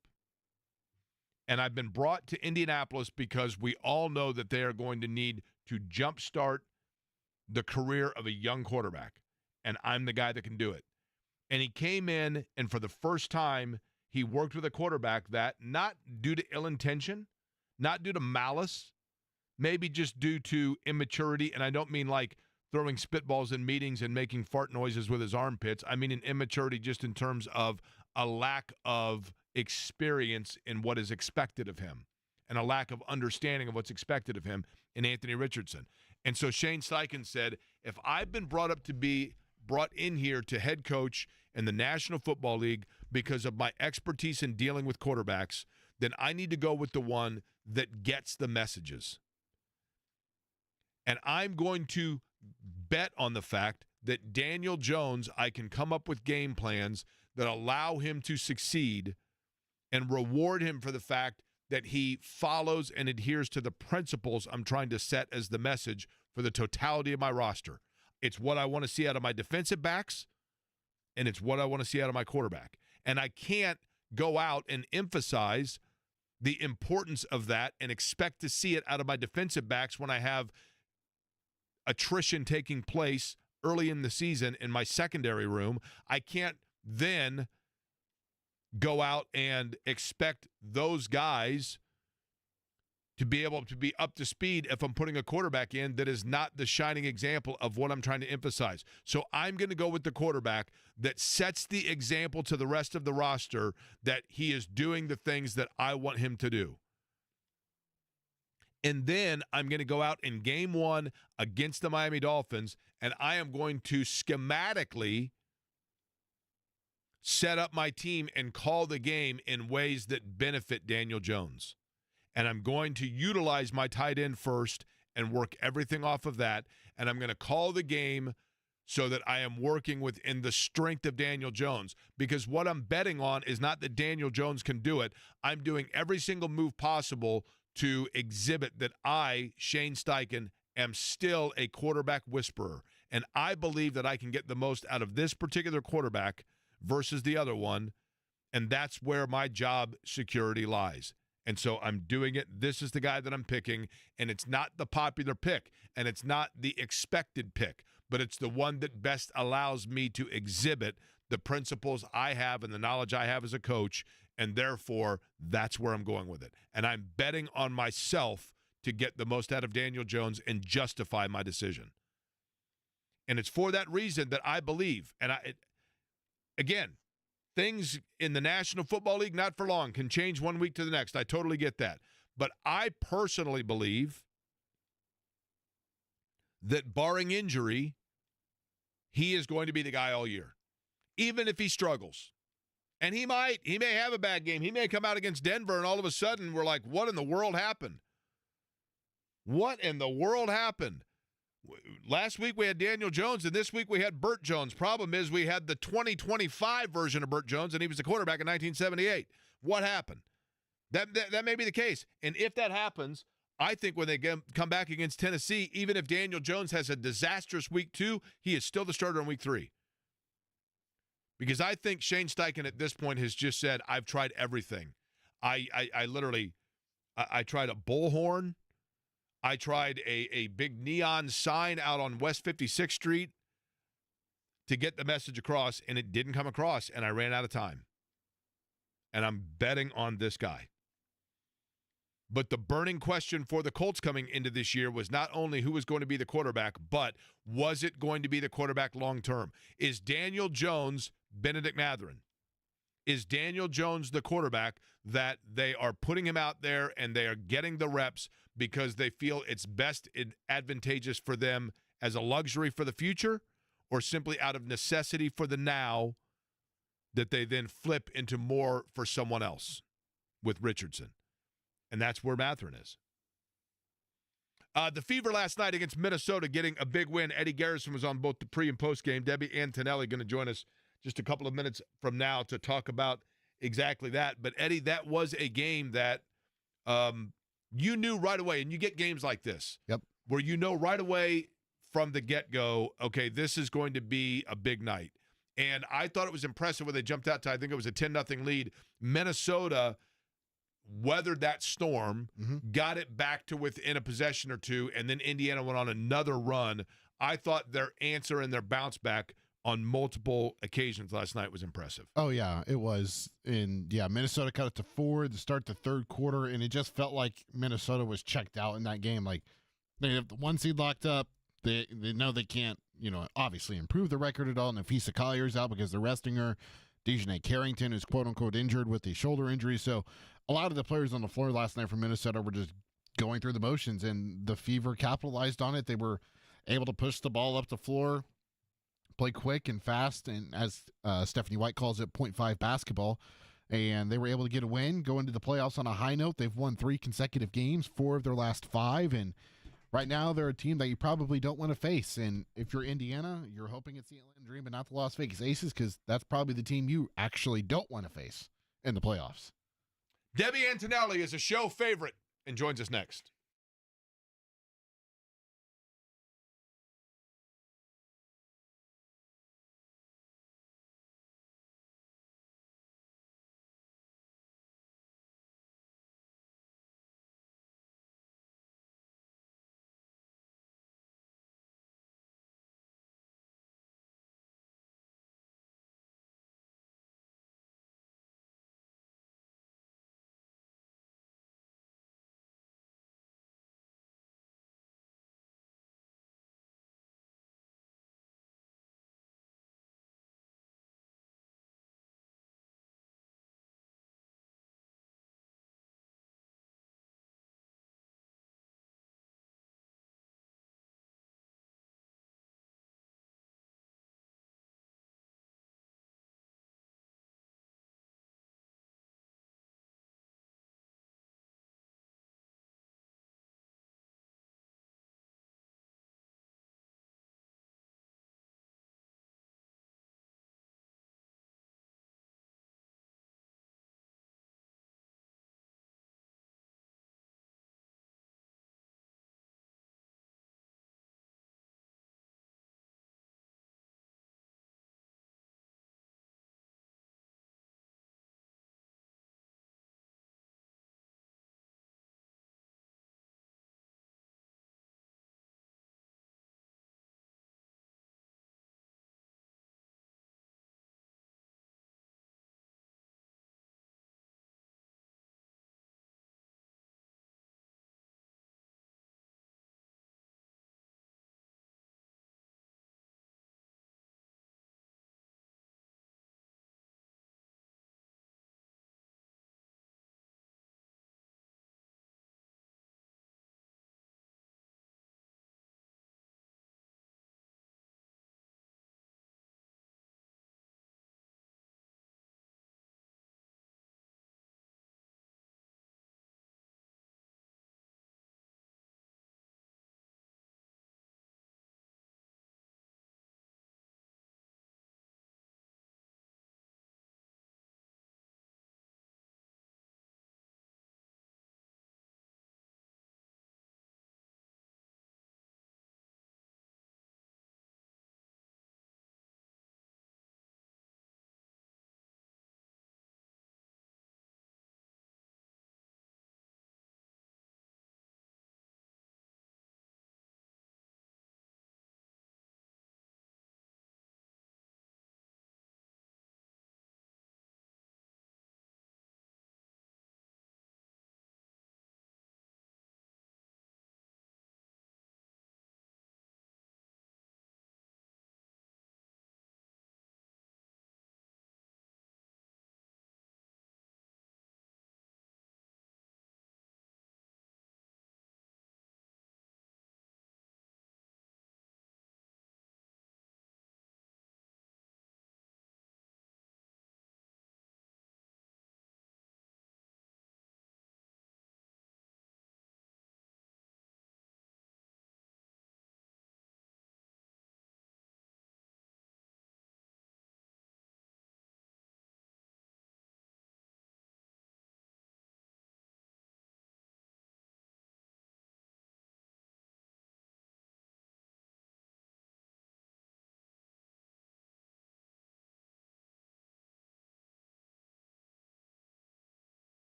And I've been brought to Indianapolis because we all know that they are going to need to jumpstart the career of a young quarterback. And I'm the guy that can do it. And he came in, and for the first time, he worked with a quarterback that, not due to ill intention, not due to malice, maybe just due to immaturity. And I don't mean like throwing spitballs in meetings and making fart noises with his armpits. I mean an immaturity just in terms of a lack of experience in what is expected of him and a lack of understanding of what's expected of him in Anthony Richardson. And so Shane Steichen said, if I've been brought in here to head coach in the National Football League because of my expertise in dealing with quarterbacks, then I need to go with the one that gets the messages. And I'm going to bet on the fact that Daniel Jones, I can come up with game plans that allow him to succeed and reward him for the fact that he follows and adheres to the principles I'm trying to set as the message for the totality of my roster. It's what I want to see out of my defensive backs, and it's what I want to see out of my quarterback. And I can't go out and emphasize the importance of that and expect to see it out of my defensive backs when I have attrition taking place early in the season in my secondary room. I can't then go out and expect those guys to be able to be up to speed if I'm putting a quarterback in that is not the shining example of what I'm trying to emphasize. So I'm going to go with the quarterback that sets the example to the rest of the roster that he is doing the things that I want him to do. And then I'm going to go out in game one against the Miami Dolphins, and I am going to schematically set up my team and call the game in ways that benefit Daniel Jones. And I'm going to utilize my tight end first and work everything off of that. And I'm going to call the game so that I am working within the strength of Daniel Jones. Because what I'm betting on is not that Daniel Jones can do it. I'm doing every single move possible to exhibit that I, Shane Steichen, am still a quarterback whisperer. And I believe that I can get the most out of this particular quarterback versus the other one. And that's where my job security lies. And so I'm doing it. This is the guy that I'm picking, and it's not the popular pick, and it's not the expected pick, but it's the one that best allows me to exhibit the principles I have and the knowledge I have as a coach, and therefore that's where I'm going with it. And I'm betting on myself to get the most out of Daniel Jones and justify my decision. And it's for that reason that I believe, and again, things in the National Football League, not for long, can change one week to the next. I totally get that. But I personally believe that barring injury, he is going to be the guy all year, even if he struggles. And he may have a bad game. He may come out against Denver, and all of a sudden we're like, what in the world happened? What in the world happened? Last week we had Daniel Jones, and this week we had Burt Jones. Problem is we had the 2025 version of Burt Jones, and he was the quarterback in 1978. What happened? That may be the case. And if that happens, I think when they come back against Tennessee, even if Daniel Jones has a disastrous week 2, he is still the starter in week 3. Because I think Shane Steichen at this point has just said, I've tried everything. I literally tried a bullhorn. I tried a big neon sign out on West 56th Street to get the message across, and it didn't come across, and I ran out of time. And I'm betting on this guy. But the burning question for the Colts coming into this year was not only who was going to be the quarterback, but was it going to be the quarterback long term? Is Daniel Jones Benedict Mathurin? Is Daniel Jones the quarterback that they are putting him out there and they are getting the reps because they feel it's best and advantageous for them as a luxury for the future, or simply out of necessity for the now that they then flip into more for someone else with Richardson? And that's where Mathurin is. The Fever last night against Minnesota getting a big win. Eddie Garrison was on both the pre- and post-game. Debbie Antonelli going to join us just a couple of minutes from now to talk about exactly that. But, Eddie, that was a game that you knew right away, and you get games like this, Yep, where you know right away from the get-go, okay, this is going to be a big night. And I thought it was impressive when they jumped out to, I think it was a 10-0 lead. Minnesota weathered that storm, got it back to within a possession or two, and then Indiana went on another run. I thought their answer and their bounce back on multiple occasions last night was impressive. Oh, yeah, it was. And, yeah, Minnesota cut it to 4 to start the third quarter, and it just felt like Minnesota was checked out in that game. Like, they have the 1 seed locked up. They know they can't, obviously improve the record at all. Nafisa Collier's out because they're resting her. Dejanay Carrington is quote-unquote injured with a shoulder injury. So a lot of the players on the floor last night from Minnesota were just going through the motions, and the Fever capitalized on it. They were able to push the ball up the floor, play quick and fast, and as Stephanie White calls it, 0.5 basketball. And they were able to get a win, go into the playoffs on a high note. They've won 3 consecutive games, 4 of their last 5, and right now they're a team that you probably don't want to face. And if you're Indiana, you're hoping it's the Atlanta Dream and not the Las Vegas Aces, because that's probably the team you actually don't want to face in the playoffs. Debbie Antonelli is a show favorite and joins us next.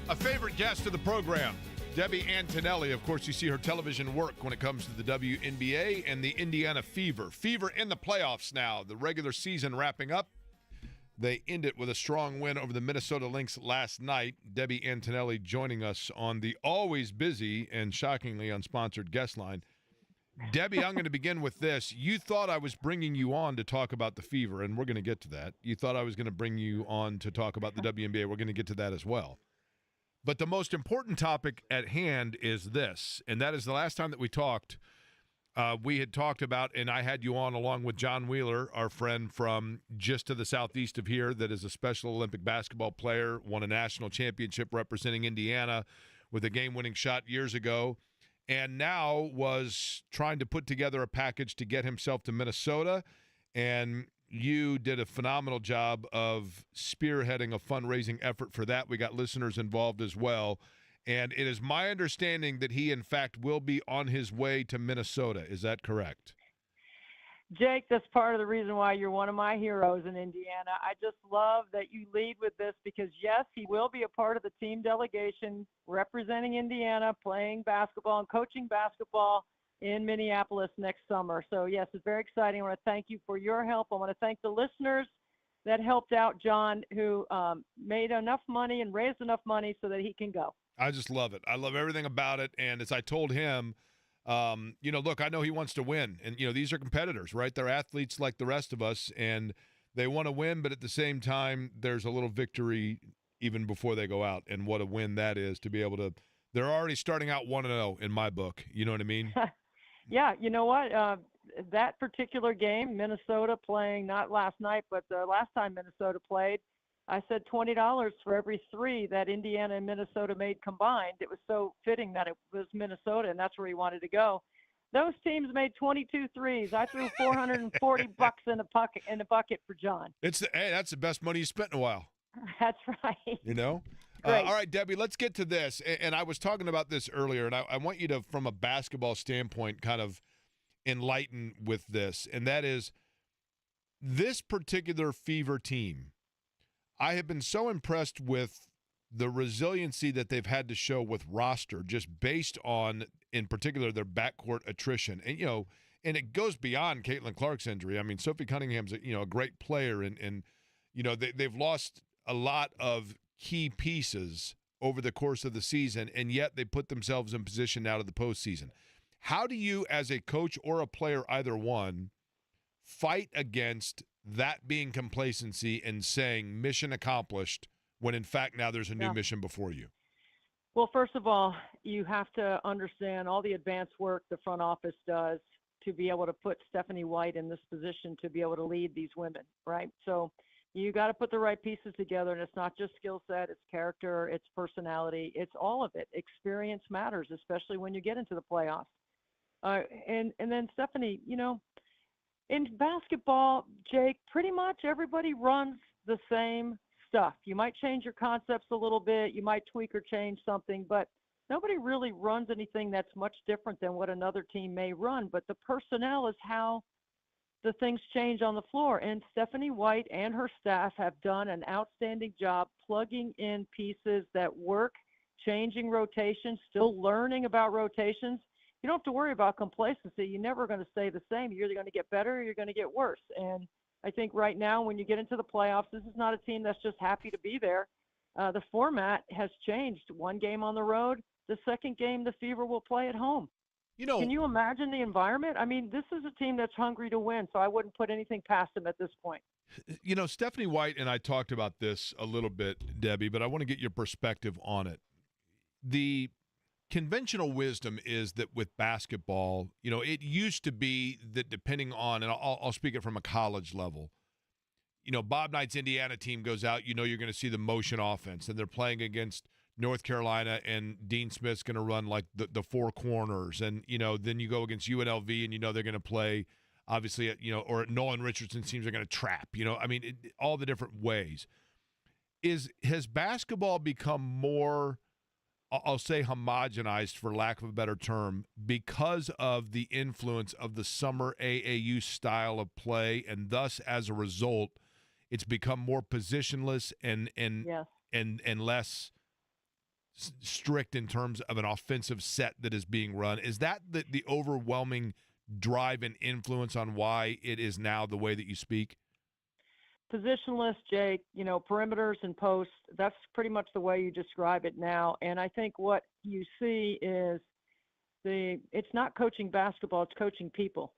A favorite guest of the program, Debbie Antonelli. Of course, you see her television work when it comes to the WNBA and the Indiana Fever. Fever in the playoffs now. The regular season wrapping up. They end it with a strong win over the Minnesota Lynx last night. Debbie Antonelli joining us on the always busy and shockingly unsponsored guest line. Debbie, I'm going to begin with this. You thought I was bringing you on to talk about the Fever, and we're going to get to that. You thought I was going to bring you on to talk about the WNBA. We're going to get to that as well. But the most important topic at hand is this, and that is the last time that we talked, we had talked about, and I had you on along with John Wheeler, our friend from just to the southeast of here that is a Special Olympic basketball player, won a national championship representing Indiana with a game-winning shot years ago, and now was trying to put together a package to get himself to Minnesota, and you did a phenomenal job of spearheading a fundraising effort for that. We got listeners involved as well. And it is my understanding that he, in fact, will be on his way to Minnesota. Is that correct? Jake, that's part of the reason why you're one of my heroes in Indiana. I just love that you lead with this because, yes, he will be a part of the team delegation representing Indiana, playing basketball and coaching basketball in Minneapolis next summer. So, yes, it's very exciting. I want to thank you for your help. I want to thank the listeners that helped out John, who made enough money and raised enough money so that he can go. I just love it. I love everything about it. And as I told him, look, I know he wants to win. And, these are competitors, right? They're athletes like the rest of us, and they want to win. But at the same time, there's a little victory even before they go out. And what a win that is to be able to – they're already starting out 1-0 in my book. You know what I mean? Yeah, you know what? That particular game, Minnesota playing not last night, but the last time Minnesota played, I said $20 for every three that Indiana and Minnesota made combined. It was so fitting that it was Minnesota, and that's where he wanted to go. Those teams made 22 threes. I threw $440 in the bucket for John. That's the best money you spent in a while. That's right. All right, Debbie, let's get to this. And I was talking about this earlier, and I want you to, from a basketball standpoint, kind of enlighten with this. And that is this particular Fever team. I have been so impressed with the resiliency that they've had to show with roster, just based on, in particular, their backcourt attrition. And, and it goes beyond Caitlin Clark's injury. I mean, Sophie Cunningham's, a great player, and they've lost a lot of key pieces over the course of the season, and yet they put themselves in position now to the postseason. How do you, as a coach or a player, either one, fight against that being complacency and saying mission accomplished when in fact now there's a new mission before you? Well, first of all, you have to understand all the advanced work the front office does to be able to put Stephanie White in this position to be able to lead these women, right? So you got to put the right pieces together, and it's not just skill set, it's character, it's personality, it's all of it. Experience matters, especially when you get into the playoffs. And then Stephanie, in basketball, Jake, pretty much everybody runs the same stuff. You might change your concepts a little bit, you might tweak or change something, but nobody really runs anything that's much different than what another team may run. But the personnel is how the things change on the floor. And Stephanie White and her staff have done an outstanding job plugging in pieces that work, changing rotations, still learning about rotations. You don't have to worry about complacency. You're never going to stay the same. You're either going to get better or you're going to get worse. And I think right now when you get into the playoffs, this is not a team that's just happy to be there. The format has changed. One game on the road, the second game the Fever will play at home. Can you imagine the environment? I mean, this is a team that's hungry to win, so I wouldn't put anything past them at this point. Stephanie White and I talked about this a little bit, Debbie, but I want to get your perspective on it. The conventional wisdom is that with basketball, it used to be that depending on, and I'll speak it from a college level, Bob Knight's Indiana team goes out, you're going to see the motion offense, and they're playing against North Carolina, and Dean Smith's going to run like the four corners, and then you go against UNLV, and they're going to play obviously or Nolan Richardson's teams are going to trap. All the different ways. Has basketball become more, I'll say, homogenized, for lack of a better term, because of the influence of the summer AAU style of play, and thus as a result, it's become more positionless and Yes. and less strict in terms of an offensive set that is being run? Is that the overwhelming drive and influence on why it is now the way that you speak? Positionless, Jake, perimeters and posts, that's pretty much the way you describe it now. And I think what you see is it's not coaching basketball, it's coaching people.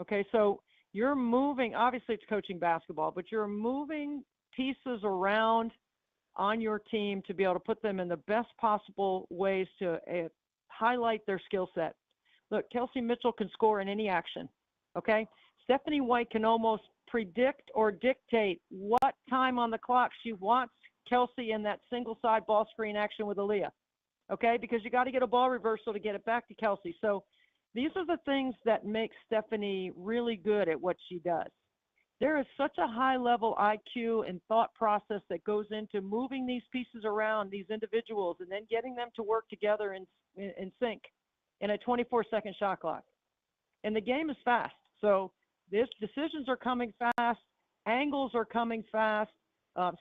Okay, so you're moving, obviously it's coaching basketball, but you're moving pieces around on your team to be able to put them in the best possible ways to highlight their skill set. Look, Kelsey Mitchell can score in any action, okay? Stephanie White can almost predict or dictate what time on the clock she wants Kelsey in that single side ball screen action with Aaliyah, okay? Because you got to get a ball reversal to get it back to Kelsey. So these are the things that make Stephanie really good at what she does. There is such a high level IQ and thought process that goes into moving these pieces around, these individuals, and then getting them to work together in sync in a 24-second shot clock. And the game is fast. So decisions are coming fast, angles are coming fast,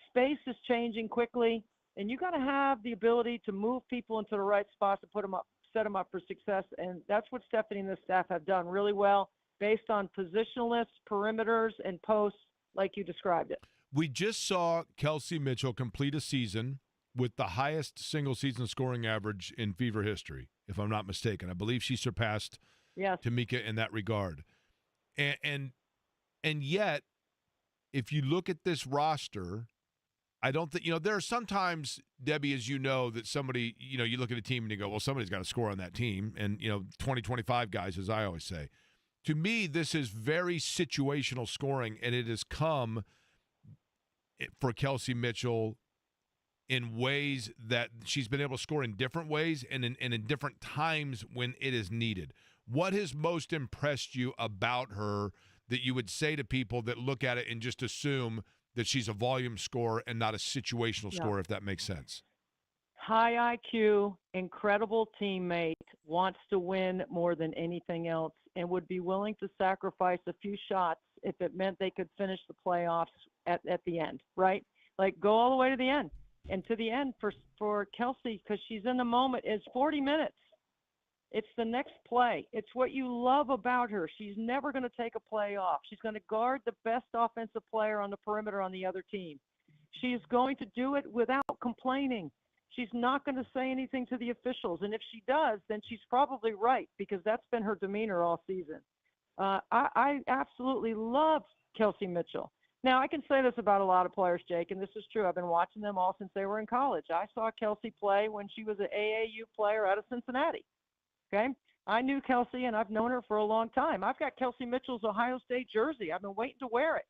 space is changing quickly, and you got to have the ability to move people into the right spots and put them up, set them up for success. And that's what Stephanie and the staff have done really well, based on positionless perimeters and posts like you described it. We just saw Kelsey Mitchell complete a season with the highest single-season scoring average in Fever history, if I'm not mistaken. I believe she surpassed Tamika in that regard. And yet, if you look at this roster, I don't think, there are sometimes, Debbie, as you know, that somebody, you look at a team and you go, well, somebody's got to score on that team. And, 20, 25 guys, as I always say. To me, this is very situational scoring, and it has come for Kelsey Mitchell in ways that she's been able to score in different ways and in different times when it is needed. What has most impressed you about her that you would say to people that look at it and just assume that she's a volume scorer and not a situational scorer, if that makes sense? High IQ, incredible teammate, wants to win more than anything else, and would be willing to sacrifice a few shots if it meant they could finish the playoffs at the end, right? Like, go all the way to the end. And to the end for Kelsey, because she's in the moment, is 40 minutes. It's the next play. It's what you love about her. She's never going to take a play off. She's going to guard the best offensive player on the perimeter on the other team. She's going to do it without complaining. She's not going to say anything to the officials. And if she does, then she's probably right, because that's been her demeanor all season. I absolutely love Kelsey Mitchell. Now, I can say this about a lot of players, Jake, and this is true. I've been watching them all since they were in college. I saw Kelsey play when she was an AAU player out of Cincinnati. Okay? I knew Kelsey, and I've known her for a long time. I've got Kelsey Mitchell's Ohio State jersey. I've been waiting to wear it.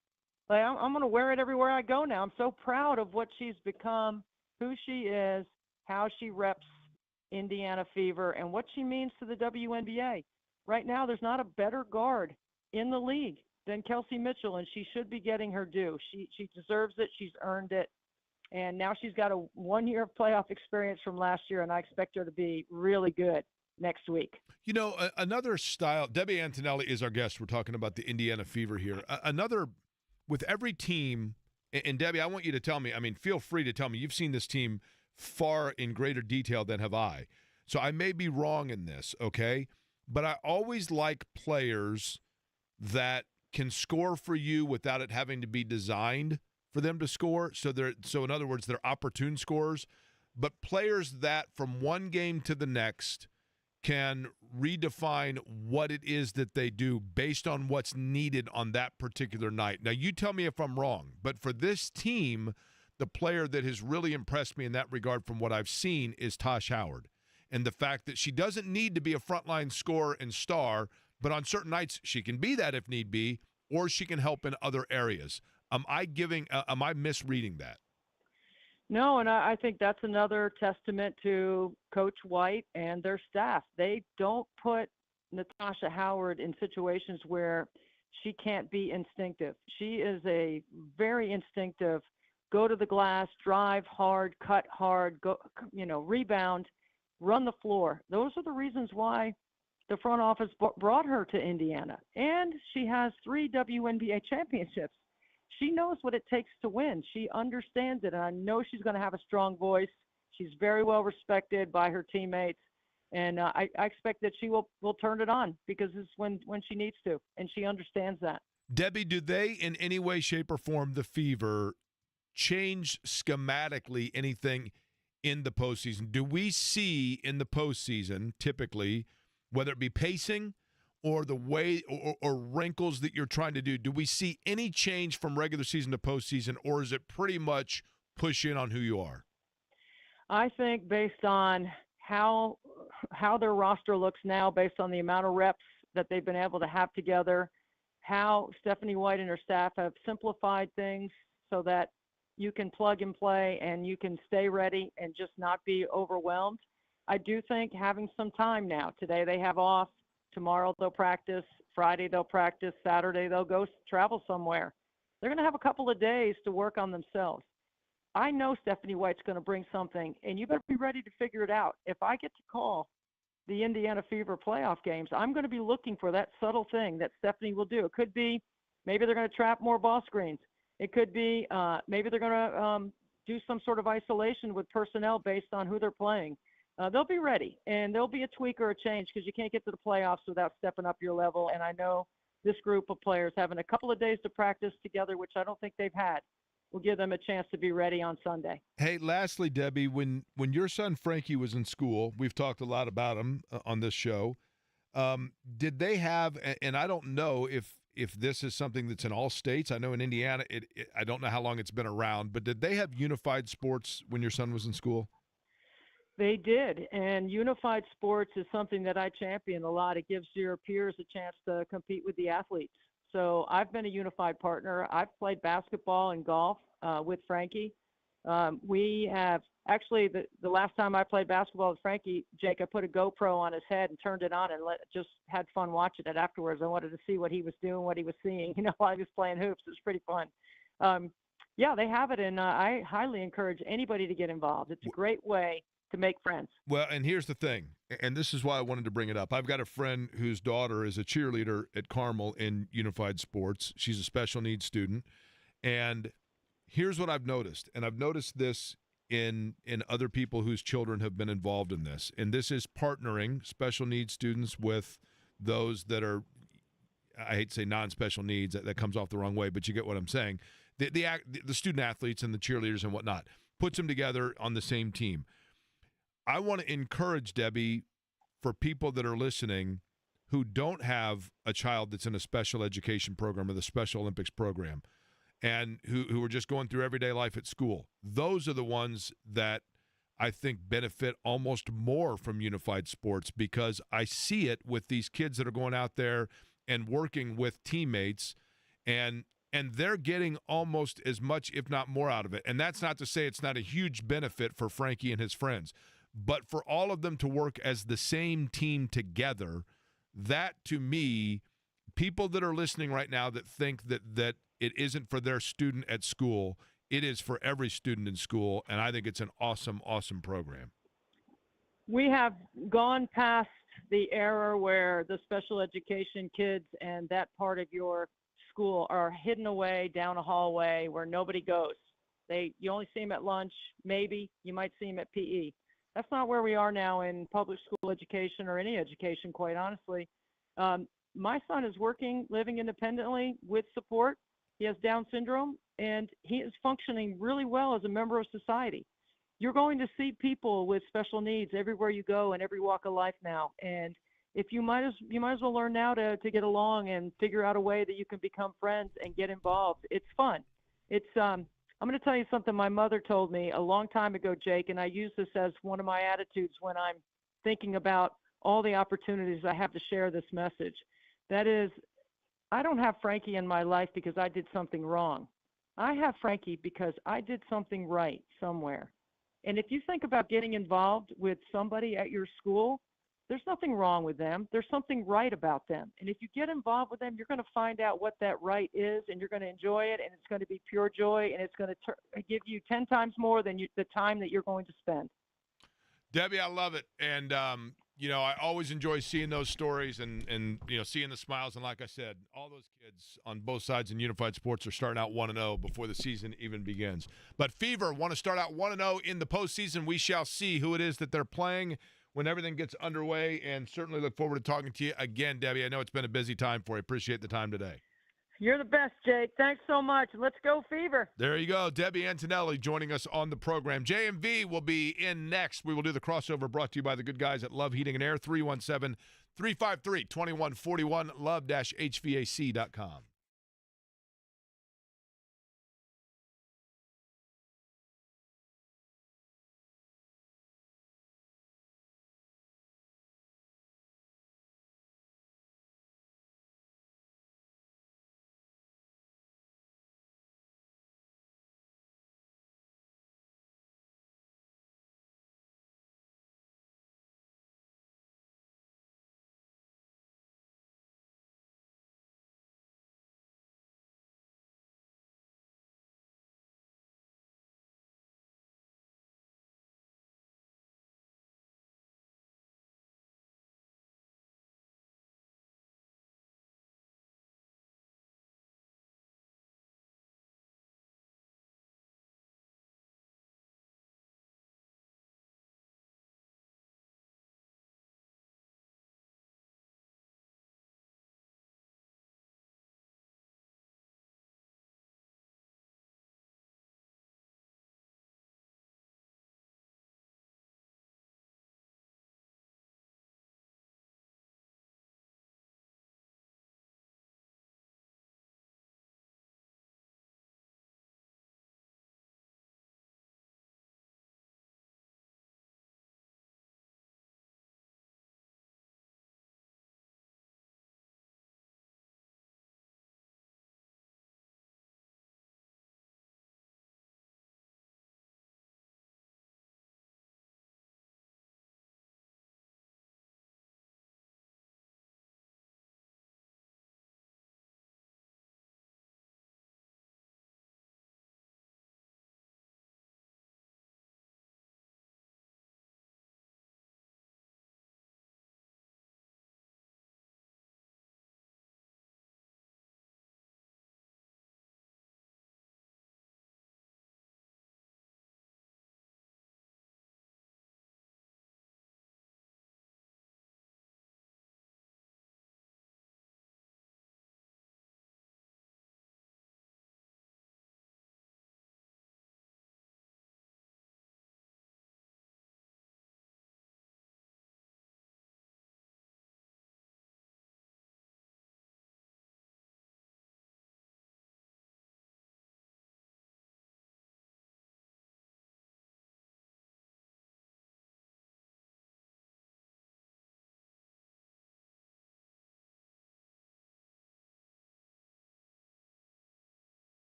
Like, I'm going to wear it everywhere I go now. I'm so proud of what she's become, who she is, how she reps Indiana Fever, and what she means to the WNBA. Right now, there's not a better guard in the league than Kelsey Mitchell, and she should be getting her due. She deserves it. She's earned it. And now she's got a 1 year of playoff experience from last year, and I expect her to be really good next week. Another style, Debbie Antonelli is our guest. We're talking about the Indiana Fever here. Another, with every team, and Debbie, I want you to tell me, feel free to tell me, you've seen this team far in greater detail than have I. So I may be wrong in this, okay? But I always like players that can score for you without it having to be designed for them to score. So in other words, they're opportune scorers, but players that from one game to the next can redefine what it is that they do based on what's needed on that particular night. Now, you tell me if I'm wrong, but for this team, the player that has really impressed me in that regard from what I've seen is Tosh Howard. And the fact that she doesn't need to be a frontline scorer and star, but on certain nights she can be that if need be, or she can help in other areas. Am I misreading that? No, and I think that's another testament to Coach White and their staff. They don't put Natasha Howard in situations where she can't be instinctive. She is a very instinctive, go to the glass, drive hard, cut hard, go, rebound, run the floor. Those are the reasons why the front office brought her to Indiana. And she has 3 WNBA championships. She knows what it takes to win. She understands it, and I know she's going to have a strong voice. She's very well respected by her teammates, and I expect that she will turn it on because it's when she needs to, and she understands that. Debbie, do they in any way, shape, or form, the Fever, change schematically anything in the postseason? Do we see in the postseason, typically, whether it be pacing or the way or wrinkles that you're trying to do we see any change from regular season to postseason, or is it pretty much push in on who you are? I think based on how their roster looks now, based on the amount of reps that they've been able to have together, how Stephanie White and her staff have simplified things so that you can plug and play and you can stay ready and just not be overwhelmed. I do think having some time now. Today they have off. Tomorrow they'll practice. Friday they'll practice. Saturday they'll go travel somewhere. They're going to have a couple of days to work on themselves. I know Stephanie White's going to bring something, and you better be ready to figure it out. If I get to call the Indiana Fever playoff games, I'm going to be looking for that subtle thing that Stephanie will do. It could be maybe they're going to trap more ball screens. It could be maybe they're going to do some sort of isolation with personnel based on who they're playing. They'll be ready, and there'll be a tweak or a change because you can't get to the playoffs without stepping up your level. And I know this group of players having a couple of days to practice together, which I don't think they've had, will give them a chance to be ready on Sunday. Hey, lastly, Debbie, when your son Frankie was in school, we've talked a lot about him on this show. Did they have, and I don't know if this is something that's in all states. I know in Indiana, I don't know how long it's been around, but did they have unified sports when your son was in school? They did, and unified sports is something that I champion a lot. It gives your peers a chance to compete with the athletes. So I've been a unified partner. I've played basketball and golf with Frankie. We have actually the last time I played basketball with Frankie, Jake, I put a GoPro on his head and turned it on and just had fun watching it afterwards. I wanted to see what he was doing, what he was seeing, while he was playing hoops. It was pretty fun. Yeah, they have it, and I highly encourage anybody to get involved. It's a great way to make friends. Well, and here's the thing, and this is why I wanted to bring it up. I've got a friend whose daughter is a cheerleader at Carmel in unified sports. She's a special needs student, and here's what I've noticed, and I've noticed this in other people whose children have been involved in this, and this is partnering special needs students with those that are, I hate to say non-special needs, that comes off the wrong way, but you get what I'm saying. The student athletes and the cheerleaders and whatnot, puts them together on the same team. I want to encourage, Debbie, for people that are listening who don't have a child that's in a special education program or the Special Olympics program and who are just going through everyday life at school. Those are the ones that I think benefit almost more from unified sports, because I see it with these kids that are going out there and working with teammates, and they're getting almost as much, if not more, out of it. And that's not to say it's not a huge benefit for Frankie and his friends. But for all of them to work as the same team together, that to me, people that are listening right now that think that it isn't for their student at school, it is for every student in school, and I think it's an awesome, awesome program. We have gone past the era where the special education kids and that part of your school are hidden away down a hallway where nobody goes. You only see them at lunch, maybe. You might see them at PE. That's not where we are now in public school education or any education, quite honestly. My son is living independently with support. He has Down syndrome, and he is functioning really well as a member of society. You're going to see people with special needs everywhere you go in every walk of life now. And if you might as well learn now to get along and figure out a way that you can become friends and get involved. It's fun. I'm going to tell you something my mother told me a long time ago, Jake, and I use this as one of my attitudes when I'm thinking about all the opportunities I have to share this message. That is, I don't have Frankie in my life because I did something wrong. I have Frankie because I did something right somewhere. And if you think about getting involved with somebody at your school, there's nothing wrong with them. There's something right about them. And if you get involved with them, you're going to find out what that right is, and you're going to enjoy it, and it's going to be pure joy, and it's going to give you 10 times more than the time that you're going to spend. Debbie, I love it. And, I always enjoy seeing those stories and seeing the smiles. And like I said, all those kids on both sides in Unified Sports are starting out 1-0 before the season even begins. But Fever want to start out 1-0 in the postseason. We shall see who it is that they're playing when everything gets underway, and certainly look forward to talking to you again, Debbie. I know it's been a busy time for you. Appreciate the time today. You're the best, Jake. Thanks so much. Let's go, Fever. There you go. Debbie Antonelli joining us on the program. JMV will be in next. We will do the crossover brought to you by the good guys at Love Heating and Air, 317-353-2141, love-hvac.com.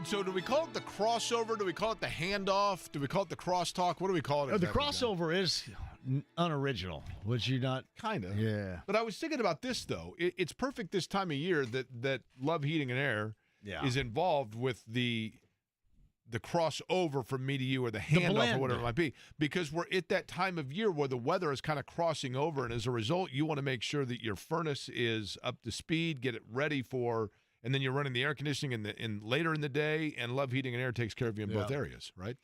So do we call it the crossover? Do we call it the handoff? Do we call it the crosstalk? What do we call it? The exactly, crossover is unoriginal. Would you not? Kind of. Yeah. But I was thinking about this, though. It's perfect this time of year that Love Heating and Air is involved with the crossover from me to you, or the handoff, or whatever it might be, because we're at that time of year where the weather is kind of crossing over, and as a result, you want to make sure that your furnace is up to speed, get it ready for, and then you're running the air conditioning in later in the day, and Love Heating and Air takes care of you in both areas, right?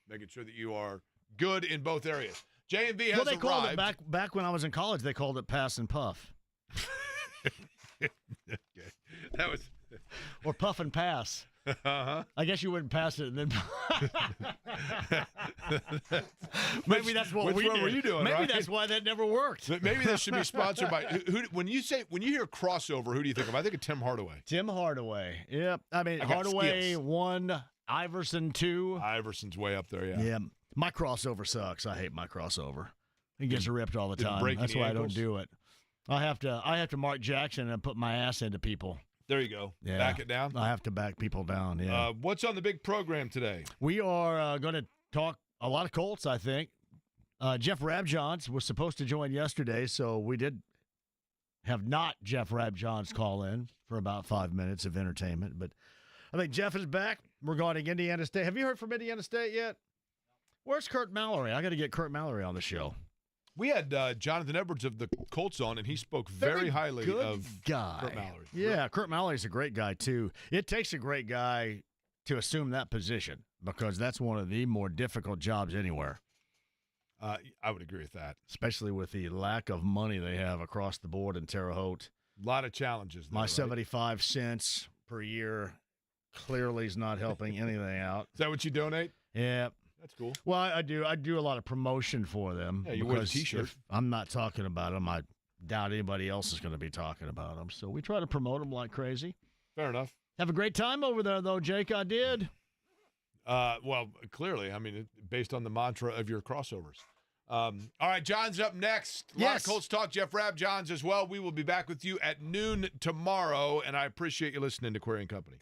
Making sure that you are good in both areas. J&B has they arrived. called it back when I was in college. They called it pass and puff, Okay. That was or puff and pass. uh-huh. I guess you wouldn't pass it, and then maybe that's what which we one did. were you doing? Maybe right? that's why that never worked. Maybe this should be sponsored by. When you hear crossover, who do you think of? I think of Tim Hardaway. Tim Hardaway. Yep. I mean, Hardaway skills. 1, Iverson 2. Iverson's way up there. Yeah. Yeah. My crossover sucks. I hate my crossover. He gets ripped all the Didn't time. break That's any why ankles? I don't do it. I have to Mark Jackson and put my ass into people. There you go. Yeah. Back it down. I have to back people down. Yeah. What's on the big program today? We are going to talk a lot of Colts, I think. Jeff Rabjohns was supposed to join yesterday, so we did have not Jeff Rabjohns call in for about 5 minutes of entertainment. But I think Jeff is back regarding Indiana State. Have you heard from Indiana State yet? Where's Kurt Mallory? I got to get Kurt Mallory on the show. We had Jonathan Edwards of the Colts on, and he spoke very highly good of guy. Kurt Mallory. Yeah, Kurt Mallory's a great guy, too. It takes a great guy to assume that position because that's one of the more difficult jobs anywhere. I would agree with that. Especially with the lack of money they have across the board in Terre Haute. A lot of challenges there, My right? 75 cents per year clearly is not helping anything out. Is that what you donate? Yeah. That's cool. Well, I do a lot of promotion for them. Yeah, you wear the because T-shirt. if I'm not talking about them, I doubt anybody else is going to be talking about them. So we try to promote them like crazy. Fair enough. Have a great time over there, though, Jake. I did. Well, clearly, I mean, based on the mantra of your crossovers. All right, John's up next. A lot of Colts talk. Jeff Rabjohns as well. We will be back with you at noon tomorrow, and I appreciate you listening to Query & Company.